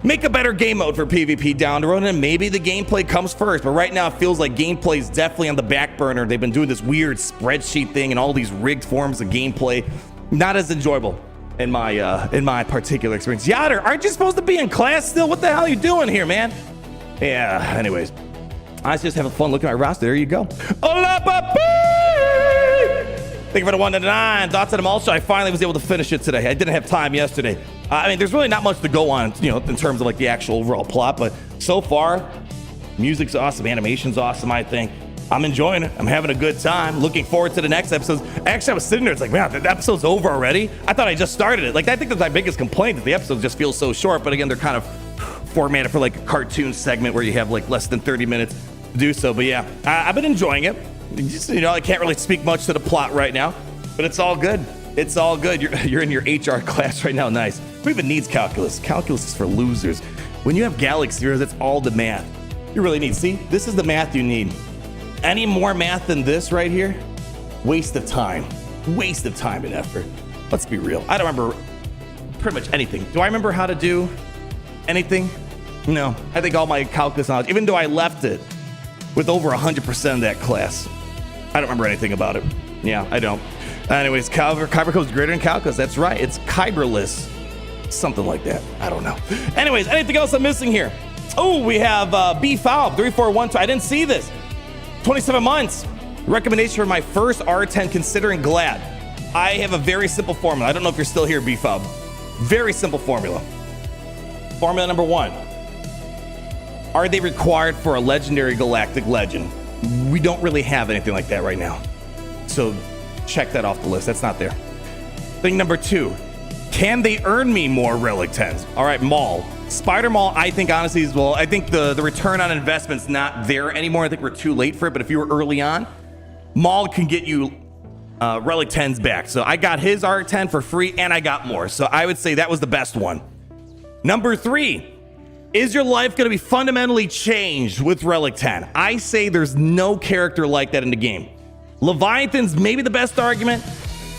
make a better game mode for PvP down the road, and maybe the gameplay comes first. But right now it feels like gameplay is definitely on the back burner. They've been doing this weird spreadsheet thing and all these rigged forms of gameplay. Not as enjoyable in my particular experience. Yader, aren't you supposed to be in class still? What the hell are you doing here, man? Yeah, anyways. I was just having fun looking at my roster. There you go. Hola, papi! Thank you for the 199. Thoughts on the mall show. I finally was able to finish it today. I didn't have time yesterday. I mean, there's really not much to go on, in terms of like the actual overall plot, but so far, music's awesome, animation's awesome, I think. I'm enjoying it. I'm having a good time. Looking forward to the next episodes. Actually, I was sitting there, it's like, man, the episode's over already? I thought I just started it. Like, I think that's my biggest complaint, that the episodes just feel so short, but again, they're kind of formatted for like a cartoon segment where you have like less than 30 minutes to do so. But yeah, I've been enjoying it. Just, I can't really speak much to the plot right now, but it's all good. It's all good. You're in your HR class right now. Nice. Who even needs calculus? Calculus is for losers. When you have Galaxy Heroes, that's all the math you really need. See, this is the math you need. Any more math than this right here? Waste of time. Waste of time and effort. Let's be real. I don't remember pretty much anything. Do I remember how to do anything? No. I think all my calculus knowledge, even though I left it with over 100% of that class, I don't remember anything about it. Yeah, I don't. Anyways, Kyber code's greater than calculus. That's right. It's Kyberless. Something like that. I don't know. Anyways, anything else I'm missing here? Oh, we have B-Foul 3412. I didn't see this. 27 months. Recommendation for my first R10 considering Glad. I have a very simple formula. I don't know if you're still here, B-Foul. Very simple formula. Formula number 1. Are they required for a legendary galactic legend? We don't really have anything like that right now. So check that off the list. That's not there. Thing number 2. Can they earn me more Relic 10s? All right, Maul. Spider Maul, I think honestly is, well, I think the return on investment's not there anymore. I think we're too late for it, but if you were early on, Maul can get you Relic 10s back. So I got his R10 for free and I got more. So I would say that was the best one. Number 3, is your life going to be fundamentally changed with Relic 10? I say there's no character like that in the game. Leviathan's maybe the best argument.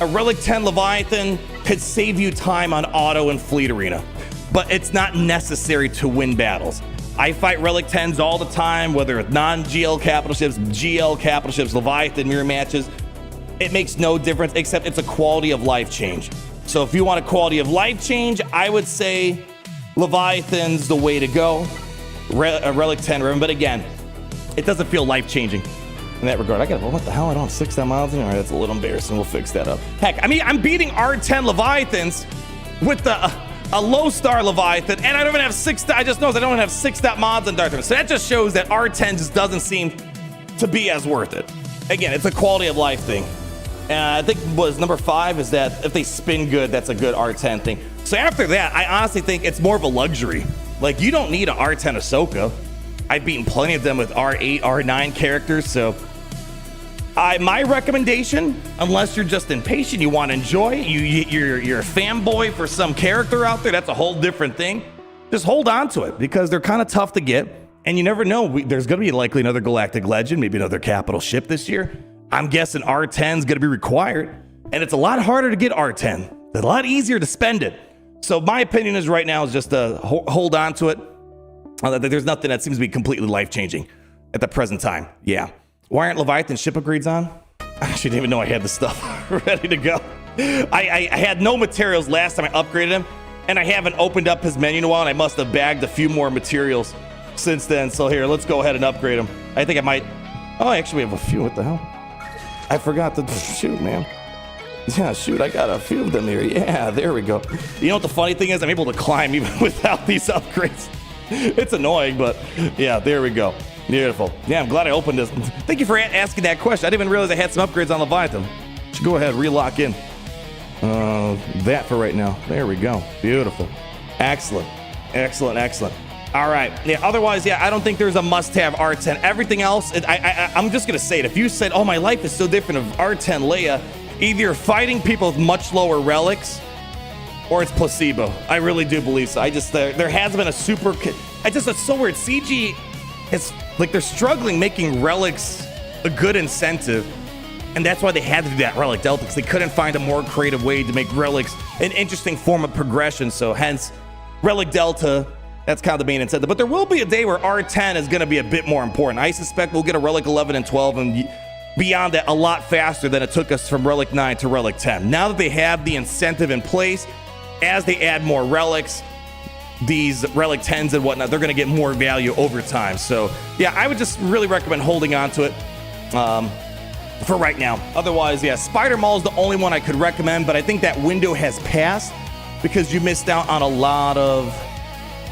A Relic 10 Leviathan could save you time on auto and fleet arena, but it's not necessary to win battles. I fight Relic 10s all the time, whether it's non-GL capital ships, GL capital ships, Leviathan mirror matches. It makes no difference, except it's a quality of life change. So if you want a quality of life change, I would say Leviathan's the way to go. Relic 10, but again, it doesn't feel life changing in that regard. What the hell? I don't have 6,000 miles in. All right, that's a little embarrassing. We'll fix that up. Heck, I mean, I'm beating R10 Leviathans with a low star Leviathan, and I don't even have 6. I just noticed I don't have 6 mods on Dark Tournament. So that just shows that R10 just doesn't seem to be as worth it. Again, it's a quality of life thing. I think was number 5 is that if they spin good, that's a good R10 thing. So after that, I honestly think it's more of a luxury. Like, you don't need an R10 Ahsoka. I've beaten plenty of them with R8, R9 characters. So my recommendation, unless you're just impatient, you want to enjoy it, you're a fanboy for some character out there, that's a whole different thing. Just hold on to it because they're kind of tough to get. And you never know. There's going to be likely another galactic legend, maybe another capital ship this year. I'm guessing R10 is going to be required, and it's a lot harder to get R10. It's a lot easier to spend it. So my opinion is right now is just to hold on to it. There's nothing that seems to be completely life-changing at the present time. Yeah. Why aren't Leviathan ship upgrades on? I actually didn't even know I had the stuff ready to go. I had no materials last time I upgraded him, and I haven't opened up his menu in a while, and I must have bagged a few more materials since then. So here, let's go ahead and upgrade him. I think I might... Oh, actually, we have a few. What the hell? I forgot to shoot, man. Yeah, shoot, I got a few of them here. Yeah, there we go. You know what the funny thing is? I'm able to climb even without these upgrades. It's annoying, but yeah, there we go. Beautiful. Yeah, I'm glad I opened this. Thank you for asking that question. I didn't even realize I had some upgrades on Leviathan. Should go ahead, relock in. That for right now. There we go. Beautiful. Excellent. Excellent, excellent. All right. Yeah, otherwise, yeah, I don't think there's a must-have R10. Everything else, I'm just going to say it. If you said, oh, my life is so different of R10 Leia Either you're fighting people with much lower relics, or it's placebo. I really do believe so. There hasn't been a super... It's so weird. CG is like they're struggling making relics a good incentive. And that's why they had to do that Relic Delta, because they couldn't find a more creative way to make relics an interesting form of progression. So hence, Relic Delta, that's kind of the main incentive. But there will be a day where R10 is going to be a bit more important. I suspect we'll get a Relic 11 and 12 and beyond that a lot faster than it took us from Relic 9 to Relic 10. Now that they have the incentive in place, as they add more relics, these Relic 10s and whatnot, they're going to get more value over time. So yeah, I would just really recommend holding on to it for right now. Otherwise, yeah, Spider Mall is the only one I could recommend, but I think that window has passed because you missed out on a lot of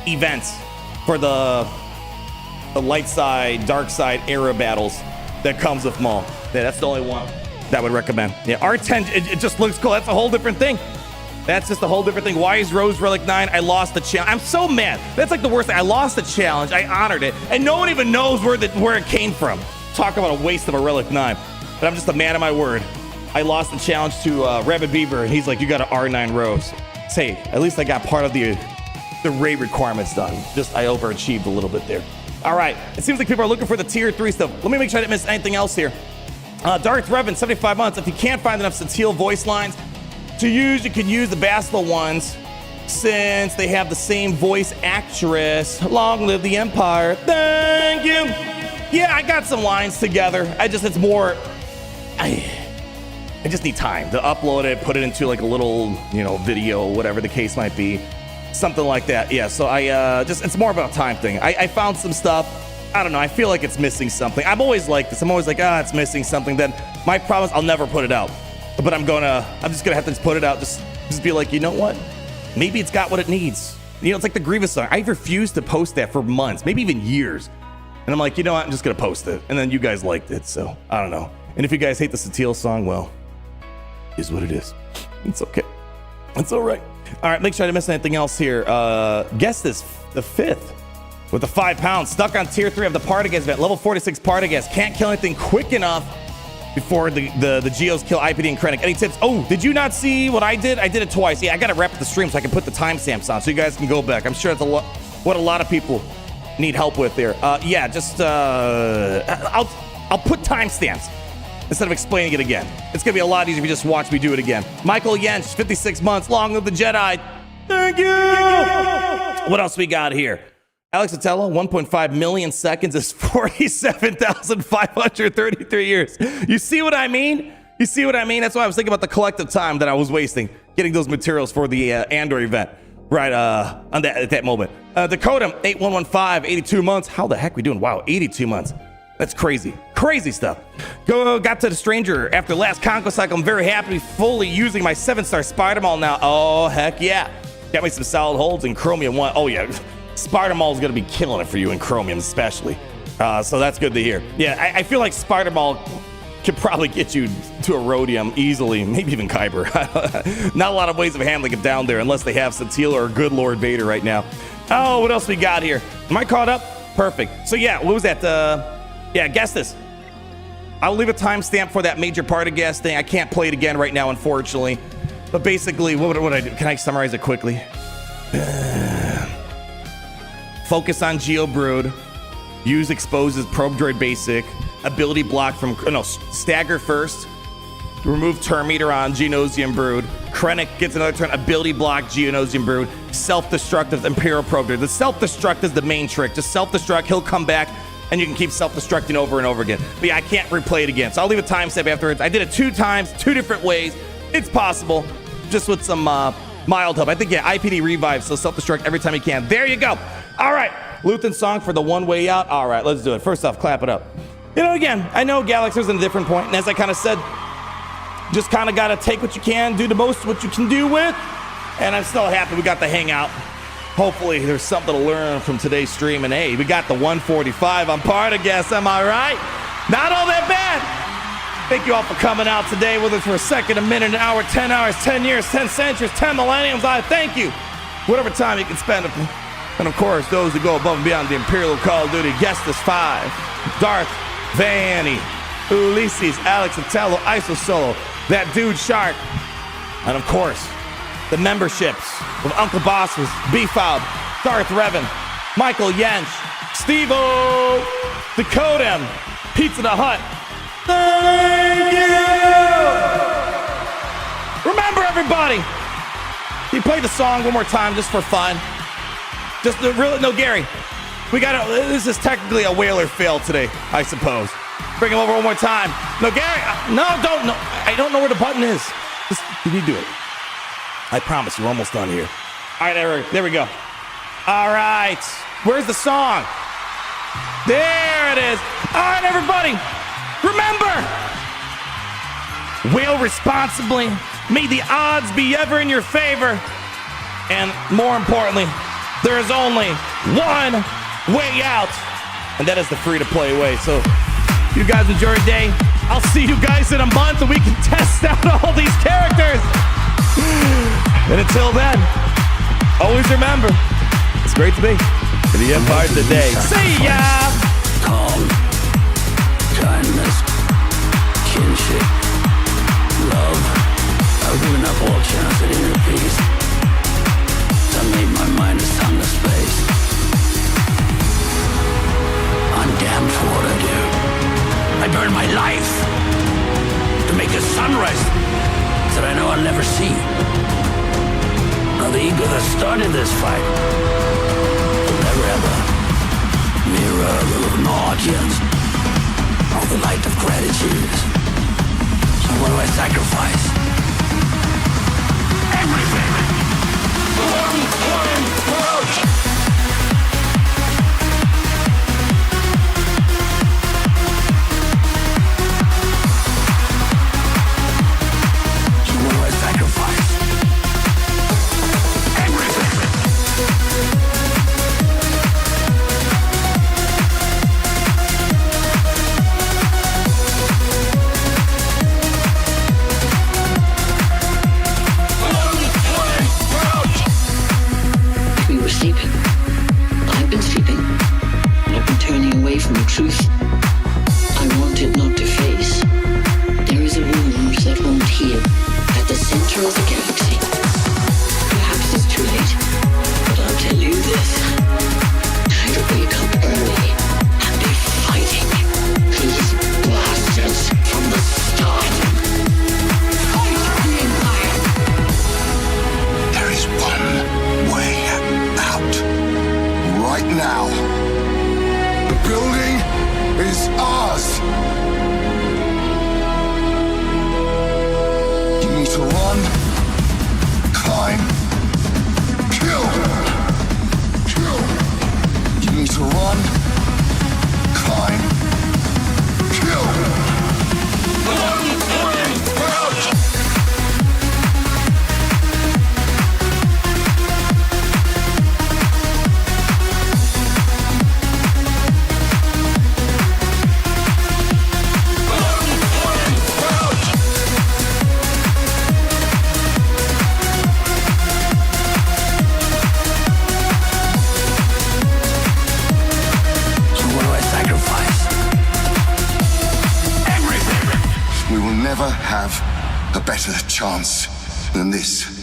events for the light side, dark side era battles that comes with Mall. Yeah, that's the only one that I would recommend. Yeah, R10, it just looks cool. That's a whole different thing. That's just a whole different thing. Why is Rose Relic 9? I lost the challenge. I'm so mad. That's like the worst thing. I lost the challenge. I honored it. And no one even knows where it came from. Talk about a waste of a Relic 9. But I'm just a man of my word. I lost the challenge to Rabbit Beaver, and he's like, you got an R9 Rose. Say, at least I got part of the raid requirements done. Just I overachieved a little bit there. All right. It seems like people are looking for the tier 3 stuff. Let me make sure I didn't miss anything else here. Darth Revan, 75 months. If you can't find enough Satele voice lines to use, you can use the Bastila ones since they have the same voice actress. Long live the Empire. Thank you. Yeah, I got some lines together. It's more... I just need time to upload it, put it into like a little, video, whatever the case might be. Something like that. Yeah, so it's more about time thing. I found some stuff. I don't know. I feel like it's missing something. I'm always like this. I'm always like, it's missing something. Then my problem is I'll never put it out. But I'm just gonna have to just put it out. Just be like, you know what? Maybe it's got what it needs. It's like the Grievous song. I refused to post that for months, maybe even years. And I'm like, you know what? I'm just gonna post it. And then you guys liked it, so I don't know. And if you guys hate the Satele song, well, it is what it is. It's okay. It's all right. All right, make sure I didn't miss anything else here. Guess this, the 5th with the 5 pounds, stuck on tier 3 of the Partagaz event, level 46 Partagaz, can't kill anything quick enough before the Geos kill IPD and Krennic. Any tips? Oh, did you not see what I did? I did it twice. Yeah, I got to wrap up the stream so I can put the timestamps on so you guys can go back. I'm sure that's what a lot of people need help with there. Yeah, just I'll put timestamps instead of explaining it again. It's going to be a lot easier if you just watch me do it again. Michael Jens, 56 months, long live the Jedi. Thank you. What else we got here? Alex Atella, 1.5 million seconds is 47,533 years. You see what I mean? That's why I was thinking about the collective time that I was wasting getting those materials for the Andor event. Right, at that moment. Dakota, 8115, 82 months. How the heck we doing? Wow, 82 months. That's crazy. Crazy stuff. Got to the Stranger after last Conquest cycle. I'm very happy fully using my 7-star Spider Mall now. Oh, heck yeah. Got me some solid holds in Chromium 1. Oh, yeah. Spider Mall is going to be killing it for you in Chromium especially. So that's good to hear. Yeah, I feel like Spider Mall could probably get you to a Rhodium easily, maybe even Kyber. Not a lot of ways of handling it down there unless they have Satele or Good Lord Vader right now. Oh, what else we got here? Am I caught up? Perfect. So yeah, what was that? Yeah, guess this. I'll leave a timestamp for that major Partagaz thing. I can't play it again right now, unfortunately. But basically, what would I do? Can I summarize it quickly? Focus on Geo Brood. Use Exposes Probe Droid Basic. Ability block from... stagger first. Remove Turn Meter on Geonosian Brood. Krennic gets another turn. Ability block Geonosian Brood. Self-destructive Imperial Probe Droid. The self-destruct is the main trick. Just self-destruct. He'll come back. And you can keep self-destructing over and over again. But yeah, I can't replay it again. So I'll leave a timestamp afterwards. I did it 2 times, 2 different ways. It's possible. Just with some mild help. I think, yeah, IPD revive. So self-destruct every time you can. There you go. All right. Luthen song for the one way out. All right, let's do it. First off, clap it up. Again, I know Galaxy's in a different point, and as I kind of said, just kind of got to take what you can, do the most what you can do with, and I'm still happy we got the hangout. Hopefully there's something to learn from today's stream, and hey, we got the 145 on Partagaz, am I right? Not all that bad. Thank you all for coming out today, whether it's for a second, a minute, an hour, 10 hours, 10 years, 10 centuries, 10 millenniums. I thank you. Whatever time you can spend it. And of course, those who go above and beyond the Imperial Call of Duty. Gestus 5, Darth, Vanny, Ulysses, Alex Atalo, Iso Solo, that dude Shark, and of course, the memberships of Uncle Bosses, B-Fob, Darth Revan, Michael Yench, Steve-O, Dakota, Pizza the Hut. Thank you! Remember, everybody, can you play the song one more time just for fun? Just no, Gary. This is technically a whaler fail today, I suppose. Bring him over one more time. No, Gary, no, don't. No, I don't know where the button is. Can you do it? I promise you're almost done here. All right, there we go. All right, where's the song? There it is. All right, everybody, remember, whale responsibly. May the odds be ever in your favor. And more importantly, there is only one way out, and that is the free-to-play way. So you guys enjoy your day. I'll see you guys in a month and we can test out all these characters. And until then, always remember, it's great to be in the Empire today. See ya! Calm, kindness, kinship, love. I've given up all chance at inner peace. I made my mind a sunless space. I'm damned for what I do. I burn my life to make a sunrise that I know I'll never see. Now the ego that started this fight will never have a mirror of an audience or the light of gratitude. So what do I sacrifice? Everything! One approach! Truth I wanted not to face. There is a wound that won't heal at the center of the galaxy. Perhaps it's too late, but I'll tell you this. I'd wake up early and be fighting these bastards from the start. Fight for the Empire. There is one way out. Right now. The building is ours. You need to run, climb, kill. You need to run, climb, kill. Never have a better chance than this.